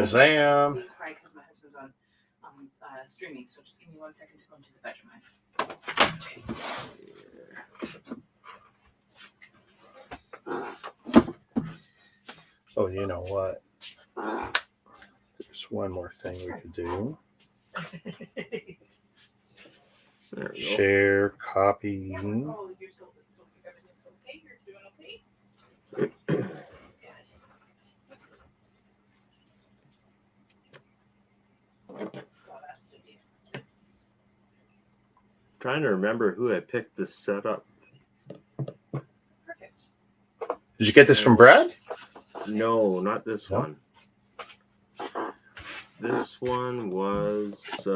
Shazam. We cried because my husband's on streaming, so just give me 1 second to go into the bedroom. Oh, you know what? There's one more thing we could do. There we go. Share, copy. Oh, you're still everything's okay? You're doing okay? Trying to remember who I picked this setup. Perfect. Did you get this from Brad? No, not this No? one. This one was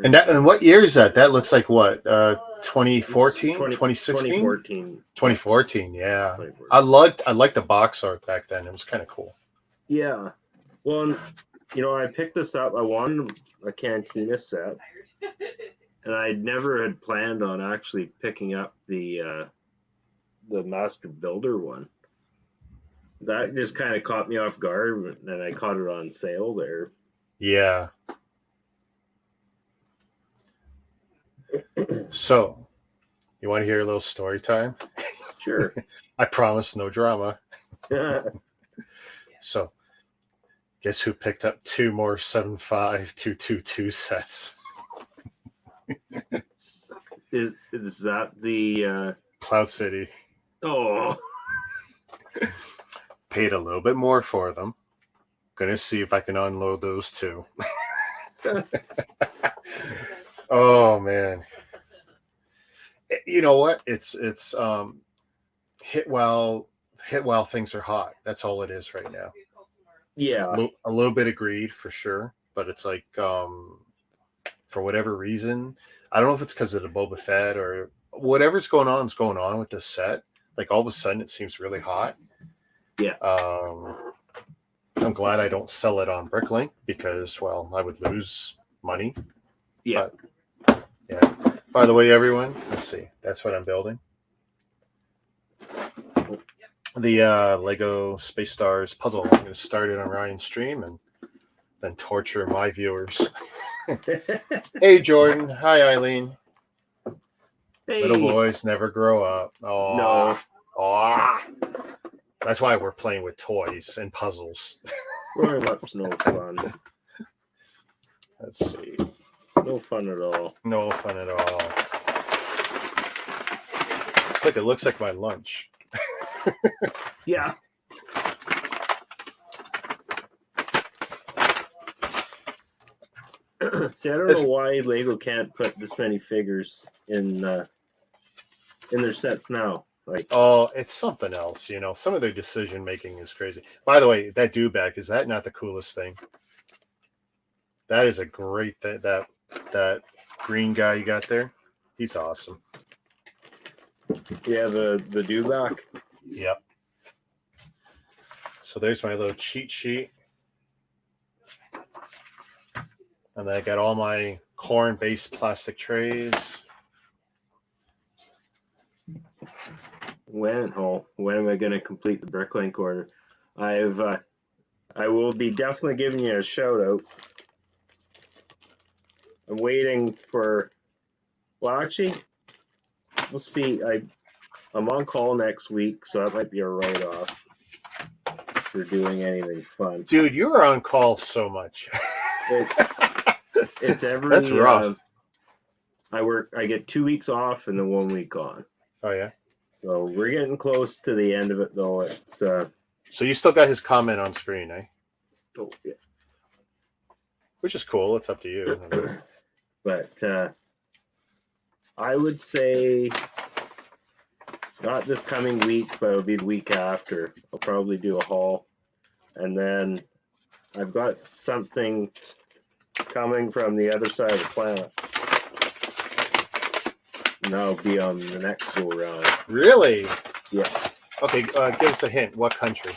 And what year is that? That looks like what? 2014, 2016? 2014. 2014, yeah. 2014. I liked the box art back then. It was kind of cool. Yeah. Well, I picked this up. I wanted a Cantina set, and I never had planned on actually picking up the Master Builder one. That just kind of caught me off guard, and I caught it on sale there. Yeah. So, you want to hear a little story time? Sure. I promise no drama. So, guess who picked up 2 more 75222 sets? Is that the Cloud City. Oh. Paid a little bit more for them. Gonna see if I can unload those too. Oh man. You know what? It's hit while things are hot. That's all it is right now. Yeah. A little bit of greed for sure, but it's like for whatever reason, I don't know if it's because of the Boba Fett or whatever's going on with this set. Like all of a sudden it seems really hot. Yeah. I'm glad I don't sell it on Bricklink because, well, I would lose money. Yeah. But, yeah. By the way, everyone, let's see. That's what I'm building. The Lego Space Stars puzzle. I'm going to start it on Ryan's stream and then torture my viewers. Hey, Jordan. Hi, Eileen. Hey. Little boys never grow up. Oh, No. Oh. That's why we're playing with toys and puzzles. Growing up's no fun. Let's see. No fun at all. No fun at all. Look, it looks like my lunch. Yeah. See, I don't know why Lego can't put this many figures in their sets now. Like, oh, it's something else, Some of their decision making is crazy. By the way, that dewback, is that not the coolest thing? That is a great that green guy you got there. He's awesome. Yeah, the dewback. Yep. So there's my little cheat sheet. And then I got all my corn-based plastic trays. When am I going to complete the Bricklink order? I will be definitely giving you a shout out. I'm waiting for. Well, actually, we'll see. I'm on call next week, so that might be a write-off for doing anything fun. Dude, you are on call so much. It's every. That's rough. I get 2 weeks off and then 1 week on. Oh yeah. So we're getting close to the end of it, though. It's so you still got his comment on screen, eh? Oh yeah. Which is cool. It's up to you. But I would say not this coming week, but it'll be the week after. I'll probably do a haul, and then I've got something coming from the other side of the planet. And that'll be on the next go round. Really? Yeah. Okay, give us a hint. What country?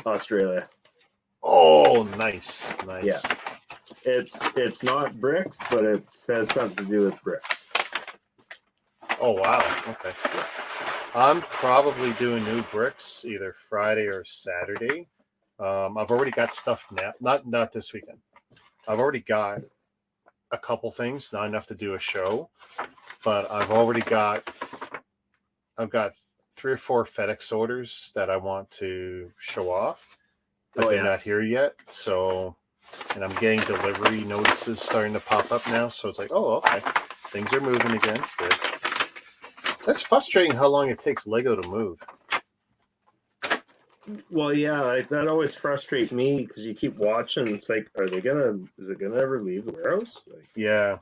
Australia. Oh, nice. Yeah. It's not bricks, but it has something to do with bricks. Oh wow. Okay. I'm probably doing new bricks either Friday or Saturday. I've already got stuff now. Not this weekend. I've already got a couple things, not enough to do a show, but I've got 3 or 4 FedEx orders that I want to show off, but they're not here yet. So, and I'm getting delivery notices starting to pop up now. So it's like, oh, okay, things are moving again. Good. That's frustrating how long it takes Lego to move. Well, yeah, that always frustrates me because you keep watching. It's like, is it gonna ever leave the warehouse? Like, Yeah.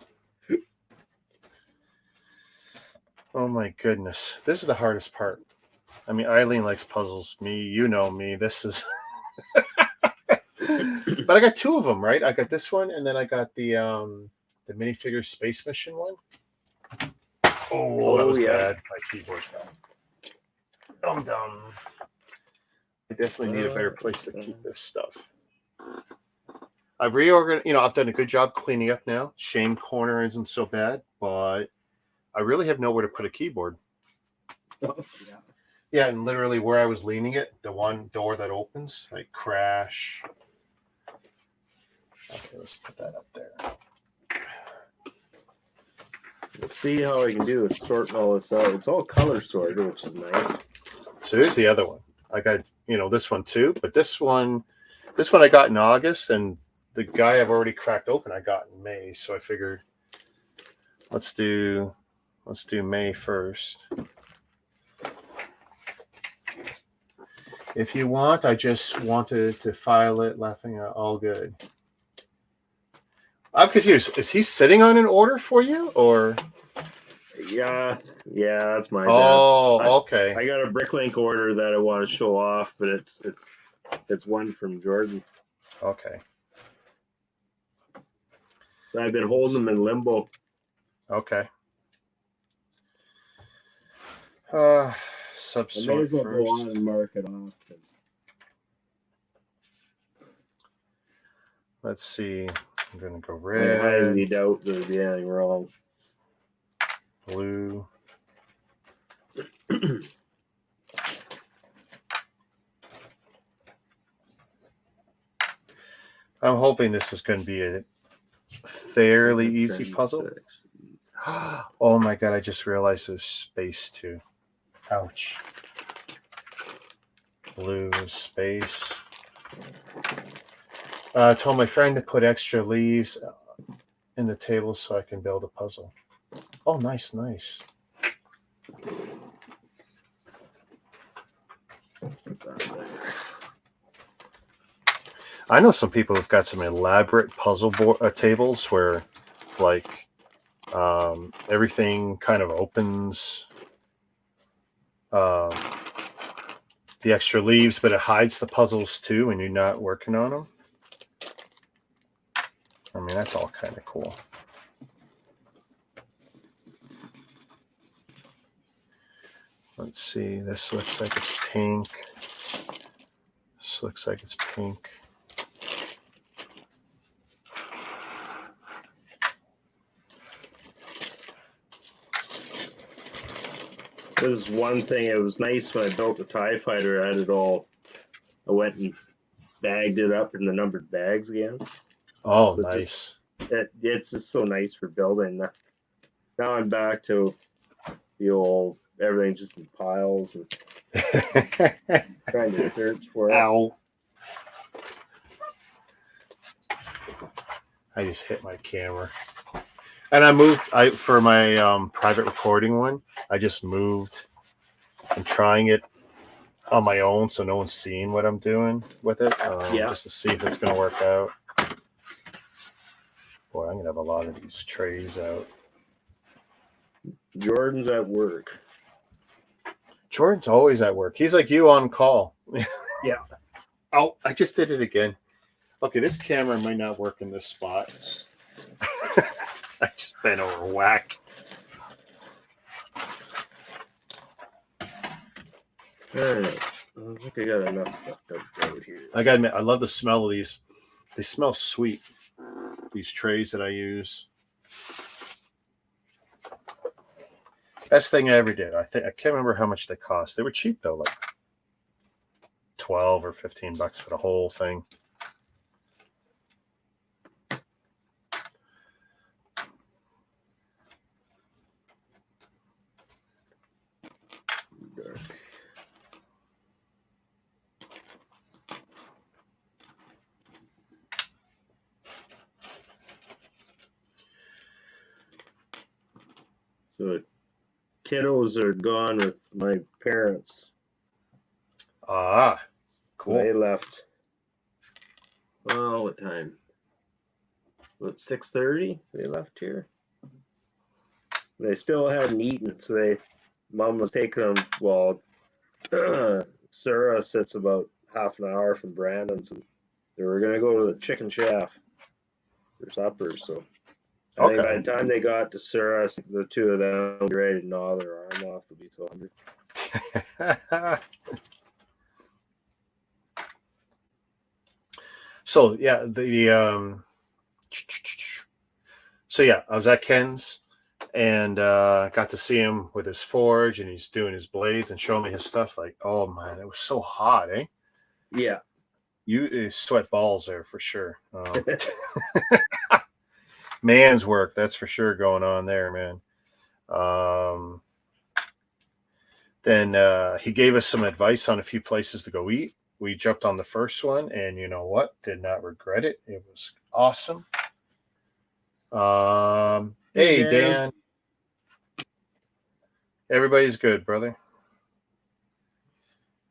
Oh my goodness. This is the hardest part. I mean, Eileen likes puzzles. Me, you know me. This is. But I got 2 of them, right? I got this one, and then I got the minifigure space mission one. Oh, that was bad. My keyboard fell. Dum. I definitely need a better place to keep this stuff. I've reorganized. I've done a good job cleaning up now. Shame corner isn't so bad, but I really have nowhere to put a keyboard. Yeah, and literally where I was leaning it, the one door that opens, like crash. Okay, let's put that up there. Let's see how I can do with sorting all this out. It's all color sorted, which is nice. So here's the other one. I got, this one too, but this one I got in August, and the guy I've already cracked open I got in May. So I figured let's do May first. If you want, I just wanted to file it, laughing at all good. I'm confused. Is he sitting on an order for you, or? Yeah, that's my. Okay. I got a Bricklink order that I want to show off, but it's one from Jordan. Okay. So I've been holding them in limbo. Okay. I Subsort may as well first. go on and mark it off. Let's see. I'm gonna go I red. highly doubt there'll be anything wrong. Blue. I'm hoping this is going to be a fairly easy puzzle. Oh my god, I just realized there's space too. Ouch. Blue space. I told my friend to put extra leaves in the table so I can build a puzzle. Oh, nice. I know some people have got some elaborate puzzle tables where, like, everything kind of opens the extra leaves, but it hides the puzzles too when you're not working on them. I mean, that's all kind of cool. Let's see. This looks like it's pink. This looks like it's pink. This is one thing. It was nice when I built the TIE Fighter. I went and bagged it up in the numbered bags again. Oh, so nice. It's just so nice for building. Now I'm back to the old, everything's just in piles and trying to search for it. Ow. I just hit my camera. And for my private recording one, I just moved. I'm trying it on my own so no one's seeing what I'm doing with it. Just to see if it's going to work out. Boy, I'm going to have a lot of these trays out. Jordan's at work. Jordan's always at work. He's like you on call. Yeah. Oh, I just did it again. Okay, this camera might not work in this spot. I just bent over whack. Alright. I think I got enough stuff out here. I gotta admit, I love the smell of these. They smell sweet. These trays that I use. Best thing I ever did. I can't remember how much they cost. They were cheap though, like 12 or $15 for the whole thing. So kiddos are gone with my parents. Ah, cool. They left. Well, what time? About 6:30. They left here. They still hadn't eaten, so Mom was taking them. Well, Sarah sits about half an hour from Brandon's, and they were gonna go to the chicken shack for supper. So I think by the time they got to Sarah, the two of them were ready to gnaw their arm off. They'd be so hungry. So yeah, I was at Ken's and got to see him with his forge, and he's doing his blades and showing me his stuff. Like, oh man, it was so hot, eh? Yeah. You sweat balls there for sure. Man's work, that's for sure going on there, man. Then he gave us some advice on a few places to go eat. We jumped on the first one, and you know what? Did not regret it. It was awesome. Hey, Dan. Everybody's good, brother.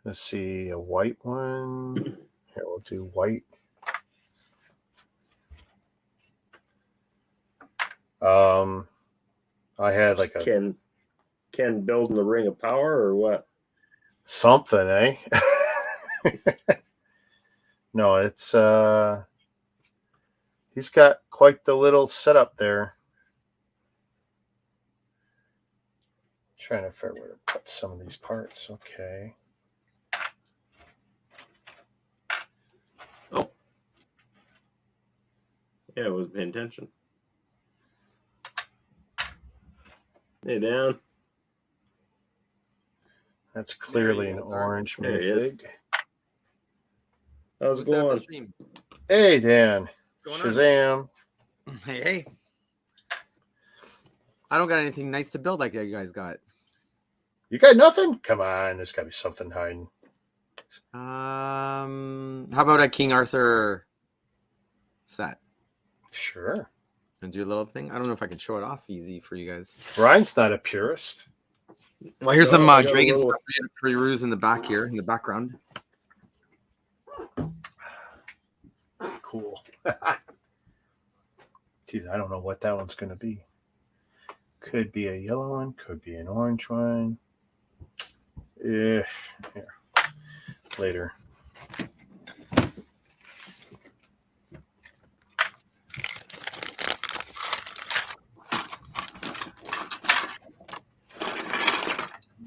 Let's see, a white one. Here, we'll do white. I had like a Ken building the Ring of Power or what? Something, eh? No, it's he's got quite the little setup there. Trying to figure out where to put some of these parts. Okay. Oh. Yeah, I wasn't paying attention. Hey, Dan. That's clearly an orange minifig. How's it going? Hey, Dan. What's Shazam. Hey. I don't got anything nice to build like that you guys got. You got nothing? Come on, there's got to be something hiding. How about a King Arthur set? Sure. And do a little thing. I don't know if I can show it off easy for you guys. Brian's not a purist. Well, here's some I got dragon a little- stuff for you to peruse in the back here, in the background. Cool. Geez, I don't know what that one's going to be. Could be a yellow one. Could be an orange one. Here. Later.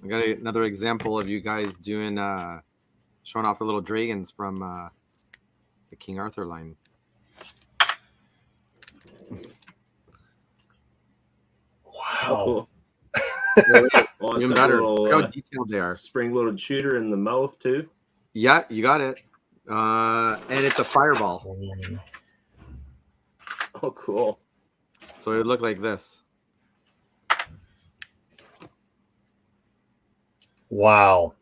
I got another example of you guys doing showing off the little dragons from the King Arthur line. Wow. Oh, Even it's got a better. little, Look how detailed they are. spring-loaded shooter in the mouth too. Yeah, you got it. And it's a fireball. Oh, cool. So it would look like this. Wow.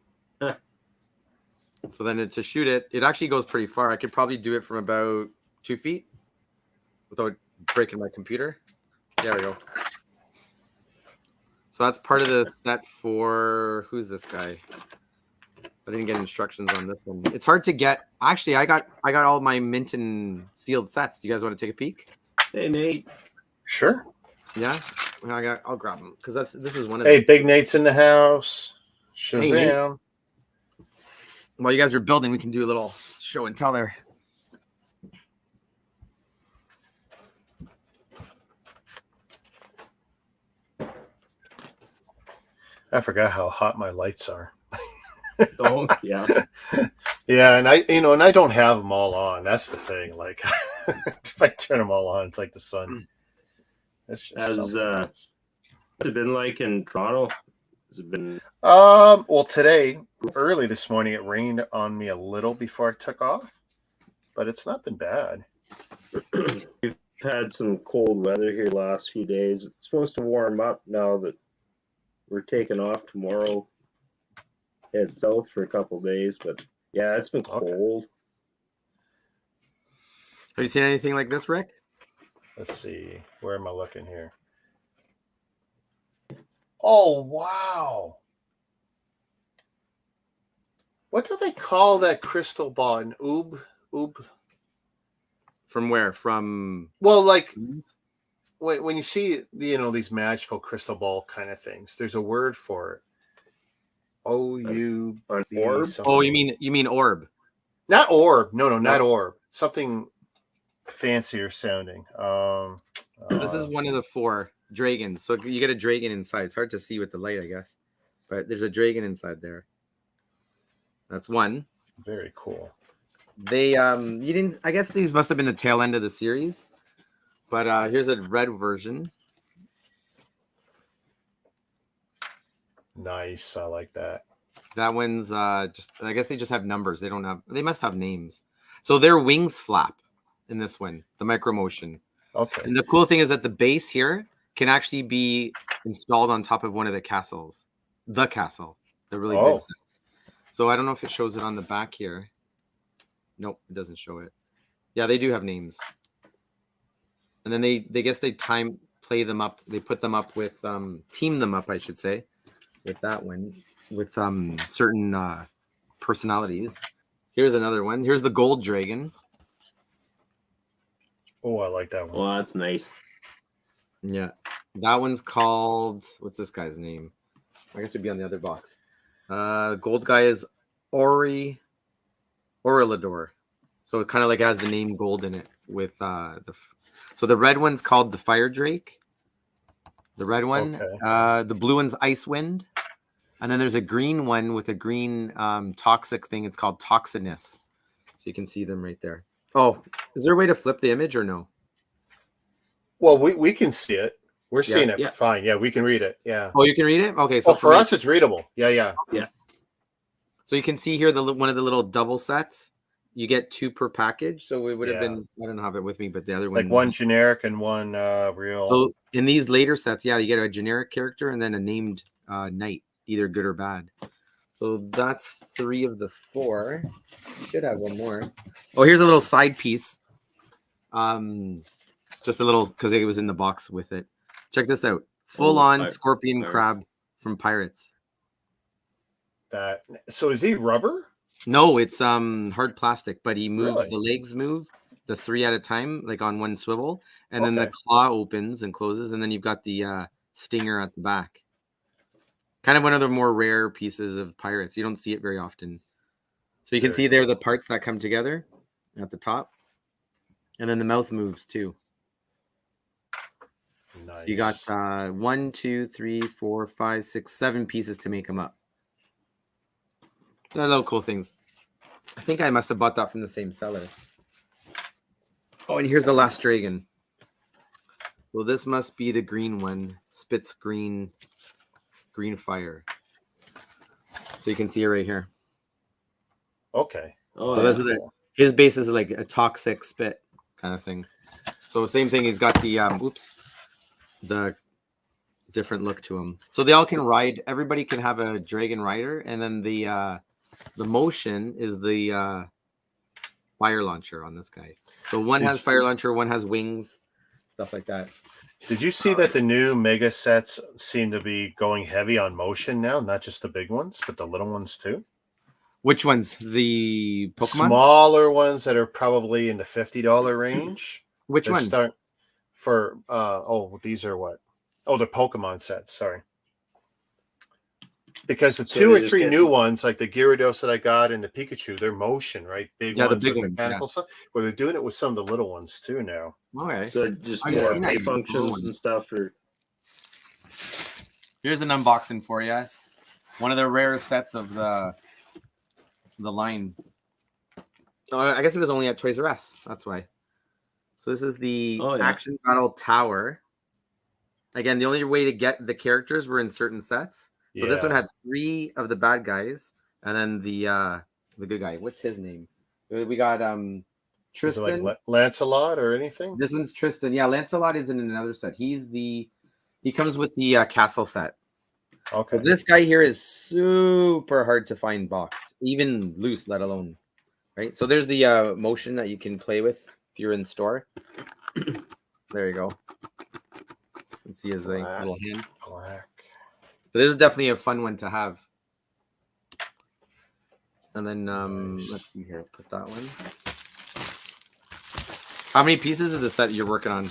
So then to shoot it, it actually goes pretty far. I could probably do it from about 2 feet without breaking my computer. There we go. So that's part of the set for, who's this guy? I didn't get instructions on this one. It's hard to get. Actually, I got all my mint and sealed sets. Do you guys want to take a peek? Hey, Nate. Sure. Yeah, I'll grab them because this is one of. Hey, Big Nate's in the house. Shazam. Hey, while you guys are building, we can do a little show and tell there. I forgot how hot my lights are. Oh, yeah. Yeah, and I don't have them all on. That's the thing. Like, if I turn them all on, it's like the sun. That's just As it been like in Toronto? Has it been? Well, today, early this morning, it rained on me a little before I took off, but it's not been bad. We've had some cold weather here the last few days. It's supposed to warm up now that we're taking off tomorrow. Head south for a couple days, but yeah, it's been Okay. cold. Have you seen anything like this, Rick? Let's see. Where am I looking here? Oh, wow. What do they call that crystal ball? An oob? Oob? From where? From Well, like when you see these magical crystal ball kind of things, there's a word for it. O-U-B An orb? something. Oh, you mean orb? Not orb. No, not No. orb. Something fancier sounding. This is one of the 4 dragons. So you get a dragon inside. It's hard to see with the light, I guess, but there's a dragon inside there. That's one. Very cool. They you didn't. I guess these must have been the tail end of the series, but here's a red version. Nice. I like that. That one's just. I guess they just have numbers. They don't have. They must have names. So their wings flap in this one. The micro motion. Okay. And the cool thing is that the base here can actually be installed on top of one of the castles. The castle. The really big set. So I don't know if it shows it on the back here. Nope, it doesn't show it. Yeah, they do have names. And then they guess they play them up. They put them up with team them up, I should say, with that one, with certain personalities. Here's another one. Here's the gold dragon. Oh, I like that one. Well, that's nice. Yeah. That one's called, what's this guy's name? I guess it'd be on the other box. Gold guy is Orilador. So it kind of like has the name gold in it with so the red one's called the Fire Drake. The red one, Okay. the blue one's Icewind. And then there's a green one with a green toxic thing. It's called Toxinous. So you can see them right there. Oh, is there a way to flip the image or no? Well, we can see it. We're Yeah, seeing it yeah. fine. Yeah, we can read it. Yeah. Oh, you can read it? Okay. So Well, for us, it's readable. Yeah. so you can see here one of the little double sets. You get 2 per package. So it would have been, I don't have it with me, but the other one. Like one generic and one real. So in these later sets, yeah, you get a generic character and then a named knight, either good or bad. So that's 3 of the 4. Should have one more. Oh, here's a little side piece. Just a little, because it was in the box with it. Check this out. Full on scorpion crab from Pirates. So is he rubber? No, it's hard plastic, but he moves. Really? The legs move, the 3 at a time, like on one swivel, and then the claw opens and closes, and then you've got the stinger at the back. Kind of one of the more rare pieces of Pirates. You don't see it very often. So you can see there the parts that come together at the top, and then the mouth moves too. Nice. So you got 1, 2, 3, 4, 5, 6, 7 pieces to make them up. They're little cool things. I think I must have bought that from the same seller. Oh, and here's the last dragon. So this must be the green one. Spits green fire. So you can see it right here. Okay. Oh, So yeah. his base is like a toxic spit kind of thing. So same thing. He's got the different look to him. So they all can ride. Everybody can have a dragon rider, and then the motion is the fire launcher on this guy. So one has fire launcher, one has wings, stuff like that. Did you see that the new mega sets seem to be going heavy on motion now? Not just the big ones, but the little ones too. Which ones? The Pokemon? Smaller ones that are probably in the $50 range. Which one? These are what? Oh, the Pokemon sets. Sorry. Because the So 2 they or just 3 get- new ones, like the Gyarados that I got and the Pikachu, they're motion, right? Big Yeah, the ones big with ones, mechanical stuff. Well, they're doing it with some of the little ones too now. Okay. So just I've more seen pay that. functions and stuff. Or Here's an unboxing for you. One of the rarest sets of the line. I guess it was only at Toys R Us. That's why. So this is the Oh, yeah. Action Battle Tower. Again, the only way to get the characters were in certain sets. So this one Yeah. had 3 of the bad guys, and then the good guy. What's his name? We got Is it Tristan. like Lancelot or anything? This one's Tristan. Yeah, Lancelot is in another set. He comes with the castle set. Okay. So this guy here is super hard to find boxed, even loose, let alone right. So there's the motion that you can play with if you're in store. There you go. You can see his like, little hand. Black. So this is definitely a fun one to have. And then Nice. let's see here. Put that one. How many pieces of the set you're working on?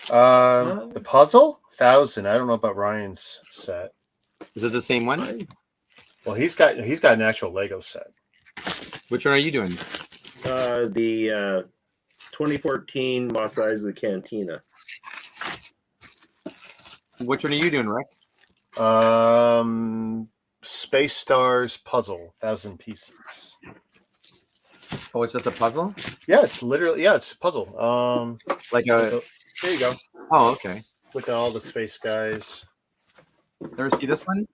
The puzzle 1,000. I don't know about Ryan's set. Is it the same one? Well, he's got an actual Lego set. Which one are you doing? The 2014 Mos Eisley Cantina. Which one are you doing, Rick? Space Stars puzzle, 1,000 pieces. Oh, it's just a puzzle? Yeah, it's literally it's a puzzle. Like a There you go. Oh, okay. With all the space guys. Ever see this one?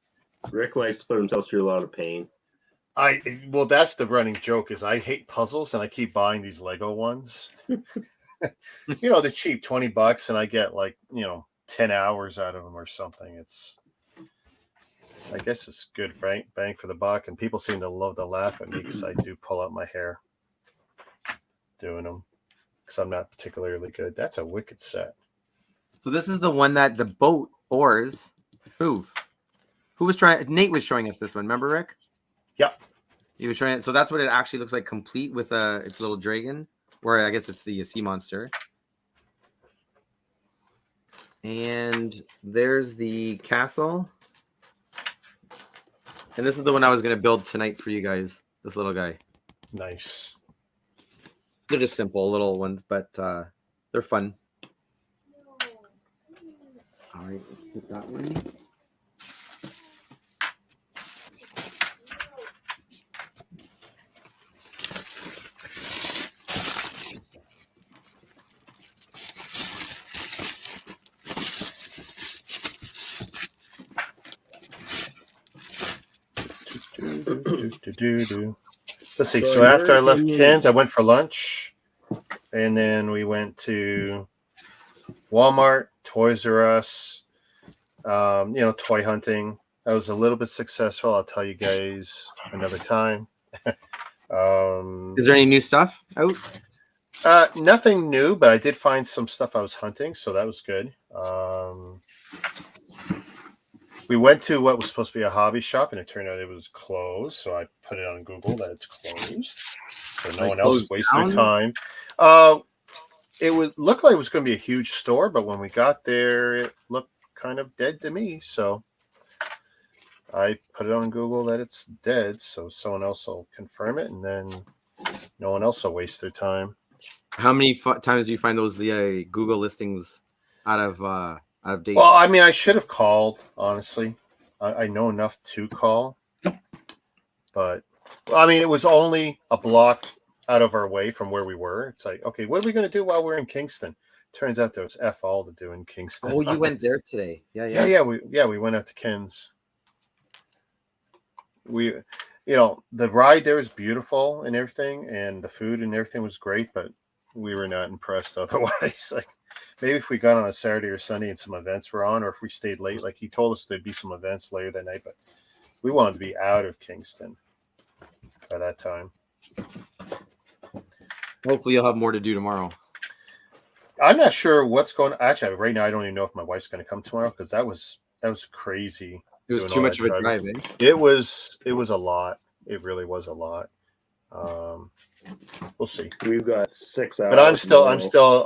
Rick likes to put himself through a lot of pain. Well, that's the running joke is I hate puzzles and I keep buying these Lego ones. They're cheap, $20, and I get 10 hours out of them or something. I guess it's good bang for the buck, and people seem to love to laugh at me because I do pull out my hair doing them because I'm not particularly good. That's a wicked set. So this is the one that the boat oars move. Who was trying? Nate was showing us this one. Remember, Rick? Yep. He was showing it. So that's what it actually looks like, complete with its little dragon, or I guess it's the sea monster. And there's the castle. And this is the one I was going to build tonight for you guys. This little guy. Nice. They're just simple little ones, but they're fun. All right, let's put that one. Let's see. So after I left Ken's, I went for lunch, and then we went to Walmart, Toys R Us, toy hunting. I was a little bit successful. I'll tell you guys another time. Is there any new stuff out? Nothing new, but I did find some stuff I was hunting, so that was good. We went to what was supposed to be a hobby shop, and it turned out it was closed. So I put it on Google that it's closed, so no one else wastes their time. It would look like it was going to be a huge store, but when we got there, it looked kind of dead to me. So I put it on Google that it's dead, so someone else will confirm it, and then no one else will waste their time. How many times do you find those Google listings out of date? Well, I mean, I should have called, honestly. I know enough to call. But, I mean, it was only a block out of our way from where we were. It's like, okay, what are we going to do while we're in Kingston? Turns out there was F all to do in Kingston. Oh, you went there today. Yeah. We went out to Ken's. The ride there was beautiful and everything, and the food and everything was great, but we were not impressed otherwise. Like, maybe if we got on a Saturday or Sunday and some events were on, or if we stayed late, like he told us there'd be some events later that night, but we wanted to be out of Kingston by that time. Hopefully you'll have more to do tomorrow. I'm not sure what's going on. Actually, right now I don't even know if my wife's going to come tomorrow, because that was crazy. It was too much of a drive, eh? It was a lot. It really was a lot. We'll see. We've got 6 hours. But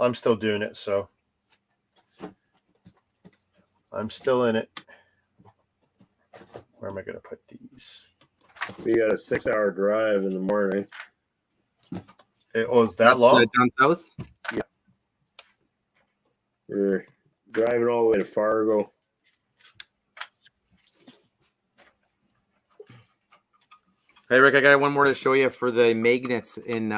I'm still doing it, so I'm still in it. Where am I going to put these? We got a 6-hour drive in the morning. It was that long? Down south? Yeah. We're driving all the way to Fargo. Hey, Rick, I got one more to show you for the magnets in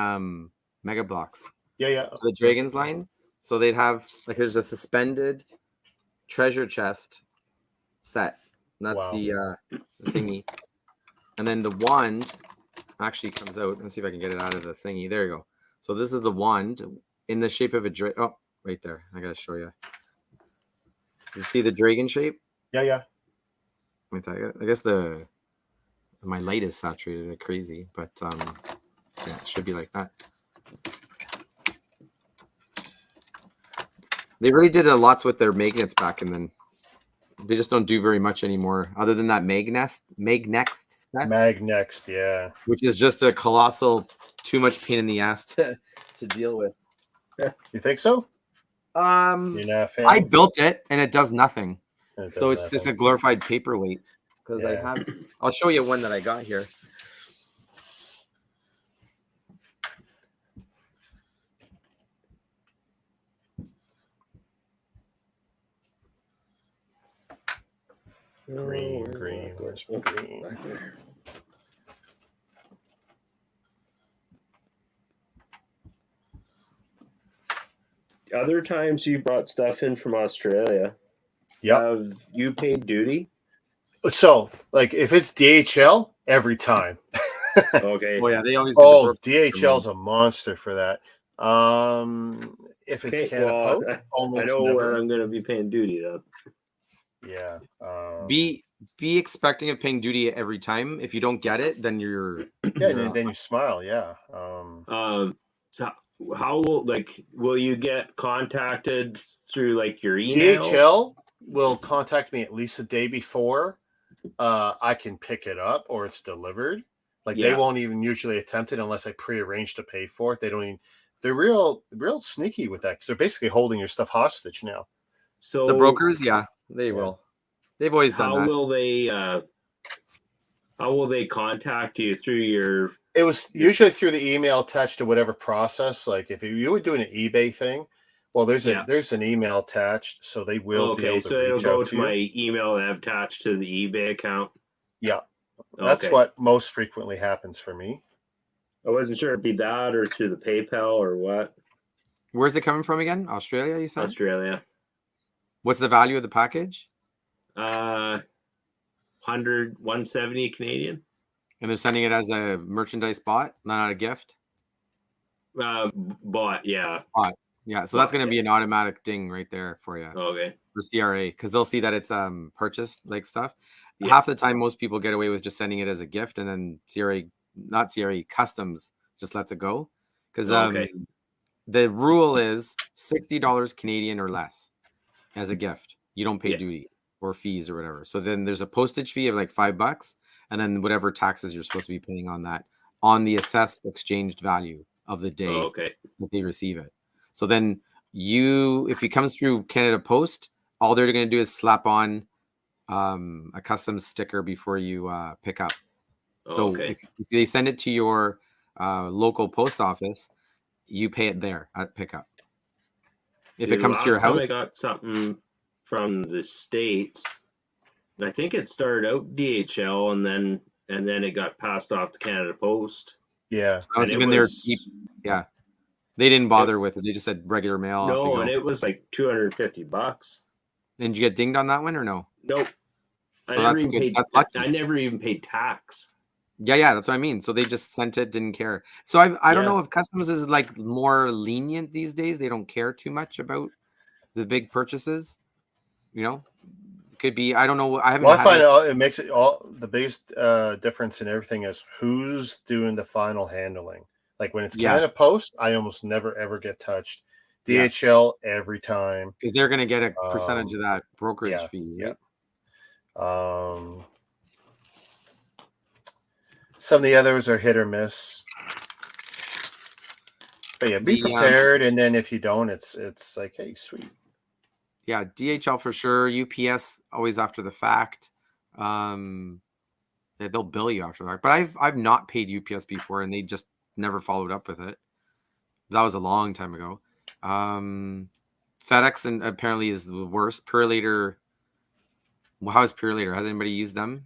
Mega Blocks. Yeah. The Dragons line. So they'd have, there's a suspended treasure chest set. That's Wow. the thingy. And then the wand actually comes out. Let's see if I can get it out of the thingy. There you go. So this is the wand in the shape of a dragon. Oh, right there. I gotta show you. You see the dragon shape? Yeah. Wait, I guess my light is saturated like crazy, but yeah, it should be like that. They really did lots with their magnets back, and then they just don't do very much anymore, other than that Magnext set, Magnext, yeah. which is just a colossal, too much pain in the ass to deal with. You think so? You're not a fan? I built it, and it does nothing. It So does it's just a nothing. glorified paperweight. Because Yeah. I'll show you one that I got here. Green. Where's my green? Other times you brought stuff in from Australia. Yep. Have you paid duty? So, like, if it's DHL, every time. Okay. Oh yeah, they always. Oh, DHL's a monster for that. If it's Okay, Canada well, Post, I almost know never. where I'm going to be paying duty then. Yeah. Be expecting of paying duty every time. If you don't get it, then you're. Yeah, then you smile. Yeah. So how will you get contacted through like your email? DHL will contact me at least a day before I can pick it up or it's delivered. Like they won't even usually attempt it unless I prearrange to pay for it. They don't even. They're real sneaky with that because they're basically holding your stuff hostage now. So The brokers, they will. They've always done that. How will they contact you through your? It was usually through the email attached to whatever process. Like if you were doing an eBay thing, well, there's an email attached, so they will be able to it'll reach go out to my email that I've attached to the eBay account. Yeah, that's what most frequently happens for me. I wasn't sure it'd be that or through the PayPal or what. Where's it coming from again? Australia, you said? Australia. What's the value of the package? 170 Canadian. And they're sending it as a merchandise bought, not a gift? Bought, yeah. Bought. Yeah, so that's going to be an automatic ding right there for you. Okay. For CRA, because they'll see that it's purchased like stuff. Yeah. Half the time, most people get away with just sending it as a gift, and then Customs just lets it go. Because the rule is $60 Canadian or less as a gift. You don't pay duty or fees or whatever. So then there's a postage fee of like $5, and then whatever taxes you're supposed to be paying on that on the assessed exchanged value of the day that they receive it. So then if it comes through Canada Post, all they're going to do is slap on a customs sticker before you pick up. So if they send it to your local post office, you pay it there at pickup. If it comes to your house, I got something from the States. I think it started out DHL and then it got passed off to Canada Post. Yeah, I was even there. Yeah, they didn't bother with it. They just said regular mail. No, and it was like $250. Did you get dinged on that one or no? Nope. So that's good. That's lucky. I never even paid tax. Yeah, that's what I mean. So they just sent it, didn't care. So I don't know if customs is like more lenient these days. They don't care too much about the big purchases. You know, could be. I don't know. I haven't. Well, I find it makes it all the biggest difference in everything is who's doing the final handling. Like when it's Canada Post, I almost never ever get touched. DHL every time because they're going to get a percentage of that brokerage fee. Right? Some of the others are hit or miss. But yeah, be prepared, and then if you don't, it's like, hey, sweet. Yeah, DHL for sure. UPS always after the fact. They'll bill you after the fact. But I've not paid UPS before, and they just never followed up with it. That was a long time ago. FedEx and apparently is the worst. Purelator. Well, how is Purelator? Has anybody used them?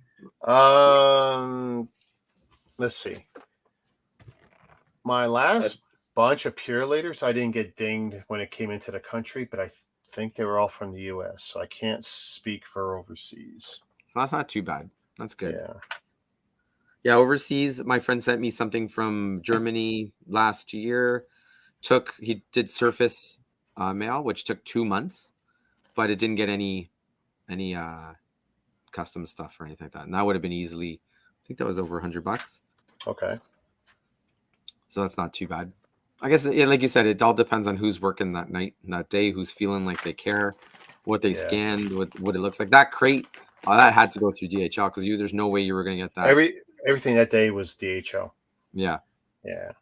Let's see. My last bunch of Purelators, I didn't get dinged when it came into the country, but think they were all from the U.S., so I can't speak for overseas. So that's not too bad. That's good. Yeah. Yeah, overseas, my friend sent me something from Germany last year. He did surface mail, which took 2 months, but it didn't get any custom stuff or anything like that. And that would have been easily, I think that was over $100. Okay. So that's not too bad. I guess, yeah, like you said, it all depends on who's working that night, that day, who's feeling like they care, what they scanned, what it looks like. That crate, that had to go through DHL because there's no way you were going to get that. Everything that day was DHL. Yeah. Yeah.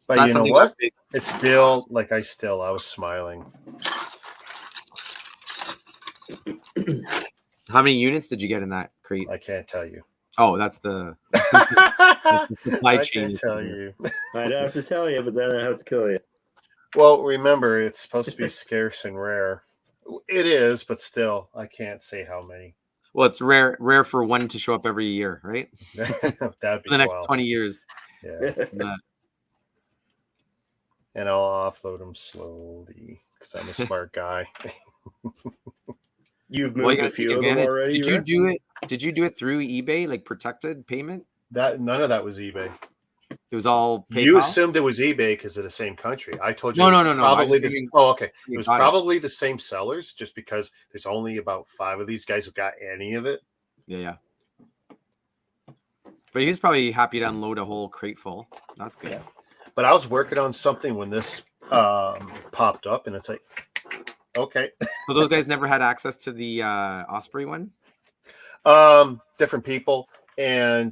But That's you know something what? It's still like I was smiling. How many units did you get in that crate? I can't tell you. Oh, that's the supply I chain. can't tell you. I'd have to tell you, but then I have to kill you. Well, remember, it's supposed to be scarce and rare. It is, but still, I can't say how many. Well, it's rare for one to show up every year, right? That'd be For the next wild. 20 years. Yeah. Uh, And I'll offload them slowly because I'm a smart guy. You've you moved gotta a few take of them advantage. already. Did you Rick? do it? Did you do it through eBay, like protected payment? None of that was eBay. It was all PayPal. You assumed it was eBay because of the same country. I told you. No. Probably okay. you It was got it. probably the same sellers, just because there's only about 5 of these guys who got any of it. Yeah. But he was probably happy to unload a whole crate full. That's good. Yeah. But I was working on something when this popped up, and it's like, okay. So those guys never had access to the Osprey one? Different people and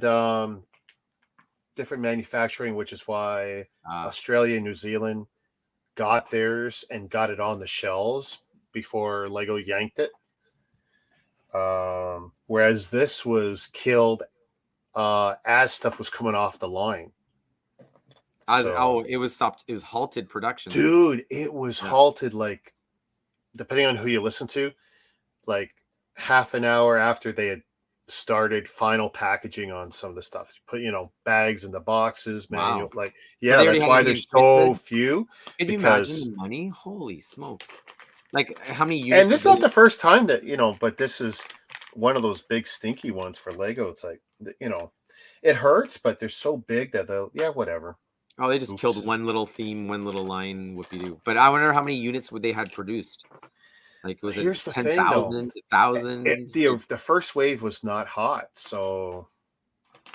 different manufacturing, which is why Australia and New Zealand got theirs and got it on the shelves before Lego yanked it. Whereas this was killed as stuff was coming off the line. It was stopped. It was halted production. Dude, it was halted, like, depending on who you listen to, like half an hour after they had started final packaging on some of the stuff. Put, bags in the boxes, manual, like, yeah, that's why there's so few. Can you imagine the money? Holy smokes. Like, how many units? And this is not the first time that, but this is one of those big stinky ones for Lego. It's like, it hurts, but they're so big that whatever. Oh, they just killed one little theme, one little line, whoopie-doo. But I wonder how many units would they had produced. Like, was it 10,000, 1,000? The first wave was not hot, so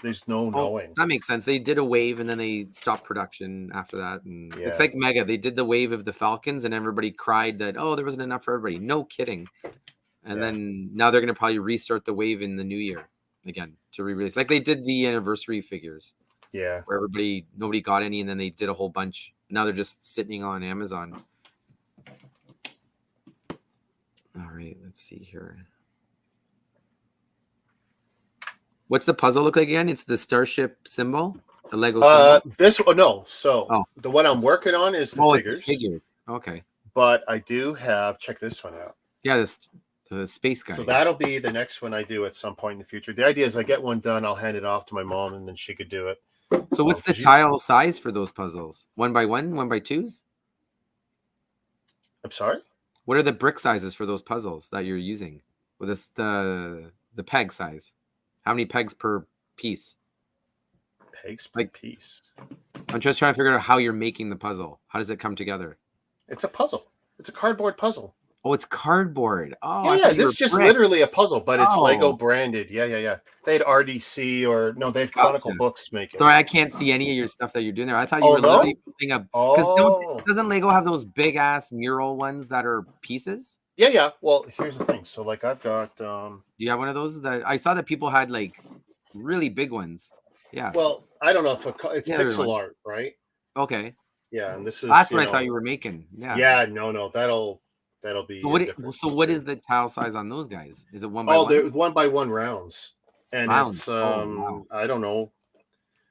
there's no knowing. That makes sense. They did a wave, and then they stopped production after that. And it's like Mega. They did the wave of the Falcons, and everybody cried that, there wasn't enough for everybody. No kidding. And then now they're going to probably restart the wave in the new year again to re-release. Like they did the anniversary figures. Yeah. Where nobody got any, and then they did a whole bunch. Now they're just sitting on Amazon. All right, let's see here. What's the puzzle look like again? It's the starship symbol, the Lego symbol. The one I'm working on is the figures. It's the figures. Okay. But I do have, check this one out. Yeah, the space guy. So that'll be the next one I do at some point in the future. The idea is I get one done, I'll hand it off to my mom, and then she could do it. So what's the tile size for those puzzles? 1 by 1, 1 by 2s? I'm sorry? What are the brick sizes for those puzzles that you're using? With the peg size? How many pegs per piece? Pegs per piece. I'm just trying to figure out how you're making the puzzle. How does it come together? It's a puzzle. It's a cardboard puzzle. Oh, it's cardboard. Oh, yeah. This is just literally a puzzle, but it's Lego branded. Yeah. They had RDC they had Chronicle Books make it. Sorry, I can't see any of your stuff that you're doing there. I thought you were literally putting up. Because doesn't Lego have those big ass mural ones that are pieces? Yeah. Well, here's the thing. So, like, I've got. Do you have one of those? That I saw that people had like really big ones. Yeah. Well, I don't know if it's pixel art, right? Okay. Yeah, and this is. That's what I thought you were making. Yeah. Yeah. No. That'll be. So what is the tile size on those guys? Is it 1 by 1? They're 1 by 1 rounds, and it's I don't know.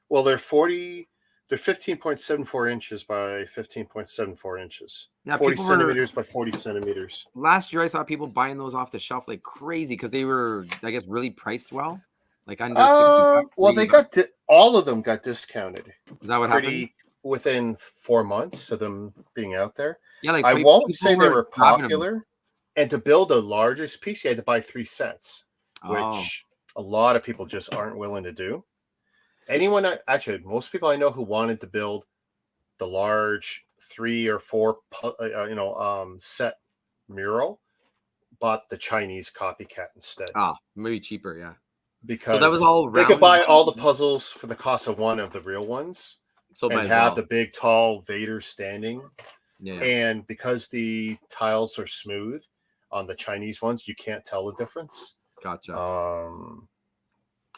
Well, they're 15.74 inches by 15.74 inches. Now, 40 centimeters by 40 centimeters. Last year, I saw people buying those off the shelf like crazy because they were, I guess, really priced well, like under $60. Well, they got all of them got discounted. Is that what happened? within 4 months of them being out there. Yeah, like I won't say people they were grabbing 'em. popular. And to build the largest piece, you had to buy 3 sets, Oh, which a lot of people just aren't willing to do. Actually, most people I know who wanted to build the large 3 or 4, set mural, bought the Chinese copycat instead. maybe cheaper, yeah. Because So that was all they could round? buy all the puzzles for the cost of one of the real ones So might and as have well. the big, tall Vader standing. Yeah. And because the tiles are smooth on the Chinese ones, you can't tell the difference. Gotcha.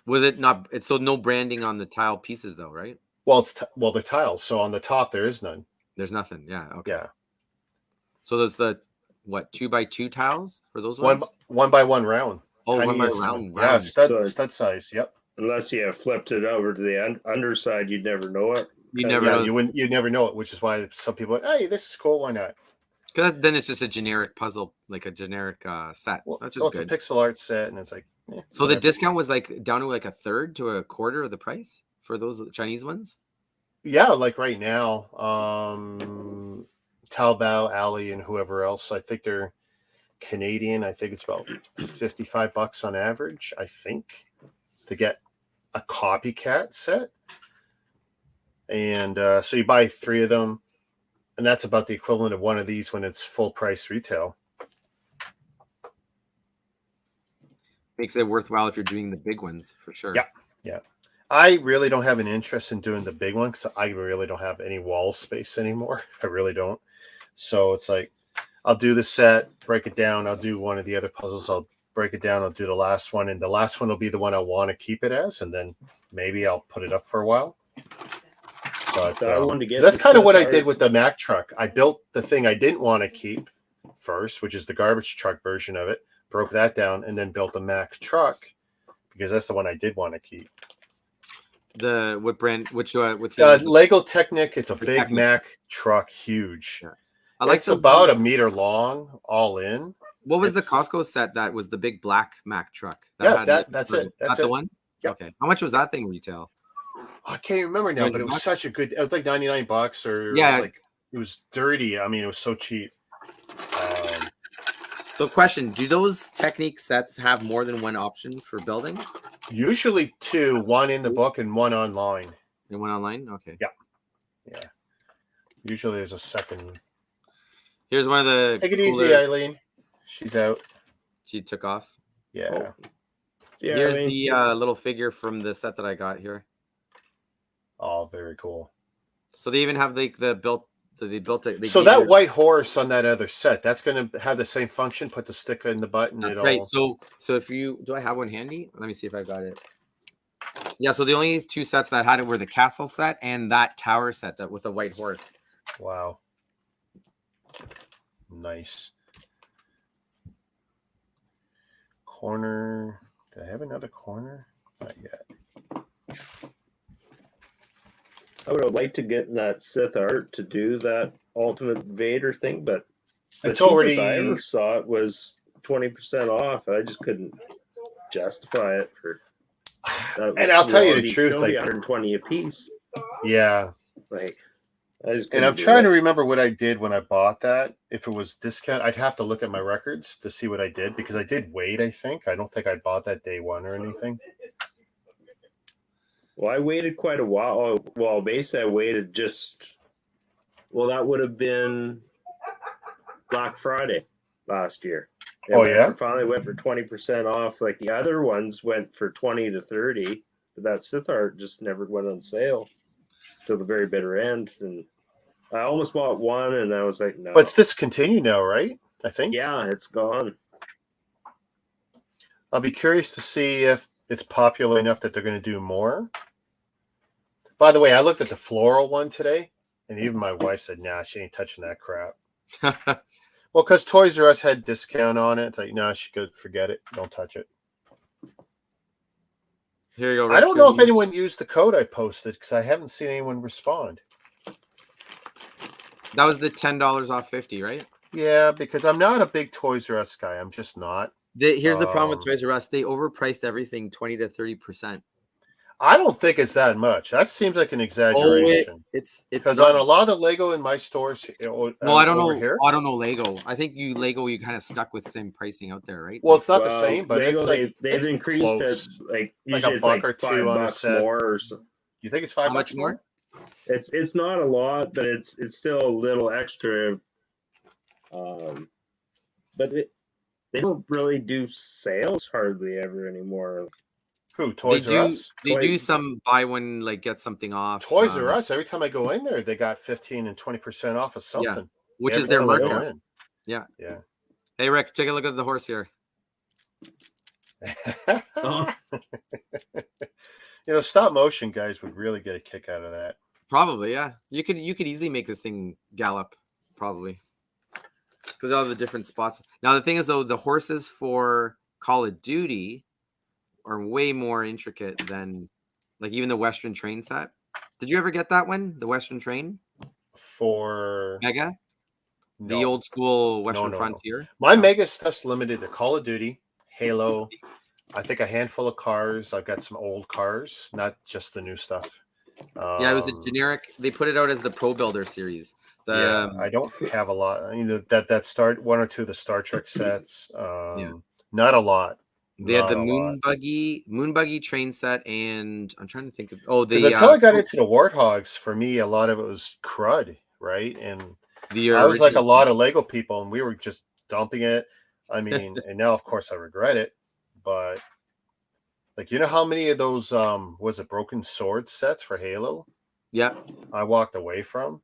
Was it not? It's so no branding on the tile pieces though, right? Well, they're tiles. So on the top there is none. There's nothing. Yeah. Okay. Yeah. So there's the 2x2 tiles for those ones? One by one round. Oh, one by Tiniest round. Yeah, So- stud size. Yep. Unless you flipped it over to the underside, you'd never know it. You never Yeah, know. you'd never know it, which is why some people are, hey, this is cool. Why not? Because then it's just a generic puzzle, like a generic set. Well, That's just it's good. a pixel art set, and it's like. So the whatever. discount was like down to like a third to a quarter of the price for those Chinese ones. Yeah, like right now, Taobao, Ali, and whoever else. I think they're Canadian. I think it's about $55 on average. I think to get a copycat set, and so you buy 3 of them, and that's about the equivalent of one of these when it's full price retail. Makes it worthwhile if you're doing the big ones for sure. Yeah. I really don't have an interest in doing the big one because I really don't have any wall space anymore. I really don't. So it's like, I'll do the set, break it down. I'll do one of the other puzzles. I'll break it down. I'll do the last one. And the last one will be the one I want to keep it as. And then maybe I'll put it up for a while. But I wanted to get that's the kind of what I set did art. with the Mack truck. I built the thing I didn't want to keep first, which is the garbage truck version of it. Broke that down and then built a Mack truck because that's the one I did want to keep. The what brand? Which with Lego Technic. It's a big Technic. Mack truck, huge. Yeah. I like It's about 1 meter long, all in. What was the It's- Costco set that was the big black Mack truck? Yeah, had- that's it. That's That's the it. one. Yep. Okay. How much was that thing retail? I can't remember now, but it was $200? such a good. It was like $99 or Yeah. like it was dirty. I mean, it was so cheap. So, question: do those Technique sets have more than one option for building? Usually 2, one in the book and one online. And one online? Okay. Yeah. Usually there's a second. Here's one of the. Take it cooler- easy, Eileen. She's out. She took off. Yeah. Yeah, Here's I mean, the little figure from the set that I got here. Oh, very cool. So they even have like they built it. So that white horse on that other set, that's going to have the same function. Put the sticker in the button. That's right. So if you do, I have one handy. Let me see if I got it. Yeah. So the only 2 sets that had it were the castle set and that tower set that with the white horse. Wow. Nice. Corner. Do I have another corner? Not yet. I would have liked to get that Sith art to do that Ultimate Vader thing, but the It's cheapest already- I ever saw it was 20% off. I just couldn't justify it for. And I'll tell you the it'd truth, still be like- 120 a piece. Yeah. Like, I just. And I'm trying to remember what I did when I bought that. If it was discount, I'd have to look at my records to see what I did because I did wait, I think. I don't think I bought that day one or anything. Well, I waited quite a while. Well, basically, I waited just. Well, that would have been Black Friday last year. Oh, yeah? Finally went for 20% off. Like the other ones went for 20 to 30, but that Sith art just never went on sale till the very bitter end. And I almost bought one, and I was like, no. But it's discontinued now, right? I think. Yeah, it's gone. I'll be curious to see if it's popular enough that they're going to do more. By the way, I looked at the floral one today, and even my wife said, nah, she ain't touching that crap. Well, because Toys R Us had discount on it. It's like, no, she could forget it. Don't touch it. Here you go. I don't know if anyone used the code I posted because I haven't seen anyone respond. That was the $10 off 50, right? Yeah, because I'm not a big Toys R Us guy. I'm just not. Here's the problem with Um, Toys R Us. They overpriced everything 20 to 30%. I don't think it's that much. That seems like an exaggeration. It's Because not. on a lot of the Lego in my stores, Well, I don't over know. here, I don't know Lego. I think you kind of stuck with the same pricing out there, right? well, Like, it's not the Well, same, but Lego it's like they've it's increased it close. like Like usually a it's buck like or two on a $5 set. more or so. You think it's how $5 much more? It's not a lot, but it's still a little extra. But they don't really do sales hardly ever anymore. Who? They Toys R do. Us? They do Toys- some buy one like get something off. Toys R Us. Every time I go in there, they got 15 and 20% off of Yeah, something. which Every is their time I go markup. in. Yeah. Yeah. Hey Rick, take a look at the horse here. Oh, You know, stop motion guys would really get a kick out of that. Probably, yeah. You could easily make this thing gallop, probably, because all the different spots. Now the thing is, though, the horses for Call of Duty are way more intricate than, like, even the Western Train set. Did you ever get that one, the Western Train For Mega, the no. old school Western no. Frontier? My No. Mega stuff's limited to Call of Duty, Halo, I think a handful of cars. I've got some old cars, not just the new stuff. Yeah, it was a generic. They put it out as the Pro Builder series. Yeah, I don't have a lot. I mean, that start one or two of the Star Trek sets. Not a lot. They had the Not a lot. Moon Buggy train set, and I'm trying to think of Because the until I got into the Warthogs, for me, a lot of it was crud, right? And the I was like a original lot set. of Lego people, and we were just dumping it. I mean, and now of course I regret it, but like, you know how many of those was it Broken Sword sets for Halo Yeah, I walked away from?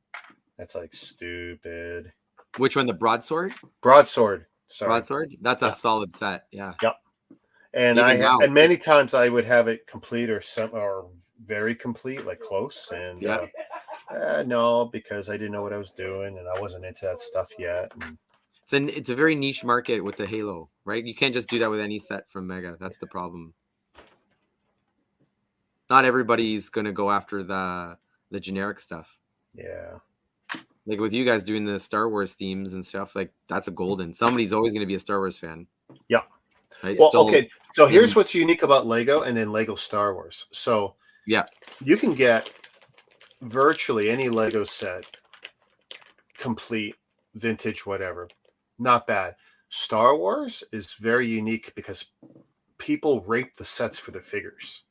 That's like stupid. which one? The broadsword. Broadsword. Sorry. Broadsword. That's a solid set. Yeah. Yep. And Even now, and many times I would have it complete or very complete, like close. And Yeah. no, because I didn't know what I was doing and I wasn't into that stuff yet. And it's a very niche market with the Halo, right? You can't just do that with any set from Mega. That's the problem. Not everybody's gonna go after the generic stuff. yeah. Like with you guys doing the Star Wars themes and stuff, like that's a golden. Somebody's always gonna be a Star Wars fan. Yeah. Right? Well, Still, okay. So here's what's unique about Lego and then Lego Star Wars. So yeah, you can get virtually any Lego set, complete, vintage, whatever. Not bad. Star Wars is very unique because people rape the sets for the figures.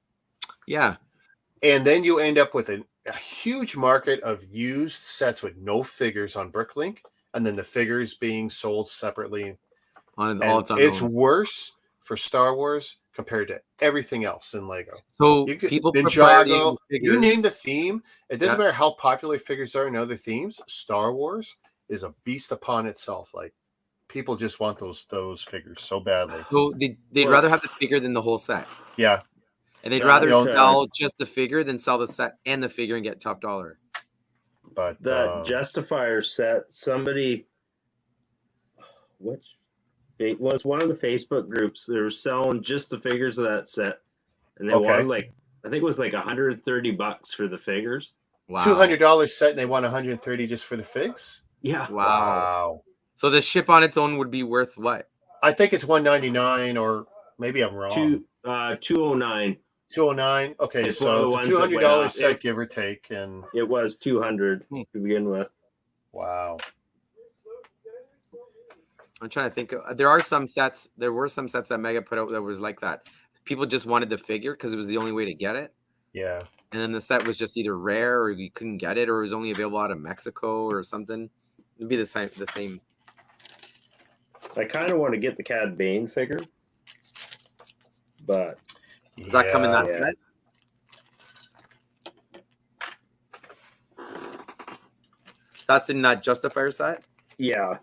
yeah. And then you end up with a huge market of used sets with no figures on Bricklink, and then the figures being sold separately. It's worse for Star Wars compared to everything else in Lego. So people prefer Ninjago, you name the theme. It doesn't matter how popular figures are in other themes. Star Wars is a beast upon itself. Like, people just want those figures so badly. So they'd rather have the figure than the whole set. Yeah. And they'd rather sell just the figure than sell the set and the figure and get top dollar. But that Justifier set, somebody, it was one of the Facebook groups. They were selling just the figures of that set, and they wanted I think it was like $130 for the figures. Wow. $200 set, and they want 130 just for the figs. Yeah. Wow. So the ship on its own would be worth what? I think it's $199, or maybe I'm wrong. $209. $209. Okay, It's so one of it's the a ones that went $200 up. set, give or take, and It was $200 to begin with. wow. I'm trying to think. There were some sets that Mega put out that was like that. People just wanted the figure because it was the only way to get it. Yeah. And then the set was just either rare or you couldn't get it, or it was only available out of Mexico or something. It'd be the same. I kind of want to get the Cad Bane figure, but does that come in that set? That's in that Justifier set? Yeah.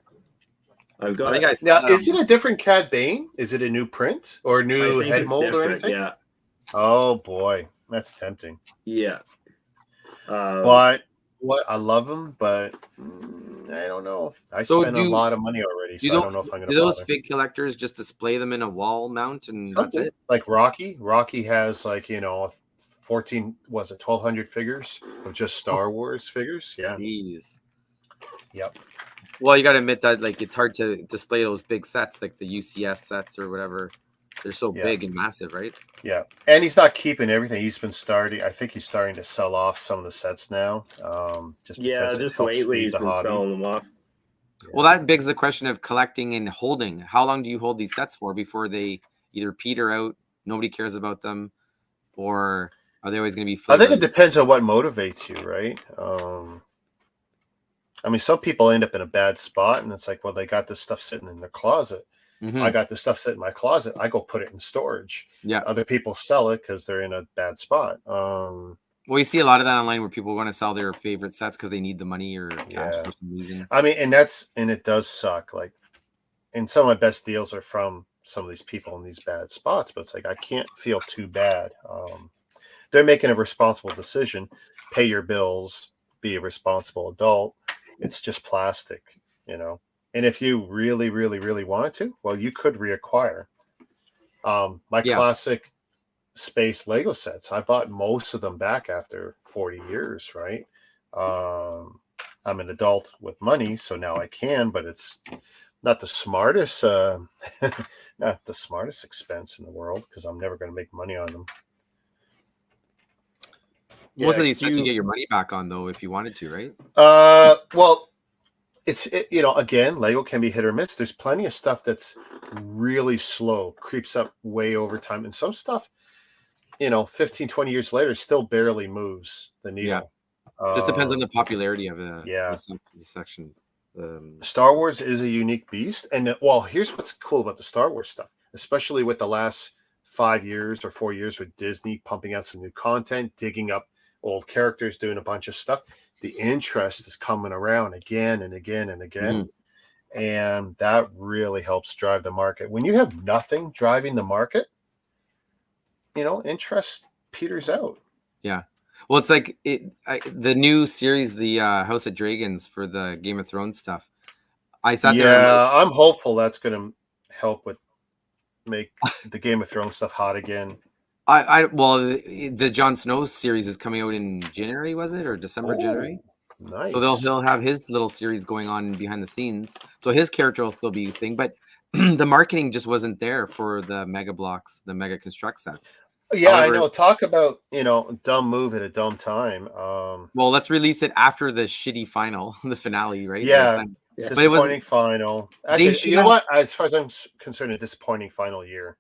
I've got now, is it a different Cad Bane? Is it a new print or a new head mold or anything? Yeah. Oh boy, that's tempting. Yeah. But I love them, but I don't know. I spent a lot of money already, so I don't know if I'm going to. Do those fig collectors just display them in a wall mount and that's it? Like Rocky. Rocky has 1,200 figures of just Star Wars figures. Yeah. Jeez. Yep. Well, you got to admit that it's hard to display those big sets like the UCS sets or whatever. They're so Yeah. big and massive, right? Yeah, and he's not keeping everything. He's been starting. I think he's starting to sell off some of the sets now, just Yeah, because it just helps lately feed he's the been hobby. selling them off. Well, that begs the question of collecting and holding. How long do you hold these sets for before they either peter out, nobody cares about them, or are they always going to be I think it flavors? depends on what motivates you, right? I mean, some people end up in a bad spot, and it's like, well, they got this stuff sitting in their closet. Mhm. I got this stuff sitting in my closet. I go put it in storage. Yeah. Other people sell it because they're in a bad spot. Well, you see a lot of that online where people want to sell their favorite sets because they need the money or cash Yeah. for some reason. I mean, and it does suck. Like, and some of my best deals are from some of these people in these bad spots, but it's like I can't feel too bad. They're making a responsible decision. Pay your bills. Be a responsible adult. It's just plastic, you know. And if you really, really, really wanted to, well, you could reacquire. My Yeah. classic space Lego sets, I bought most of them back after 40 years, right? I'm an adult with money, so now I can, but it's not the smartest not the smartest expense in the world because I'm never going to make money on them. Most Yeah, of these sets you you- get your money back on though if you wanted to, right? Well, you know, again, Lego can be hit or miss. There's plenty of stuff that's really slow, creeps up way over time, and some stuff, you know, 15, 20 years later still barely moves the needle. Just depends on the popularity of yeah. the section. Star Wars is a unique beast, and well, here's what's cool about the Star Wars stuff, especially with the last 5 years or 4 years with Disney pumping out some new content, digging up old characters, doing a bunch of stuff. The interest is coming around again and again and again, and that really helps drive the market. When you have nothing driving the market, you know, interest peters out. Yeah. Well, it's like the new series, the House of Dragons for the Game of Thrones stuff. I sat there. And I'm hopeful that's going to help with make the Game of Thrones stuff hot again. Well, the Jon Snow series is coming out in January, was it, or December, January? Nice. So he'll have his little series going on behind the scenes. So his character will still be a thing, but the marketing just wasn't there for the mega blocks, the mega construct sets. Yeah, However, I know. Talk about, you know, dumb move at a dumb time. Well, let's release it after the shitty final, the finale, right? Yeah, Yeah. But it was disappointing final. They Actually, should you know have- what? As far as I'm concerned, a disappointing final year.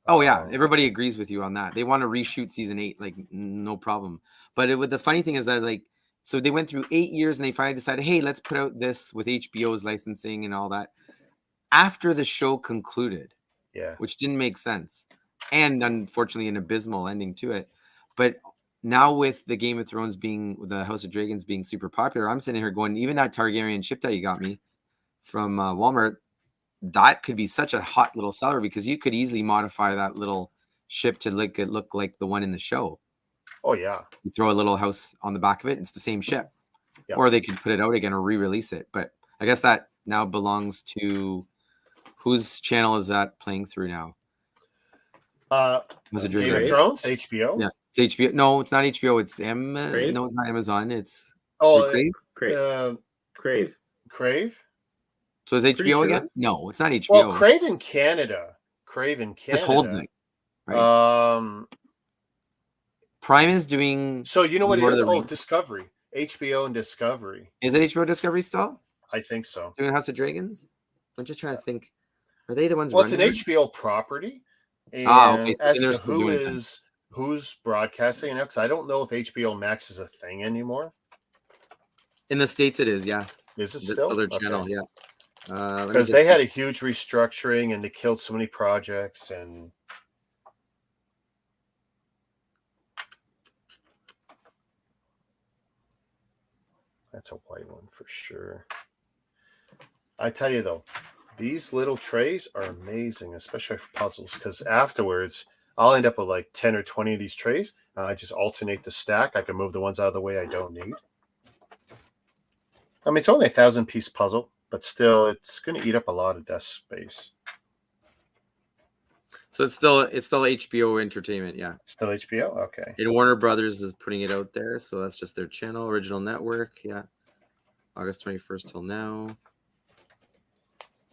Oh yeah, everybody agrees with you on that. They want to reshoot season 8, like no problem. But the funny thing is that like, so they went through 8 years and they finally decided, hey, let's put out this with HBO's licensing and all that after the show concluded. Yeah. Which didn't make sense, and unfortunately an abysmal ending to it. But now with the Game of Thrones the House of Dragons being super popular, I'm sitting here going, even that Targaryen ship that you got me from Walmart, that could be such a hot little seller because you could easily modify that little ship to look like the one in the show. Oh yeah. You throw a little house on the back of it, it's the same ship. Yeah. Or they could put it out again or re-release it. But I guess that now belongs to whose channel is that playing through now? Was it Game of Dragons? Thrones, HBO. Yeah, it's HBO. No, it's not HBO. It's Crave? No, it's not Amazon. It's Oh, Crave. Crave. Crave. Crave. So is Pretty HBO sure. again? No, it's not HBO. Well, Crave in Canada. Just holds it. Right? Prime is doing. So you know what it Lord of is? the Oh, Rings. Discovery. HBO and Discovery. Is it HBO Discovery still I think so. doing House of Dragons? I'm just trying to think. Are they the ones? Well, it's an running it? HBO property. And Okay, so as they're to still who doing it. who's broadcasting it, because I don't know if HBO Max is a thing anymore. In the States, it is. Yeah, Is it the still? other Okay. channel. Yeah, let me Because just they see. had a huge restructuring and they killed so many projects and that's a white one for sure. I tell you though, these little trays are amazing, especially for puzzles, because afterwards I'll end up with like 10 or 20 of these trays. I just alternate the stack. I can move the ones out of the way I don't need. I mean, it's only a 1,000-piece puzzle, but still, it's going to eat up a lot of desk space. So it's still HBO Entertainment. Yeah, Still HBO? Okay. and Warner Brothers is putting it out there, so that's just their channel, original network. Yeah, August 21st till now.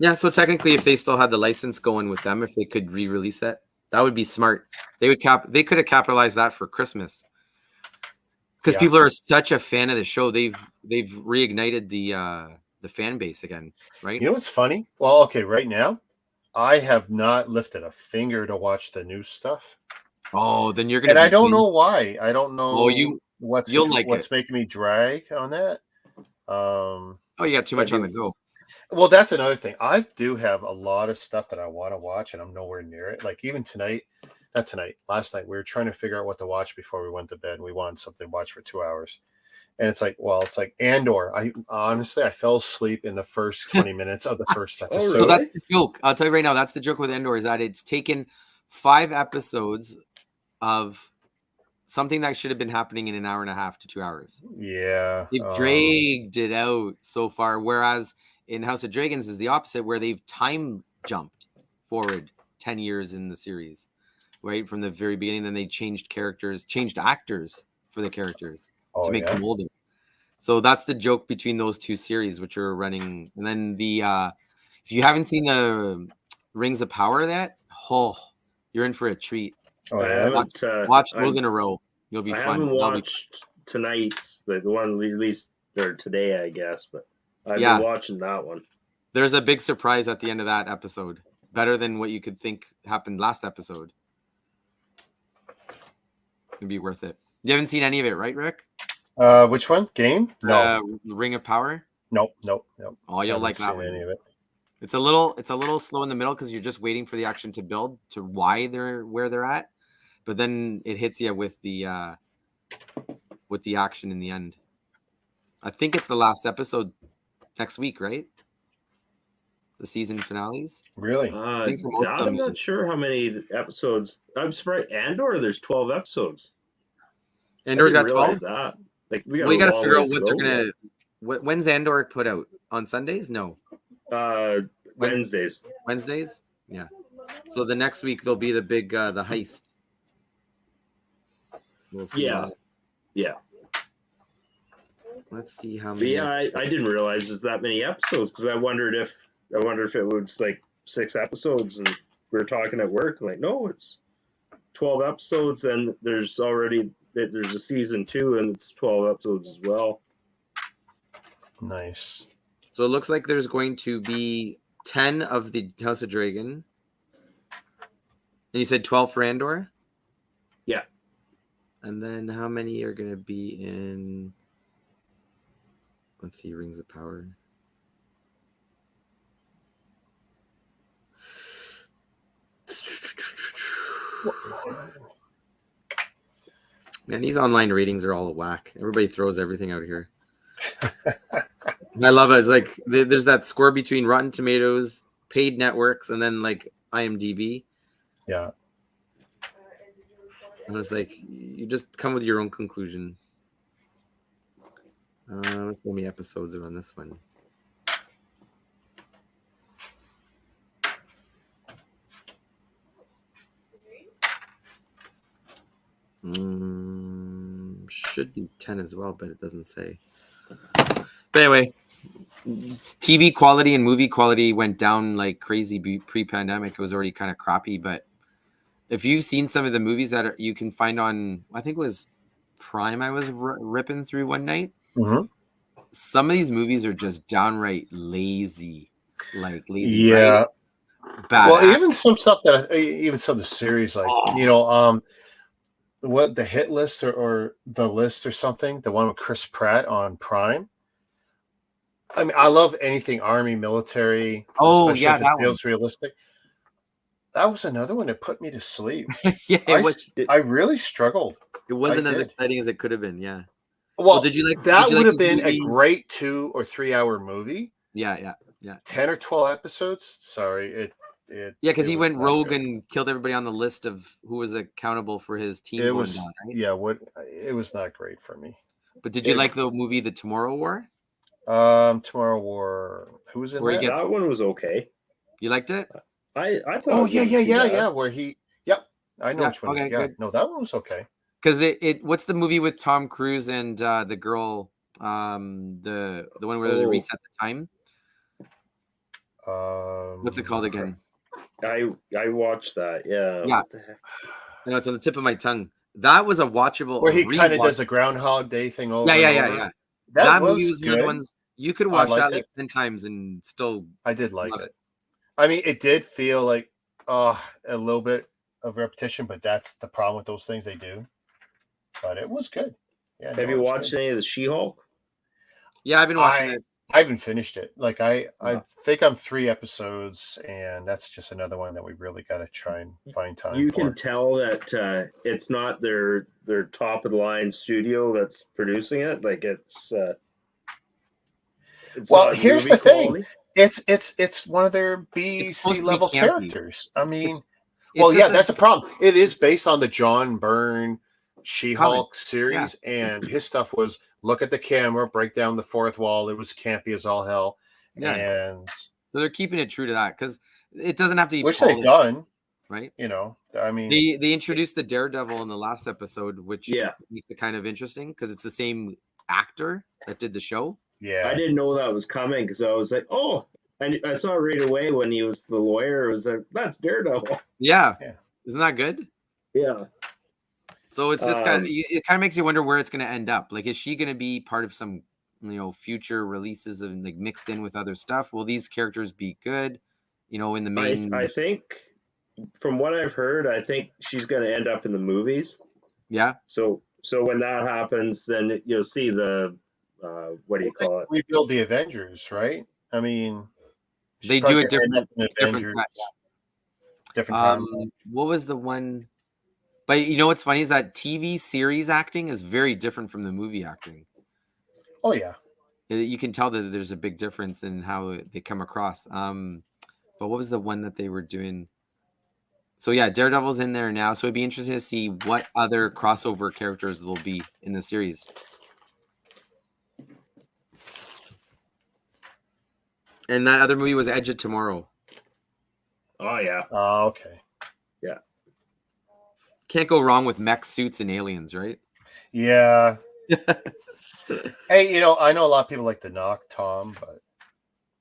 Yeah, so technically, if they still had the license going with them, if they could re-release it, that would be smart. They could have capitalized that for Christmas because Yeah. people are such a fan of the show. They've reignited the fan base again, right? You know what's funny? Well, okay, right now, I have not lifted a finger to watch the new stuff, Oh, then you're gonna and I be don't know why. I don't Oh, know you'll like it. what's making me drag on that. Oh, you got too much on the Maybe- go. Well, that's another thing. I do have a lot of stuff that I want to watch, and I'm nowhere near it. Like even tonight, not tonight, last night, we were trying to figure out what to watch before we went to bed. We wanted something to watch for 2 hours, and it's like Andor. I honestly, I fell asleep in the first 20 minutes of the first episode. So that's the joke. I'll tell you right now. That's the joke with Endor is that it's taken 5 episodes of something that should have been happening in an hour and a half to 2 hours. Yeah, They've dragged it out so far. Whereas in House of Dragons is the opposite, where they've time jumped forward 10 years in the series, right from the very beginning. Then they changed actors for the characters to make them older. So that's the joke between those two series, which are running. And then the if you haven't seen the Rings of Power, you're in for a treat. Oh I yeah. haven't Watch those in a row. You'll be I fun. haven't watched tonight, the one released or today, I guess, but I've been watching that one. There's a big surprise at the end of that episode. Better than what you could think happened last episode. It'd be worth it. You haven't seen any of it, right, Rick? Which one? Game? No. Ring of Power? Nope. Oh, you'll like that one. Any of it. It's a little slow in the middle because you're just waiting for the action to build to where they're at, but then it hits you with the action in the end. I think it's the last episode next week, right? The season finales. Really? I'm not sure how many episodes. I'm surprised. Andor, there's 12 episodes. Andor's got 12. That. Like you got to figure out what they're gonna. When's Andor put out? On Sundays? No. Wednesdays. Wednesdays? Yeah. So the next week there'll be the big the heist. We'll see. Yeah. Let's see how many. Yeah, I didn't realize there's that many episodes because I wondered if it was like 6 episodes and we were talking at work. Like, no, it's 12 episodes and there's a season 2 and it's 12 episodes as well. Nice. So it looks like there's going to be 10 of the House of Dragon. And you said 12 for Andor? Yeah. And then how many are going to be in... Let's see, Rings of Power. Man, these online ratings are all a whack. Everybody throws everything out here. I love it. It's like there's that score between Rotten Tomatoes, paid networks, and then like IMDb. Yeah. And it's like you just come with your own conclusion. Let's see how many episodes are on this one. Should be 10 as well, but it doesn't say. But anyway, TV quality and movie quality went down like crazy pre-pandemic. It was already kind of crappy, but if you've seen some of the movies that you can find on, I think it was Prime, I was ripping through one night. Mm-hmm. Some of these movies are just downright lazy, like lazy. Yeah. Right? Bad. Well, even some stuff even some of the series, like what the hit list or the list or something, the one with Chris Pratt on Prime. I mean, I love anything army, military. Oh yeah, if it feels realistic. That was another one that put me to sleep. Yeah, I really struggled. It wasn't as exciting as it could have been. Yeah. Well, did you like that? Would have been a great 2 or 3 hour movie. Yeah. 10 or 12 episodes. Sorry, because he went rogue and killed everybody on the list of who was accountable for his team. It was down, right? it was not great for me. But did you like the movie The Tomorrow War? Tomorrow War. Who was in that? That one was okay. You liked it? I thought. Oh yeah. Where he? Yep, I know which one. Okay, good. No, that one was okay. Because what's the movie with Tom Cruise and the girl, the one where they reset the time? What's it called again? I watched that. Yeah. Yeah. What the heck? I know it's on the tip of my tongue. That was a watchable. Where he kind of does the rewatch- Groundhog Day thing over. Yeah. and over. Yeah. That movie was was one of the good. ones you could I watch liked that like it. 10 times and still I did like love it. it. I mean, it did feel like a little bit of repetition, but that's the problem with those things they do. But it was good. Yeah. Have you watched any of the She-Hulk? Yeah, I've been watching it. I haven't finished it. Like I No. think I'm 3 episodes, and that's just another one that we really got to try and find time You for. can tell that it's not their top of the line studio that's producing it. Like it's Well, not here's movie the thing. quality. It's one of their B, It's supposed C to be level campy. characters. I mean, It's well, just yeah, that's a problem. It is based on the John Byrne She-Hulk Comic, series, and his stuff was look at the camera, break down the fourth wall. It was campy as all hell. Yeah. And So they're keeping it true to that because it doesn't have to be which they've polished, done, right? you know. I mean, They introduced the Daredevil in the last episode, which Yeah. makes it kind of interesting because it's the same actor that did the show. yeah. I didn't know that was coming because I was like, oh, I saw it right away when he was the lawyer. It was like, that's Daredevil. Yeah. Yeah. Isn't that good? Yeah. So it's just kind of Um, it kind of makes you wonder where it's going to end up. Like, is she going to be part of some future releases and like mixed in with other stuff? Will these characters be good? In the main. I think from what I've heard, I think she's going to end up in the movies. Yeah. So when that happens, then you'll see the what do you call it? Rebuild the Avengers, right? I mean, They she's do probably it gonna end up in different Avengers, time. different time. What was the one? But what's funny is that TV series acting is very different from the movie acting. Oh yeah. You can tell that there's a big difference in how they come across. But what was the one that they were doing? So yeah, Daredevil's in there now. So it'd be interesting to see what other crossover characters there'll be in the series. And that other movie was Edge of Tomorrow. Oh yeah. Oh, okay. Can't go wrong with mech suits and aliens, right? Yeah. Hey, I know a lot of people like to knock Tom, but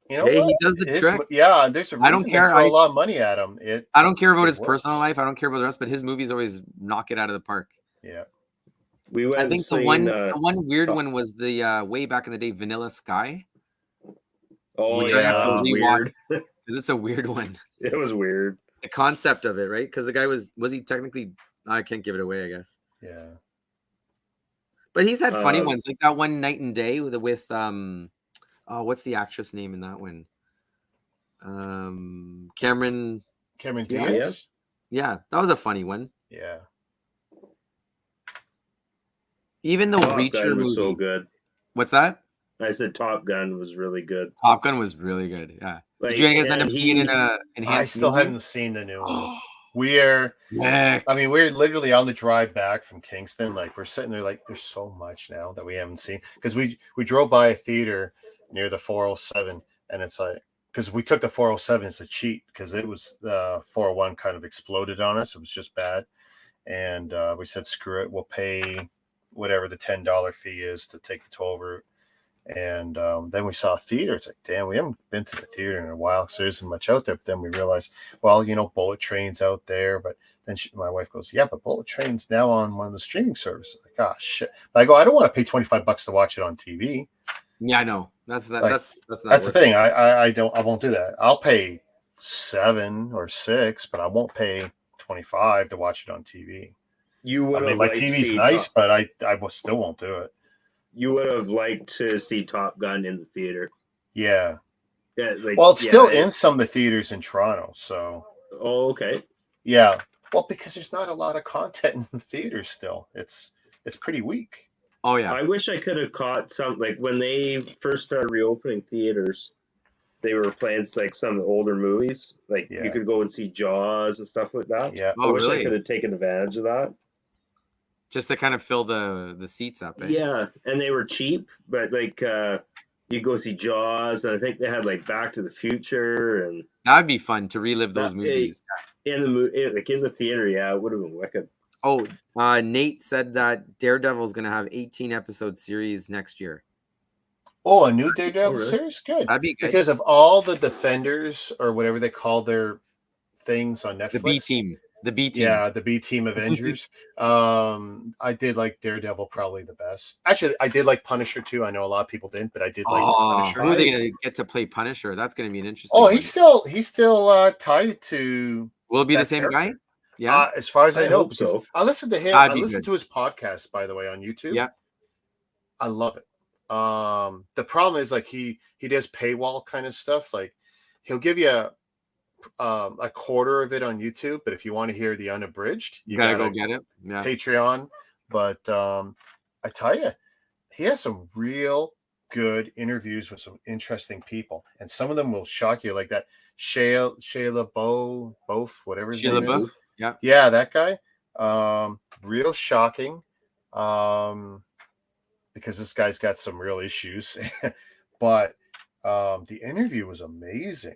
Hey, what? he does the trick. Yeah, there's a reason I don't care. they throw a lot of money at him. I don't care about it his works. personal life. I don't care about the rest, but his movies always knock it out of the park. Yeah. We went I and think the seen, one weird Top- one was the way back in the day, Vanilla Sky, Oh which yeah, I have that to was rewatch. weird. because it's a weird one. It was weird. The concept of it, right? Because the guy was he technically? I can't give it away, I guess. Yeah. But he's had funny Um, ones, like that one Night and Day with what's the actress name in that one? Cameron. Cameron Yeah, Diaz? Yeah, that was a funny one. Yeah. Even the Top Reacher Gun movie. was so good. What's that? I said Top Gun was really good. Top Gun was really good. Yeah. Like, Did you guys end up and seeing it in he- a I enhanced still movie? haven't seen the new one. We're Heck. I mean, we're literally on the drive back from Kingston. Like we're sitting there, like there's so much now that we haven't seen because we drove by a theater near the 407, and it's like because we took the 407 as a cheat because it was the 401 kind of exploded on us. It was just bad, and we said screw it, we'll pay whatever the $10 fee is to take the 12 route. And then we saw a theater. It's like, damn, we haven't been to the theater in a while, so there isn't much out there. But then we realized, well, Bullet Train's out there. But then my wife goes, yeah, but Bullet Train's now on one of the streaming services. Like, oh shit! But I go, I don't want to pay $25 to watch it on TV. Yeah, I know. That's not That's the worth thing. I won't do that. I'll pay $7 or $6, but I won't pay $25 to watch it on TV. You would I mean, have my liked to TV's see nice, but I still won't do it. You would have liked to see Top Gun in the theater. Yeah. Yeah, like, Well, it's yeah, still in some of the theaters in Toronto, so. Oh, okay. Yeah. Well, because there's not a lot of content in the theaters still. It's pretty weak. Oh yeah. I wish I could have caught some, like when they first started reopening theaters, they were playing like some of the older movies. Like Yeah. you could go and see Jaws and stuff like that. Yeah. Oh, I wish really? I could have taken advantage of that. Just to kind of fill the seats up. Eh? Yeah, and they were cheap, but like you go see Jaws, and I think they had like Back to the Future, and That'd be fun to relive those That- movies. in the theater, yeah, it would have been wicked. Oh, Nate said that Daredevil is going to have 18 episode series next year. Oh, a new Daredevil really? series? Good. That'd be good. Because of all the Defenders or whatever they call their things on Netflix. The B team. The B team. Yeah, the B team Avengers. I did like Daredevil probably the best. Actually, I did like Punisher too. I know a lot of people didn't, but I did like the Oh, Punisher. who are they going to get to play Punisher? That's going to be an interesting. Oh, one. he's still tied to. Will it be the that same guy? character. Yeah. As far as I I know, hope because so. I listened to him. That'd I be listened good. to his podcast, by the way, on YouTube. Yeah. I love it. The problem is like he does paywall kind of stuff. Like he'll give you a quarter of it on YouTube, but if you want to hear the unabridged, You gotta go get it. Yeah. Patreon. But I tell you, he has some real good interviews with some interesting people, and some of them will shock you, like that Shayla Both, whatever his Sheila name is. Buff. Yeah. Yeah, that guy. Real shocking. Because this guy's got some real issues, but the interview was amazing.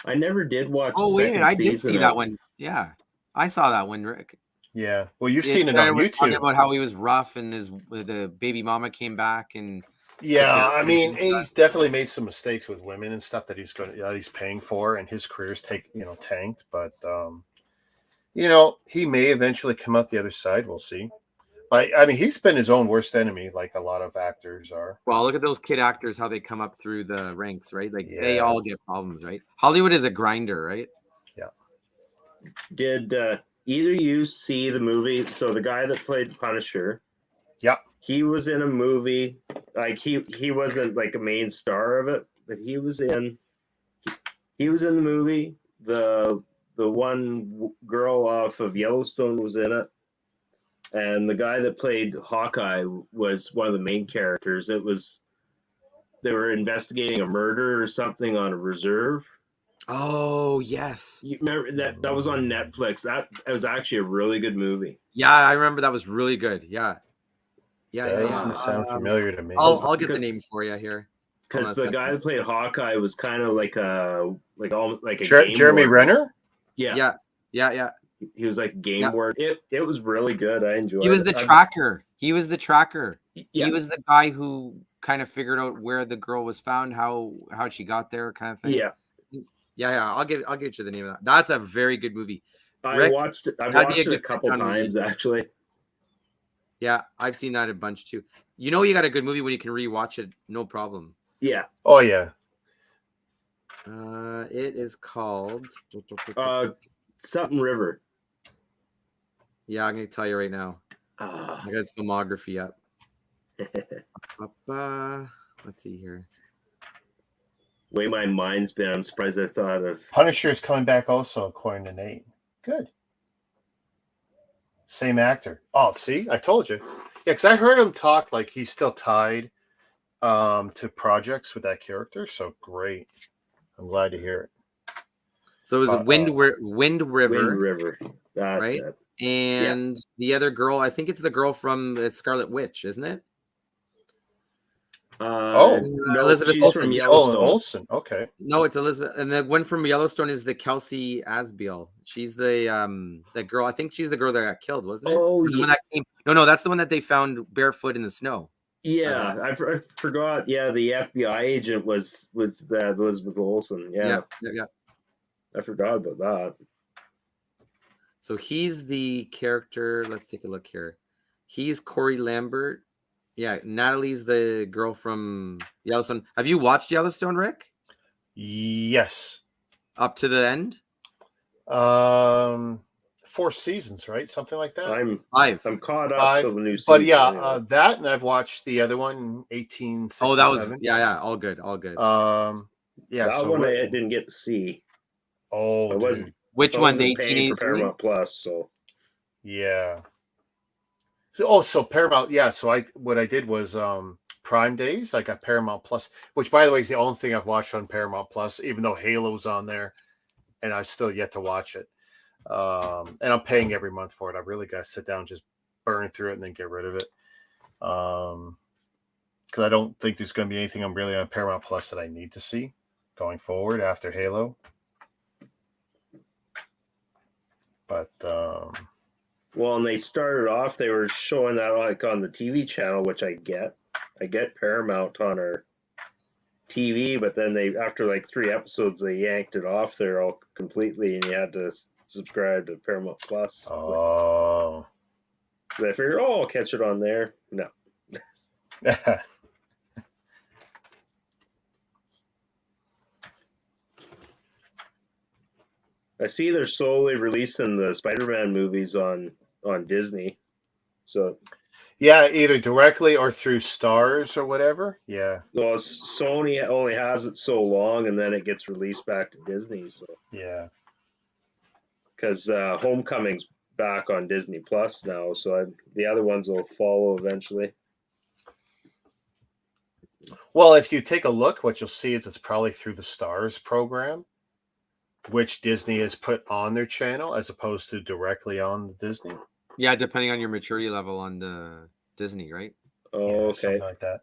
I never did watch. Oh the wait, second I did season see that of- one. Yeah, I saw that one, Rick. Yeah, well, you've His seen it friend on was talking YouTube. about how he was rough and the baby mama came back and Yeah, care I of mean, him. he's definitely made some mistakes with women and stuff that he's paying for, and his career's tanked. But he may eventually come out the other side. We'll see. I mean, he's been his own worst enemy, like a lot of actors are. well, look at those kid actors, how they come up through the ranks, right? Like they Yeah. all get problems, right? Hollywood is a grinder, right? Did either of you see the movie? So the guy that played Punisher, Yeah. he was in a movie. Like he wasn't like a main star of it, but he was in the movie. The one girl off of Yellowstone was in it, and the guy that played Hawkeye was one of the main characters. They were investigating a murder or something on a reserve. Oh yes, You remember that was on Netflix. That was actually a really good movie. yeah, I remember that was really good. Yeah. That doesn't sound familiar to me. I'll get the name for you here. Because the guy that played Hawkeye was kind of like a Jeremy game warden. Renner. Yeah, Yeah. he was like game Yeah. warden. It was really good. I enjoyed it. He was the tracker. He was the tracker. Yeah. He was the guy who kind of figured out where the girl was found, how she got there, kind of thing. Yeah, I'll get you the name of that. That's a very good movie. I Rick, watched it. I've that'd be watched a it a good couple sit-down movie. times actually. Yeah, I've seen that a bunch too. You know, you got a good movie when you can rewatch it, no problem. Yeah. Oh yeah. It is called. Something River. Yeah, I'm gonna tell you right now. Ah. I got his filmography up. Let's see here. Way my mind's been. I'm surprised I thought of. Punisher is coming back also, according to Nate. Good. Same actor. Oh, see, I told you. Yeah, because I heard him talk like he's still tied to projects with that character. So great. I'm glad to hear it. So it was Wind River, Wind River. That's right? it. And the other girl, I think it's the girl from Scarlet Witch, isn't it? No, Elizabeth she's Olsen. from Oh, Yellowstone. Olsen. Okay. No, it's Elizabeth, and the one from Yellowstone is the Kelsey Asbiel. She's the girl. I think she's the girl that got killed, wasn't it? Oh, Or the one that came. No, that's the one that they found barefoot in the snow. Yeah, I forgot. Yeah, the FBI agent was that Elizabeth Olsen. Yeah, I forgot about that. So he's the character. Let's take a look here. He's Corey Lambert. Yeah, Natalie's the girl from Yellowstone. Have you watched Yellowstone, Rick? Yes. Up to the end? 4 seasons, right? Something like that. I'm caught up to the new season. But yeah, anyway. that, and I've watched the other one, 1867. Oh, that was all good. Yeah. That one I didn't get to see. Oh, I wasn't. Which I one? The wasn't paying for 1883? Paramount Plus, so. Yeah. So Paramount. Yeah. So what I did was Prime Days. I got Paramount Plus, which by the way is the only thing I've watched on Paramount Plus, even though Halo's on there, and I've still yet to watch it. And I'm paying every month for it. I really got to sit down, and just burn through it, and then get rid of it. Because I don't think there's going to be anything I'm really on Paramount Plus that I need to see going forward after Halo. But well, and they started off. They were showing that like on the TV channel, which I get. I get Paramount on our TV, but then they after like 3 episodes they yanked it off there all completely, and you had to subscribe to Paramount Plus. Oh. So I figured, I'll catch it on there. No. I see they're slowly releasing the Spider-Man movies on Disney. So Yeah, either directly or through Stars or whatever. Yeah. well, Sony only has it so long, and then it gets released back to Disney. So Yeah. because Homecoming's back on Disney Plus now, so the other ones will follow eventually. Well, if you take a look, what you'll see is it's probably through the Stars program, which Disney has put on their channel as opposed to directly on the Disney. Yeah, depending on your maturity level on the Disney, right? Oh, Yeah, okay. something like that.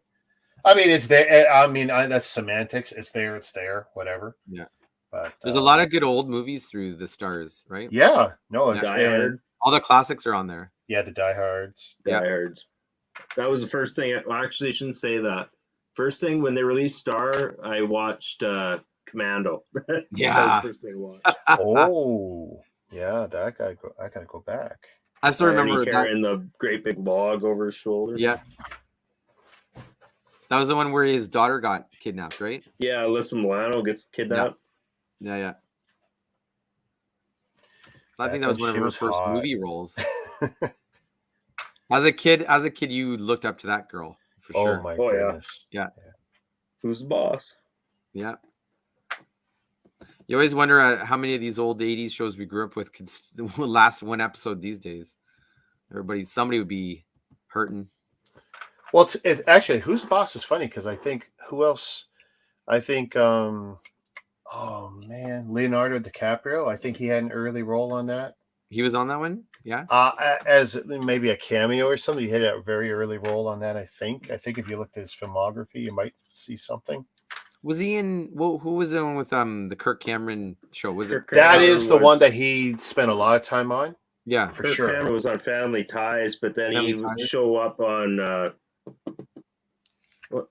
I mean, it's there. I mean, that's semantics. It's there. It's there. Whatever. Yeah. But There's a lot of good old movies through the Stars, right? Yeah. No, it's Die Hard. All the classics are on there. Yeah, the diehards. Yeah. Diehards. That was the first thing. Well, actually, I shouldn't say that. First thing when they released Star, I watched Commando. Yeah. That was the first thing I watched. Oh, yeah. That guy. I gotta go back. I still And remember he that. carrying the great big log over his shoulder. Yeah. That was the one where his daughter got kidnapped, right? Yeah, Alyssa Milano gets kidnapped. Yeah. I Back think that was when one of she her was first hot. movie roles. As a kid, you looked up to that girl for Oh sure. my Oh, yeah. goodness. Who's the boss? Yeah. You always wonder how many of these old 80s shows we grew up with could last one episode these days. Somebody would be hurting. Well, it's actually Who's the Boss is funny because I think who else? I think oh man, Leonardo Dicaprio. I think he had an early role on that. He was on that one? Yeah. As maybe a cameo or something. He had a very early role on that. I think if you looked at his filmography, you might see something. Was he in who was the one with the Kirk Cameron show? Was it? That is the one that he spent a lot of time on. Yeah. For Kirk sure. Cameron was on Family Ties, but then Family he would Ties? show up on what?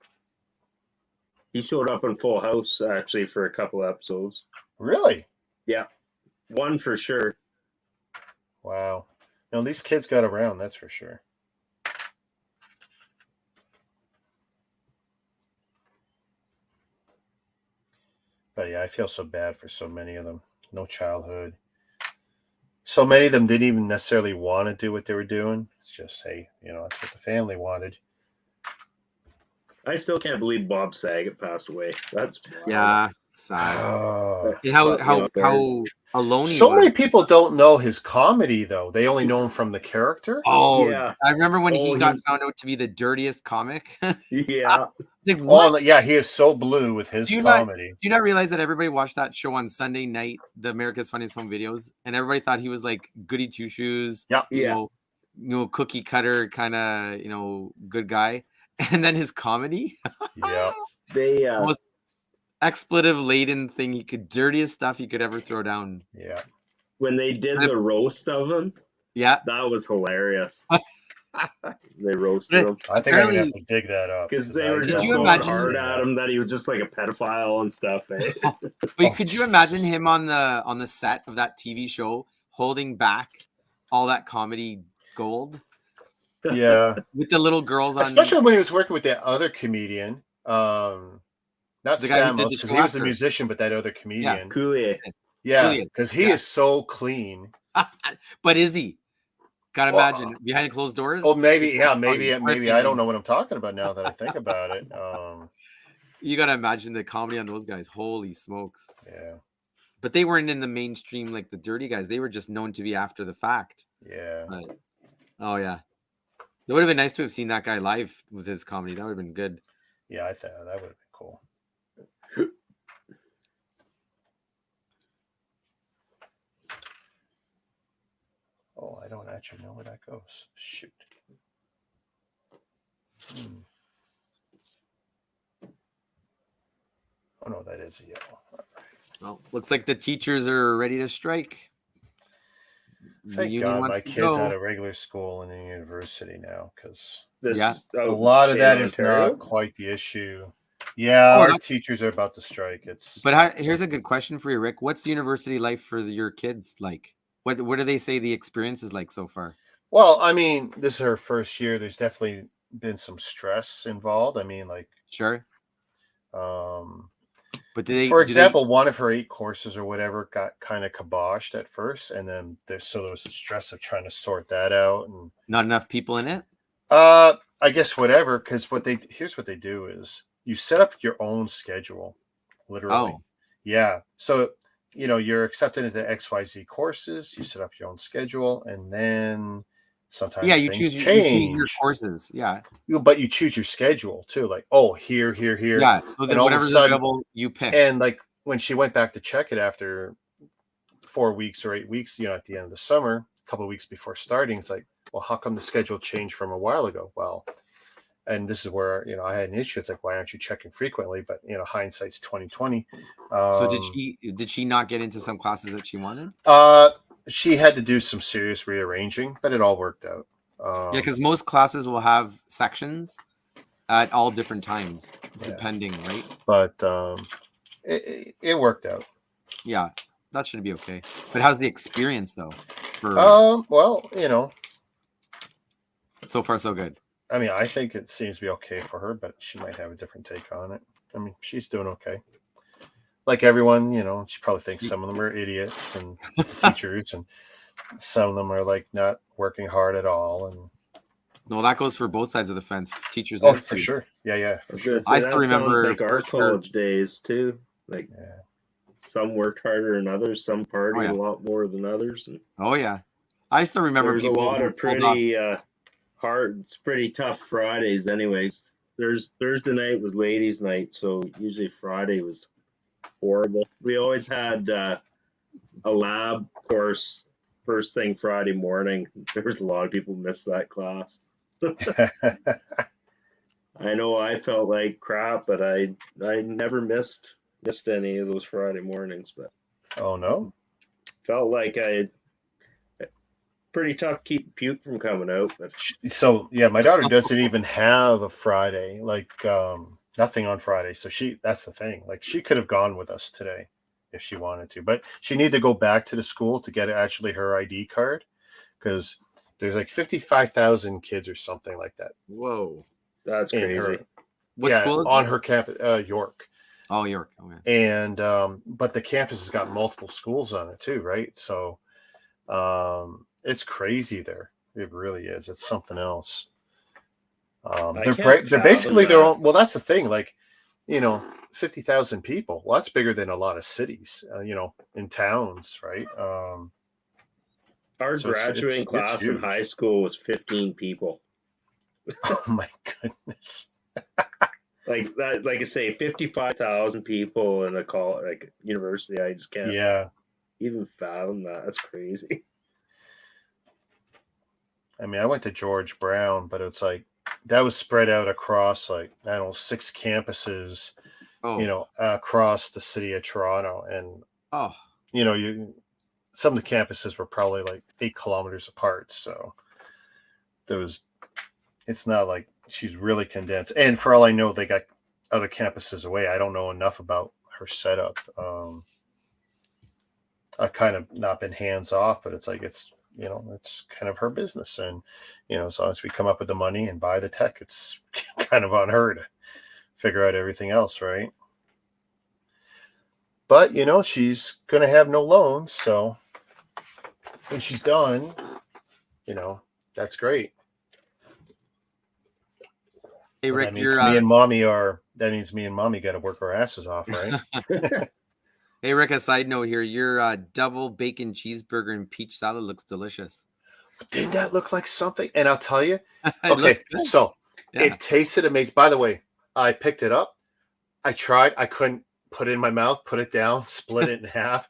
He showed up on Full House actually for a couple episodes. Really? Yeah, one for sure. Wow. No, these kids got around, that's for sure. But yeah, I feel so bad for so many of them. No childhood. So many of them didn't even necessarily want to do what they were doing. It's just, hey, that's what the family wanted. I still can't believe Bob Saget passed away. That's wild. Yeah. Sad. Oh. And how alone he So was. many people don't know his comedy, though. They only know him from the character. Oh, Yeah. I remember when he Oh, got he- found out to be the dirtiest comic. Yeah. Like, Oh, what? yeah, he is so blue with his Do you not- comedy. Do you not realize that everybody watched that show on Sunday night, the America's Funniest Home Videos, and everybody thought he was like goody two shoes, Yeah. Yeah. cookie cutter kind of, good guy, and then his comedy, Yeah. They most expletive laden thing dirtiest stuff he could ever throw down. Yeah. when they did the roast of him, Yeah, that was hilarious. They roasted him I think I'm going to have Apparently- to dig that up. because they were Did just you going imagine- hard at him that he was just like a pedophile and stuff. Eh? but could you imagine him on the set of that TV show holding back all that comedy gold Yeah. with the little girls on? Especially when he was working with that other comedian. Not The guy who did Stamos, the because show he was the after. musician, but that other comedian. Coulier. Yeah, Julian. because he Yeah. is so clean. But is he? Gotta Well, imagine behind closed doors. Oh, maybe I don't know what I'm talking about now that I think about it. You gotta imagine the comedy on those guys. Holy smokes! Yeah, But they weren't in the mainstream like the dirty guys. They were just known to be after the fact. yeah. But, oh yeah, it would have been nice to have seen that guy live with his comedy. That would have been good. Yeah, I thought that would have been cool. Oh, I don't actually know where that goes. Shoot. Oh no, that is a yellow. Well, looks like the teachers are ready to strike. the Thank union God wants my to kid's out go. of regular school and in university now, because This Yeah. a out lot of in that is Ontario? not quite the issue. Yeah, Oh, our that- teachers are about to strike. It's But here's a good question for you, Rick. What's the university life for your kids like? What do they say the experience is like so far? well, I mean, this is her first year. There's definitely been some stress involved. I mean, like, Sure. um, But for do they example, one of her 8 courses or whatever got kind of kiboshed at first, and then there was the stress of trying to sort that out. And not enough people in it? I guess whatever, because here's what they do is you set up your own schedule, literally. Oh. Yeah. So you're accepted into XYZ courses. You set up your own schedule, and then sometimes Yeah, you things choose your change. courses. Yeah. But you choose your schedule too, like, oh, here, Yeah. So and then all of a whatever's sudden, available, you pick. and like when she went back to check it after 4 weeks or 8 weeks, at the end of the summer, a couple of weeks before starting, it's like, well, how come the schedule changed from a while ago? Well, and this is where I had an issue. It's like, why aren't you checking frequently? But hindsight's 2020. So did she not get into some classes that she wanted? She had to do some serious rearranging, but it all worked out. Yeah, because most classes will have sections at all different times, depending, right? But it worked out. Yeah, that should be okay. But how's the experience though? Well, so far so good. I mean, I think it seems to be okay for her, but she might have a different take on it. I mean, she's doing okay. Like everyone, she probably thinks some of them are idiots and teachers, and some of them are like not working hard at all. And no, that goes for both sides of the fence, teachers oh, and for students. sure, yeah, for sure. I still remember like our college days too. Like some worked harder than others, some partied a lot more than others. And oh yeah, I still remember there's a lot of pretty hard. It's pretty tough Fridays, anyways. Thursday night was ladies' night, so usually Friday was horrible. We always had a lab course first thing Friday morning. There was a lot of people missed that class. I know I felt like crap, but I never missed any of those Friday mornings. But oh no, felt like pretty tough to keep puke from coming out. But so yeah, my daughter doesn't even have a Friday, like nothing on Friday. So that's the thing. Like she could have gone with us today if she wanted to, but she needed to go back to the school to get actually her ID card, because there's like 55,000 kids or something like that. Whoa, that's crazy. What school is on her campus? York. Oh, York. Okay. And but the campus has got multiple schools on it too, right? So it's crazy there. It really is. It's something else. They're basically their own. Well, that's the thing. Like, 50,000 people. Well, that's bigger than a lot of cities. In towns, right? Our graduating class in high school was 15 people. Oh my goodness. Like that, like I say, 55,000 people in a university. I just can't even fathom that. That's crazy. I mean, I went to George Brown, but it's like that was spread out across 6 campuses, across the city of Toronto. And some of the campuses were probably like 8 kilometers apart. So it's not like she's really condensed. And for all I know, they got other campuses away. I don't know enough about her setup. I've kind of not been hands off, but it's like, it's kind of her business. And, as long as we come up with the money and buy the tech, it's kind of on her to figure out everything else. Right. But, she's going to have no loans. So when she's done, that's great. Hey, Rick, that means me and mommy got to work our asses off, right? Hey, Rick, a side note here. Your double bacon cheeseburger and peach salad looks delicious. Didn't that look like something? And I'll tell you. Okay, so it tasted amazing. By the way, I picked it up. I tried. I couldn't put it in my mouth, put it down, split it in half,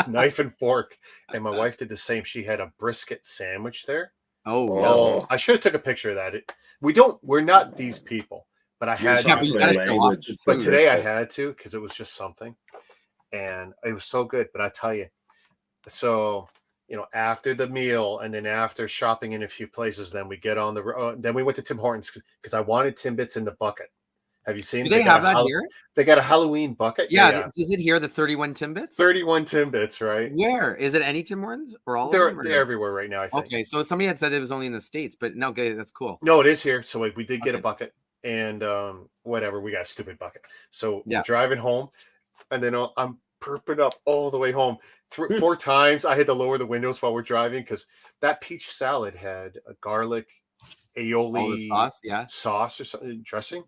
knife and fork. And my wife did the same. She had a brisket sandwich there. Oh, I should have took a picture of that. We're not these people, but I had to. But today I had to, because it was just something. And it was so good. But I tell you, so after the meal and then after shopping in a few places, then we get on the road. Then we went to Tim Hortons because I wanted Timbits in the bucket. Have you seen? Do they have that here? They got a Halloween bucket. Yeah. Does it here the 31 Timbits? 31 Timbits, right? Where is it? Any Tim Hortons or all They're of them? they're everywhere right now, I think. Okay, so somebody had said it was only in the States, but no, okay, that's cool. No, it is here. So we did get a Okay. bucket, and whatever, we got a stupid bucket. So Yeah. we're driving home, and then I'm burping up all the way home. 4 times I had to lower the windows while we're driving because that peach salad had a garlic All the aioli sauce, yeah. sauce or something dressing.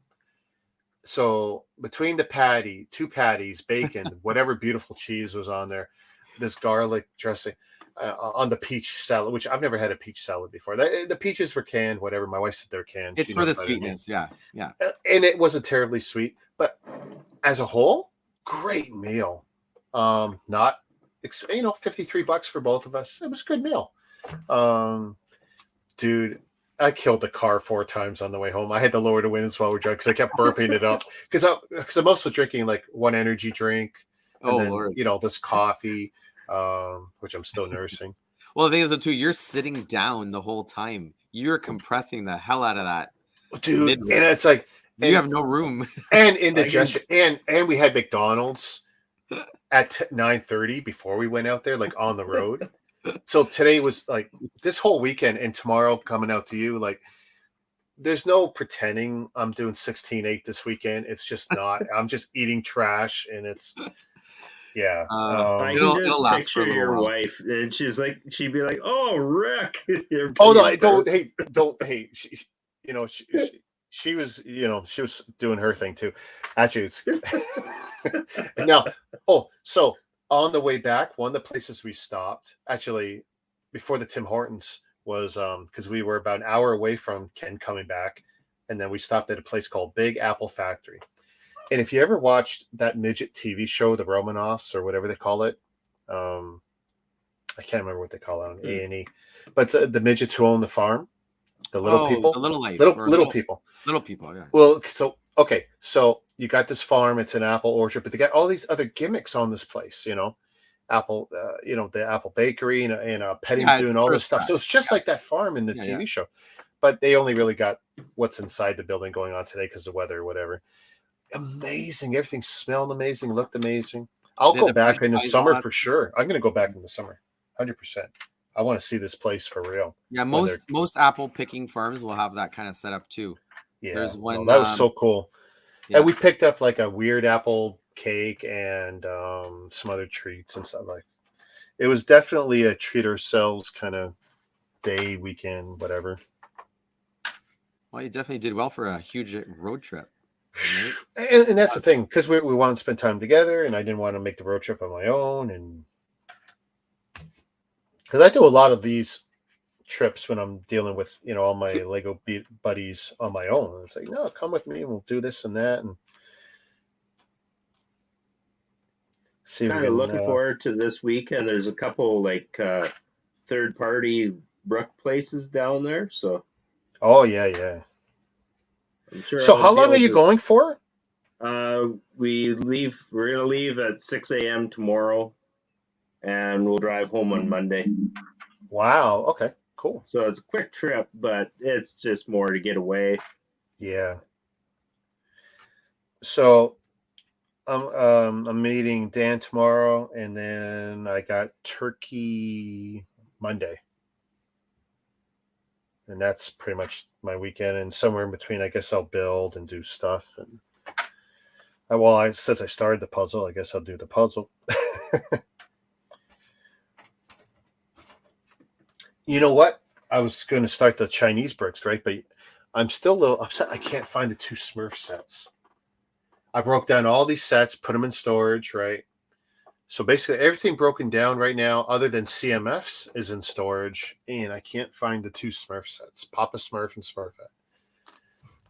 So between the 2 patties, bacon, whatever beautiful cheese was on there, this garlic dressing on the peach salad, which I've never had a peach salad before. The peaches were canned, whatever. My wife said they're canned. It's She for the knows better than me. sweetness, yeah. And it wasn't terribly sweet, but as a whole, great meal. Not $53 for both of us. It was a good meal. Dude, I killed the car 4 times on the way home. I had to lower the windows while we're driving because I kept burping it up because I'm also drinking like one energy drink and Oh then Lord. this coffee, which I'm still nursing. Well, the thing is, though, too, you're sitting down the whole time. You're compressing the hell out of that, Dude. Midway. And it's like, you have no room. and indigestion, and we had McDonald's at 9:30 before we went out there, like on the road. So today was like this whole weekend and tomorrow coming out to you, like there's no pretending I'm doing 16/8 this weekend. It's just not. I'm just eating trash, and it's I I It'll can just last for a picture little your while. wife, and she'd be like, "Oh, Rick." oh no, I don't. Hey, she was, she was doing her thing too. Actually, it's now. Oh, so on the way back, one of the places we stopped, actually, before the Tim Hortons, was because we were about an hour away from Ken coming back, and then we stopped at a place called Big Apple Factory. And if you ever watched that midget TV show, the Romanovs or whatever they call it, I can't remember what they call it on A&E, but the midgets who own the farm, the little people, the little life, little people. Little people, yeah. Well, so you got this farm, it's an apple orchard, but they got all these other gimmicks on this place, apple, the apple bakery and a petting zoo and all this stuff. So it's just like that farm in the TV show, but they only really got what's inside the building going on today because of the weather or whatever. Amazing. Everything smelled amazing, looked amazing. I'll go back in the summer for sure. I'm going to go back in the summer, 100%. I want to see this place for real. Yeah, most apple picking farms will have that kind of setup too. Yeah, there's one that was so cool. Yeah. And we picked up like a weird apple cake and some other treats and stuff. Like it was definitely a treat ourselves kind of day, weekend, whatever. Well, you definitely did well for a huge road trip. Right? And that's the thing, because we wanted to spend time together, and I didn't want to make the road trip on my own, and because I do a lot of these trips when I'm dealing with all my Lego buddies on my own. And it's like, no, come with me, and we'll do this and that, and see. Kind of looking forward to this weekend. There's a couple like third-party Brook places down there, so. Oh yeah. I'm sure. So how long are you going for? We're gonna leave at 6 a.m. tomorrow, and we'll drive home on Monday. Wow. Okay. Cool. So it's a quick trip, but it's just more to get away. Yeah. So I'm meeting Dan tomorrow, and then I got Turkey Monday. And that's pretty much my weekend. And somewhere in between, I guess I'll build and do stuff. And since I started the puzzle, I guess I'll do the puzzle. You know what? I was going to start the Chinese bricks, right? But I'm still a little upset. I can't find the 2 Smurf sets. I broke down all these sets, put them in storage, right? So basically everything broken down right now other than CMFs is in storage, and I can't find the 2 Smurf sets, Papa Smurf and Smurfette,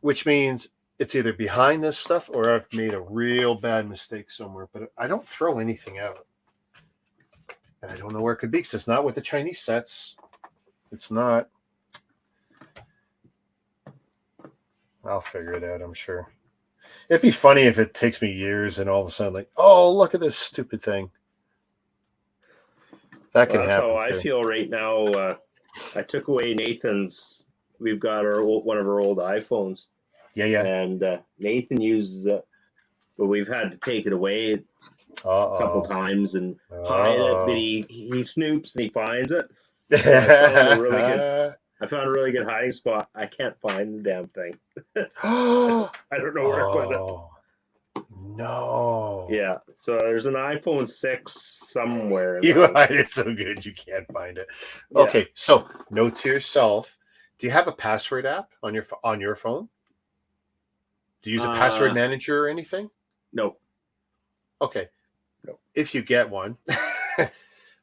which means it's either behind this stuff or I've made a real bad mistake somewhere, but I don't throw anything out. And I don't know where it could be because it's not with the Chinese sets. It's not. I'll figure it out, I'm sure. It'd be funny if it takes me years and all of a sudden, like, oh, look at this stupid thing. That can That's happen how I too. feel right now. I took away Nathan's. We've got one of our old iPhones, Yeah. and Nathan uses it, but we've had to take it away a couple Uh-oh. times and hide it. But Uh-oh. he snoops and he finds it. So I found a really good hiding spot. I can't find the damn thing. I don't know where I put it. Oh, no. Yeah. So there's an iPhone 6 somewhere in You the house. hide it so good you can't find it. Yeah. Okay, so note to yourself. Do you have a password app on your phone? Do you use a password manager or anything? No. Okay. No. If you get one,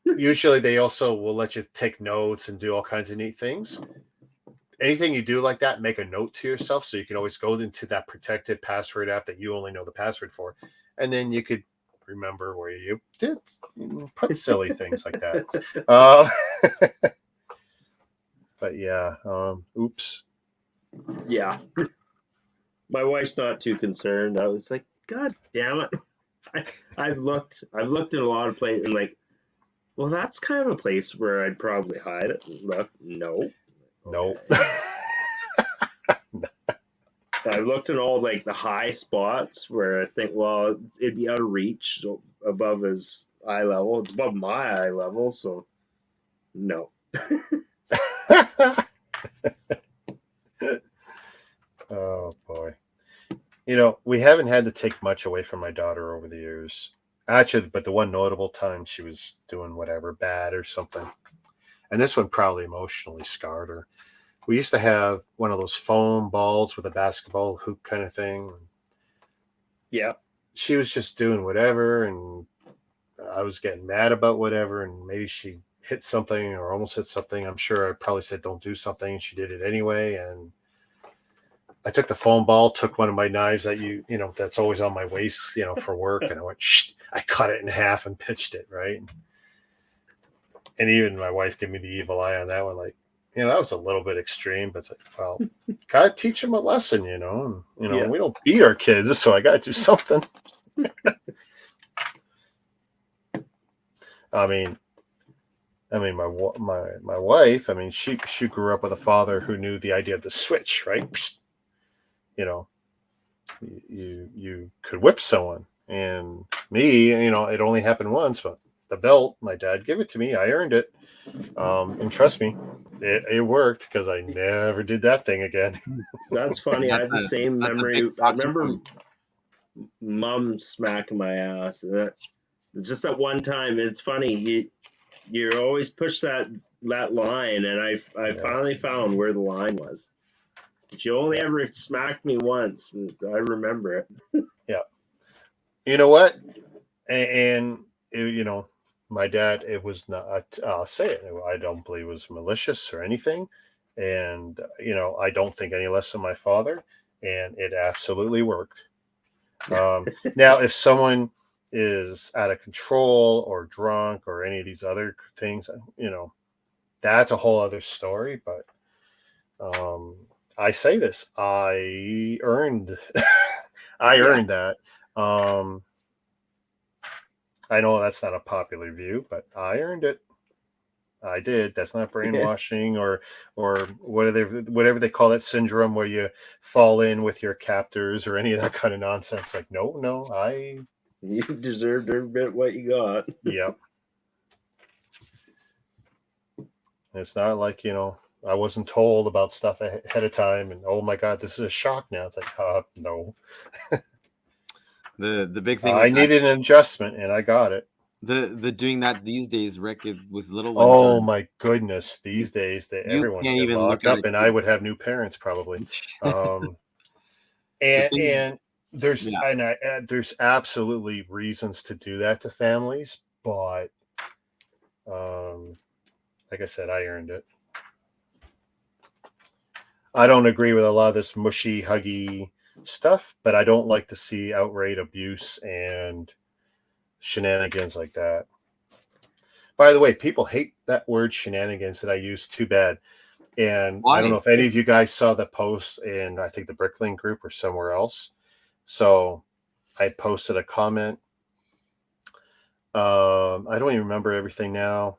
usually they also will let you take notes and do all kinds of neat things. Anything you do like that, make a note to yourself so you can always go into that protected password app that you only know the password for. And then you could remember where you did put silly things like that. But yeah, oops. Yeah. My wife's not too concerned. I was like, God damn it. I've looked in a lot of places and like, well, that's kind of a place where I'd probably hide it. Look, no. Nope. I've looked in all like the high spots where I think, well, it'd be out of reach, so above his eye level. It's above my eye level, so no. Oh boy. You know, we haven't had to take much away from my daughter over the years. Actually, but the one notable time she was doing whatever bad or something. And this one probably emotionally scarred her. We used to have one of those foam balls with a basketball hoop kind of thing. Yeah. She was just doing whatever, and I was getting mad about whatever, and maybe she hit something or almost hit something. I'm sure I probably said don't do something, and she did it anyway. And I took the foam ball, took one of my knives that that's always on my waist, for work, and I went, shh, I cut it in half and pitched it, right? And even my wife gave me the evil eye on that one, like, that was a little bit extreme, but it's like, well, gotta teach them a lesson, and, Yeah. we don't beat our kids, so I gotta do something. I mean, my wife, she grew up with a father who knew the idea of the switch, right? You could whip someone, and me, it only happened once, but the belt, my dad gave it to me. I earned it. And trust me, it worked because I never did that thing again. That's funny. I have the same memory. I remember Mom smacking my ass. It's just that one time. It's funny. You always push that line, and I finally found where the line was. She only ever smacked me once. I remember it. Yeah. You know what? And my dad, it was not, I'll say it, I don't believe it was malicious or anything. And, I don't think any less of my father. And it absolutely worked. Now, if someone is out of control or drunk or any of these other things, that's a whole other story. But I say this, I earned that. I know that's not a popular view, but I earned it. I did. That's not brainwashing or whatever they call that syndrome where you fall in with your captors or any of that kind of nonsense. Like, no, you deserved every bit what you got. Yep. It's not like, I wasn't told about stuff ahead of time and, oh my God, this is a shock now. It's like, no. The big thing I needed an adjustment and I got it. The doing that these days, Rick, with little ones. Oh my goodness! These days, that everyone can't get even locked look at up, and I would have new parents probably. And there's there's absolutely reasons to do that to families, but like I said, I earned it. I don't agree with a lot of this mushy, huggy stuff, but I don't like to see outright abuse and shenanigans like that. By the way, people hate that word shenanigans that I use. Too bad. And why? I don't know if any of you guys saw the post in, I think, the Brickling group or somewhere else. So I posted a comment. I don't even remember everything now.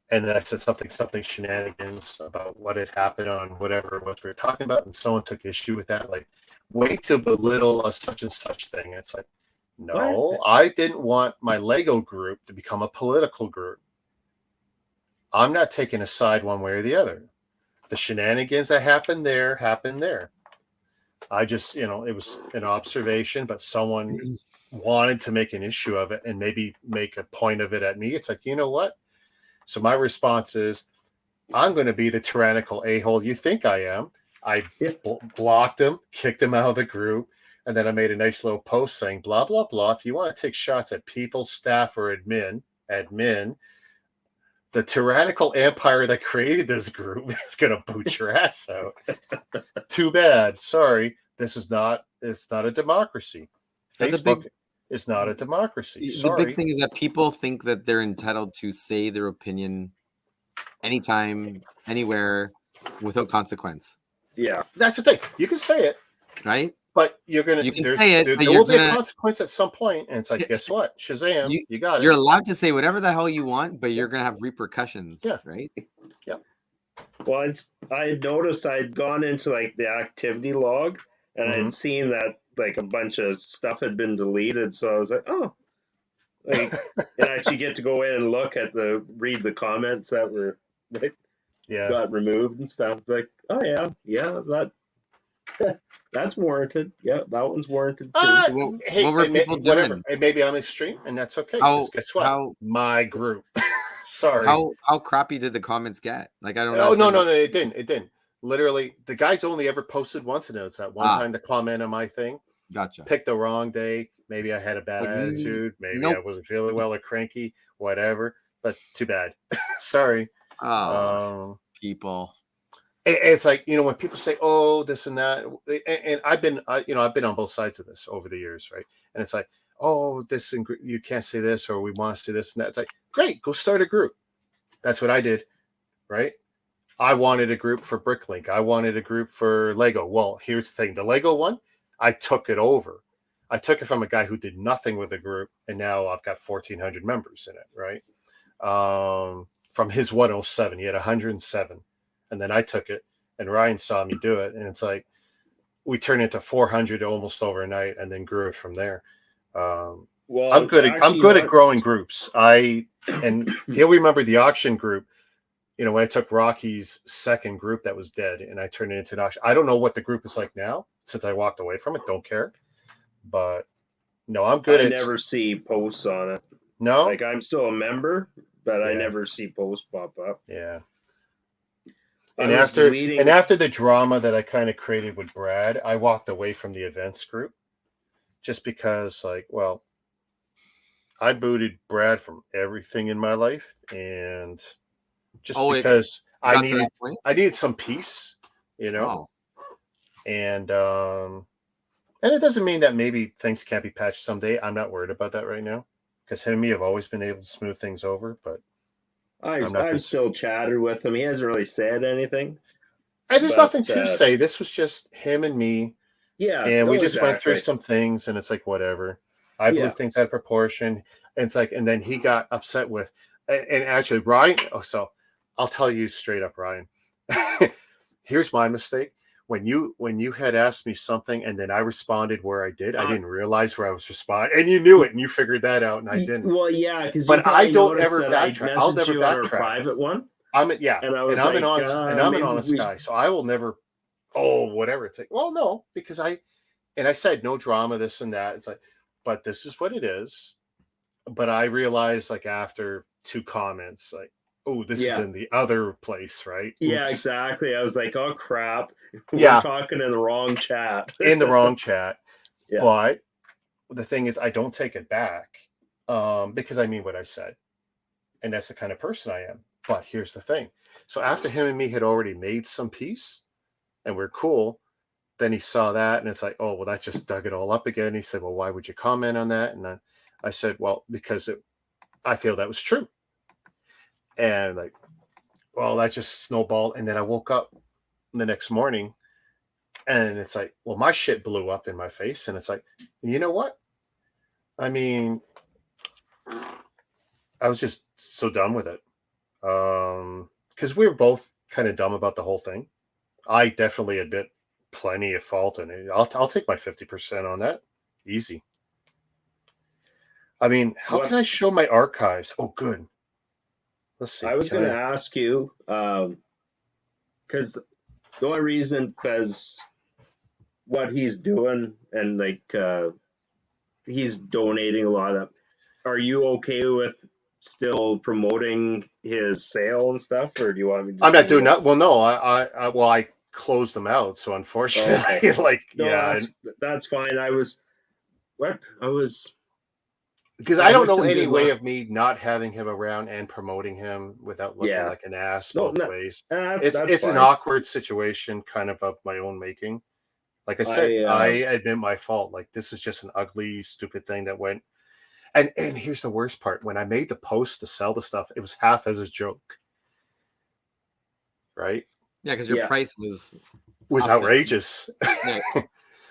And then I said something shenanigans about what had happened on whatever it was we were talking about, and someone took issue with that, like, way to belittle a such and such thing. It's like, no, I didn't want my Lego group to become a political group. I'm not taking a side one way or the other. The shenanigans that happened there. I just, it was an observation, but someone wanted to make an issue of it and maybe make a point of it at me. It's like, you know what? So my response is, I'm going to be the tyrannical a-hole you think I am. I blocked him, kicked him out of the group, and then I made a nice little post saying, blah, blah, blah. If you want to take shots at people, staff, or admin, the tyrannical empire that created this group is going to boot your ass out. Too bad. Sorry. It's not a democracy. Facebook is not a democracy. Sorry. The big thing is that people think that they're entitled to say their opinion anytime, anywhere, without consequence. Yeah. That's the thing. You can say it. Right? But you can say it. There will be a consequence at some point, and it's like, guess what? Shazam! You got it. You're allowed to say whatever the hell you want, but you're gonna have repercussions. Yeah. Right. Yeah. Well, I had noticed I'd gone into like the activity log, and I'd seen that like a bunch of stuff had been deleted. So I was like, oh, like, and I actually get to go in and read the comments that were like, got removed and stuff. It's like, oh yeah, that's warranted. Yeah, that one's warranted too. What were people doing? Maybe I'm extreme, and that's okay. Guess what? My group. Sorry. How crappy did the comments get? Like, I don't know. Oh, no, it didn't. Literally, the guy's only ever posted once, and it's that one time to comment on my thing. Gotcha. Picked the wrong day. Maybe I had a bad attitude. Maybe I wasn't feeling well or cranky. Whatever. But too bad. Sorry. People. It's like, when people say, oh, this and that, and I've been on both sides of this over the years, right? And it's like, oh, this, and you can't say this, or we want to say this and that. It's like, great, go start a group. That's what I did, right? I wanted a group for Bricklink. I wanted a group for Lego. Well, here's the thing. The Lego one, I took it over. I took it from a guy who did nothing with the group, and now I've got 1,400 members in it, right? From his 107, he had 107. And then I took it, and Ryan saw me do it, and it's like we turned it to 400 almost overnight, and then grew it from there. Well, I'm good at growing groups. And he'll remember the auction group. When I took Rocky's second group that was dead, and I turned it into an auction. I don't know what the group is like now since I walked away from it. Don't care, but no, I'm good. I never see posts on it. No, like I'm still a member, but I never see posts pop up. Yeah. And after the drama that I kind of created with Brad, I walked away from the events group just because, I booted Brad from everything in my life, and just because I needed some peace, and it doesn't mean that maybe things can't be patched someday. I'm not worried about that right now because him and me have always been able to smooth things over, but. I've still chatted with him. He hasn't really said anything. There's nothing to say. This was just him and me. Yeah. And we just went through some things, and it's like, whatever. I blew things out of proportion. And it's like, and then he got upset with, and actually, Ryan. Oh, so I'll tell you straight up, Ryan. Here's my mistake. When you had asked me something and then I responded where I did, I didn't realize where I was responding, and you knew it and you figured that out, and I didn't. Well, yeah, because but I don't ever backtrack. I'll never backtrack. A private one. I'm an honest guy, so I will never. Oh, whatever. It's like, well, no, because I said no drama, this and that. It's like, but this is what it is. But I realized after 2 comments, oh, this is in the other place, right? Oops. Yeah, exactly. I was like, oh, crap. We're talking in the wrong chat. In the wrong chat. Yeah. But the thing is, I don't take it back because I mean what I said. And that's the kind of person I am. But here's the thing. So after him and me had already made some peace and we're cool, then he saw that and it's like, oh, well, that just dug it all up again. He said, well, why would you comment on that? And I said, well, because I feel that was true. And well, that just snowballed. And then I woke up the next morning and it's like, well, my shit blew up in my face. And it's like, you know what? I mean, I was just so done with it. Because we were both kind of dumb about the whole thing. I definitely admit plenty of fault in it. I'll take my 50% on that. Easy. I mean, how What- can I show my archives? Oh, good. Let's see. I was Can going to ask you, because the only reason, because what he's doing and like he's donating a lot of that. Are you okay with still promoting his sale and stuff, or do you want me to? I'm not doing that. Well, no, I closed them out. So unfortunately, Okay. like, No, yeah, that's fine. I was because I I don't wish know him any good way luck. of me not having him around and promoting him without looking Yeah. like an ass No, both no, ways. that's It's an fine. awkward situation, kind of my own making. Like I said, I admit my fault. Like, this is just an ugly, stupid thing that went. And here's the worst part: when I made the post to sell the stuff, it was half as a joke, right? Yeah, because your Yeah. price was Was up there. outrageous. Yeah.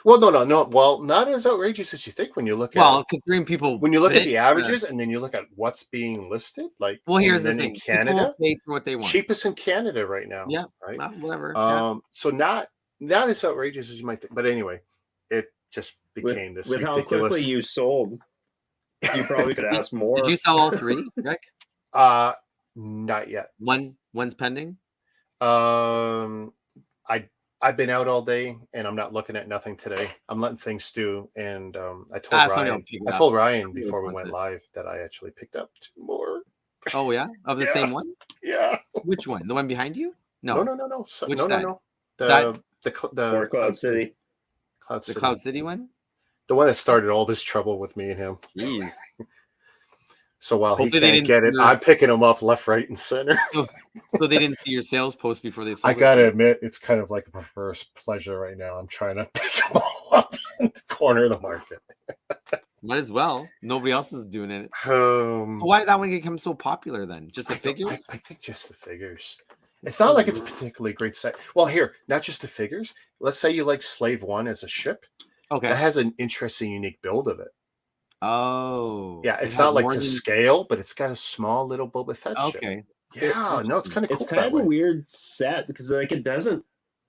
Well, no. Well, not as outrageous as you think when you look Well, at considering people when you look at bid, the averages and then you look at what's being listed. Like, well, here's the and then thing: in people will Canada, pay for what they want. cheapest in Canada right now. Yeah, right. well, whatever. Yeah. So not as outrageous as you might think. But anyway, it just became this with how ridiculous. quickly you sold, you probably could ask more. Did you sell all three, Rick? Not yet. One's pending. I've been out all day and I'm not looking at nothing today. I'm letting things stew. And I told Somebody will Ryan. pick it I up. told Ryan Somebody before we wants went it. live that I actually picked up 2 more. Oh yeah, of the Yeah. same one. Yeah. Which one? The one behind you? No, No. So, Which no. side? The Or Cloud City. Cloud the City. Cloud City one. The one that started all this trouble with me and him. Jeez. So while Hopefully he they can't didn't get it, hear- I'm picking him up left, right, and center. So they didn't see your sales post before they sold I it gotta to you? admit, it's kind of like a perverse pleasure right now. I'm trying to pick them all up in the corner of the market. Might as well. Nobody else is doing it. So why did that one become so popular then? Just the figures? I think just the figures. It's So not like it's a weird. particularly great set. Well, here, not just the figures. Let's say you like Slave One as a ship. Okay. That has an interesting, unique build of it. Oh. Yeah, it it's has not like more to than- scale, but it's got a small little Boba Fett ship. Okay. Yeah, no, it's kind of cool. It's kind that of a way. weird set because like it doesn't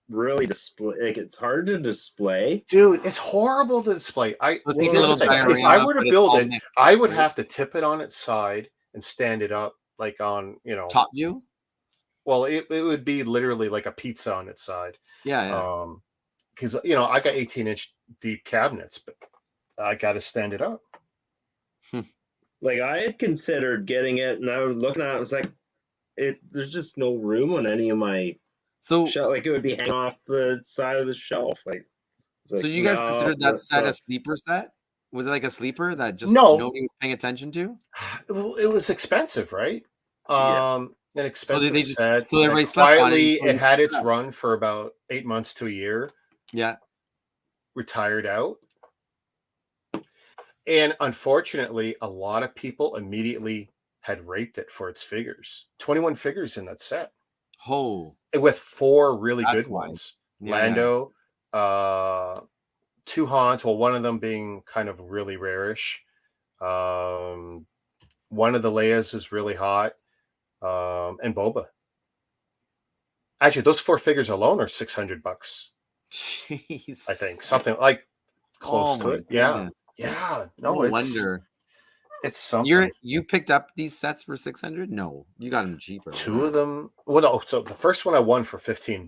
really display. Like it's hard to display. Dude, it's horrible to display. Let's Here's take a little the thing. If I diorama, were to but it's build all it, mixed, I would right? have to tip it on its side and stand it up like on, Top view? well, it would be literally like a pizza on its side. Yeah. Because I got 18-inch deep cabinets, but I got to stand it up. Like I had considered getting it, and I was looking at it. I was like, there's just no room on any of my So shelf. Like it would be hanging off the side of the shelf. Like, it's so like, you guys no, considered that that's set a not- sleeper set? Was it like a sleeper that just No. nobody was paying attention to? Well, it was expensive, right? Yeah. An expensive they just- set. so everybody and slept on it quietly, until it you had picked its it up. run for about 8 months to a year. Yeah. Retired out. And unfortunately, a lot of people immediately had raped it for its figures. 21 figures in that set. Oh. With 4 really That's good why. ones. Yeah, Lando, 2 Hans, well, one of them being kind of really rarish. One of the Leias is really hot. And Boba. Actually, those 4 figures alone are $600. Jeez. I think something like close to my it. Yeah. goodness. Yeah. No No, it's wonder. it's something. You picked up these sets for 600? No, you got them cheaper. 2 of them. Well, no. So the first one I won for $15.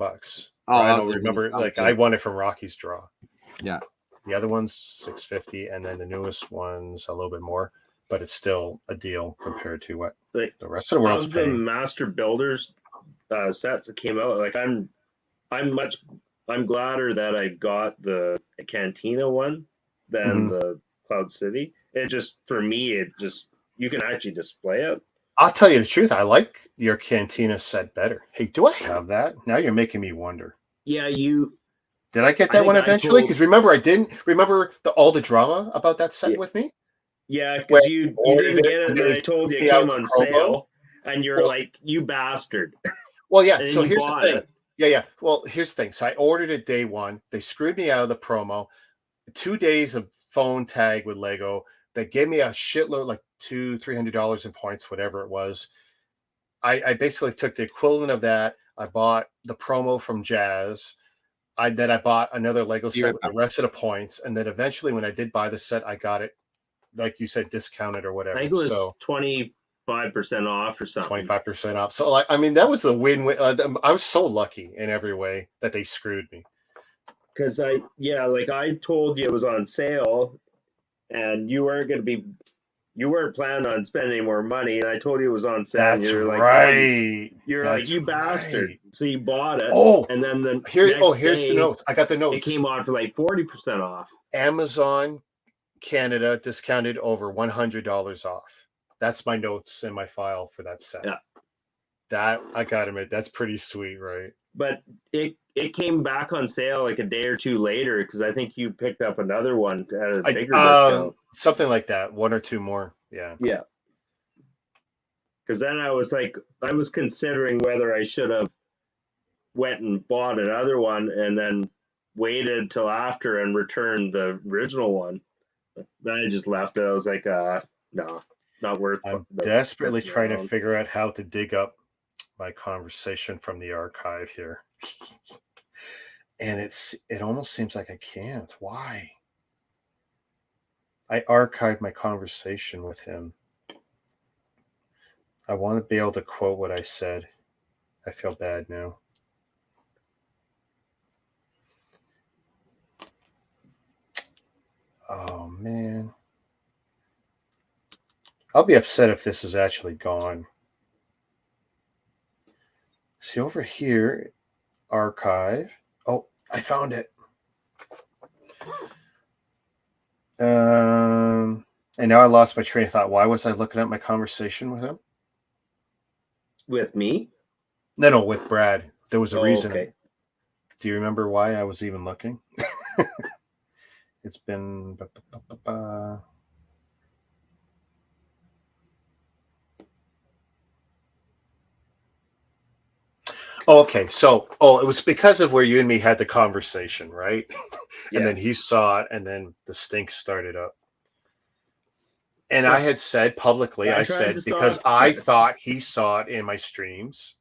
Oh, I that don't was remember. that was I won it from Rocky's draw. Yeah. The other one's $650, and then the newest one's a little bit more, but it's still a deal compared to what Like the rest of the world's of the paying. Master Builders sets that came out. Like I'm gladder that I got the Cantina one than the Cloud City. It just for me, you can actually display it. I'll tell you the truth. I like your Cantina set better. Hey, do I have that? Now you're making me wonder. Yeah, you. Did I get I that one think I eventually? told- Because remember, I didn't remember all the drama about that set Yeah. with me. Yeah, When because you ordered didn't it, get it, and they I told you it took me out came of on the promo. sale, and you're Well- like, you bastard. Well, yeah. And So you here's the bought thing. it. Yeah. Well, here's the thing. So I ordered it day one. They screwed me out of the promo. 2 days of phone tag with Lego. They gave me a shitload, like $200-$300 in points, whatever it was. I basically took the equivalent of that. I bought the promo from Jazz. I bought another Lego Be set right with the back. rest of the points, and then eventually, when I did buy the set, I got it, like you said, discounted or I whatever. think it was So 25% off or something. 25% off. So like, I mean, that was a win-win. I was so lucky in every way that they screwed me. Because I told you it was on sale, and you weren't planning on spending any more money, and I told you it was on sale, and That's you're like, right. you're like, you bastard. Right. So you bought it, Oh, and then the here's next the day, notes. I got the it notes. came on for like 40% off. Amazon Canada discounted over $100 off. That's my notes in my file for that set. Yeah. That I gotta admit, that's pretty sweet, right? But it came back on sale like a day or two later, because I think you picked up another one at a bigger discount. Something like that. One or two more. Yeah. Yeah. Because then I was considering whether I should have went and bought another one and then waited till after and returned the original one. Then I just left it. I was like, no, not worth it. I'm desperately trying to figure out how to dig up my conversation from the archive here. And it almost seems like I can't. Why? I archived my conversation with him. I want to be able to quote what I said. I feel bad now. Oh, man. I'll be upset if this is actually gone. See over here, archive. Oh, I found it. And now I lost my train of thought. Why was I looking at my conversation with him? With me? No, with Brad. There was a reason. Okay. Do you remember why I was even looking? It's been... Oh, okay. So, it was because of where you and me had the conversation, right? Yeah. And then he saw it, and then the stink started up. And I had said publicly, I said, because I thought he saw it in my streams.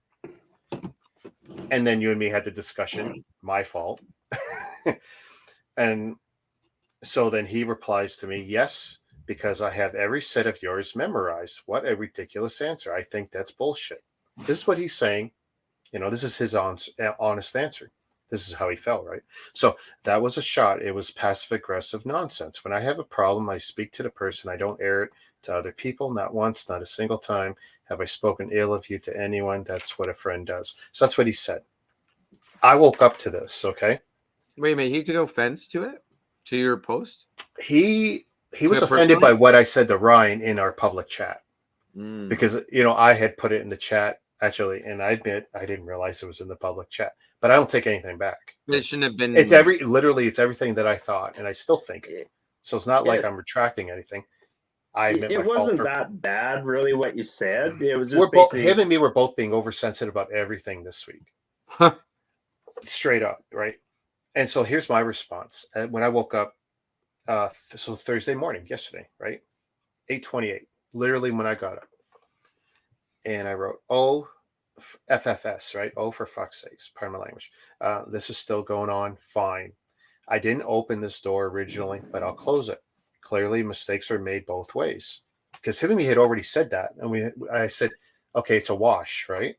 And then you and me had the discussion, my fault. And so then he replies to me, yes, because I have every set of yours memorized. What a ridiculous answer. I think that's bullshit. This is what he's saying. You know, this is his honest answer. This is how he felt, right? So that was a shot. It was passive-aggressive nonsense. When I have a problem, I speak to the person. I don't air it to other people. Not once, not a single time have I spoken ill of you to anyone. That's what a friend does. So that's what he said. I woke up to this, okay? Wait a minute. He took offense to it? To your post? He was offended by what I said to Ryan in our public chat. Because, you know, I had put it in the chat, actually, and I admit I didn't realize it was in the public chat. But I don't take anything back. It shouldn't have been. It's everything that I thought, and I still think it. So it's not like I'm retracting anything. I admit it wasn't that bad, really, what you said. It was just him and me were both being oversensitive about everything this week, straight up, right? And so here's my response. When I woke up, so Thursday morning, yesterday, right, 8:28, literally when I got up, and I wrote, "Oh, FFS, right? Oh, for fuck's sakes, pardon my language. This is still going on. Fine. I didn't open this door originally, but I'll close it. Clearly, mistakes are made both ways." Because him and me had already said that, and I said, "Okay, it's a wash, right?"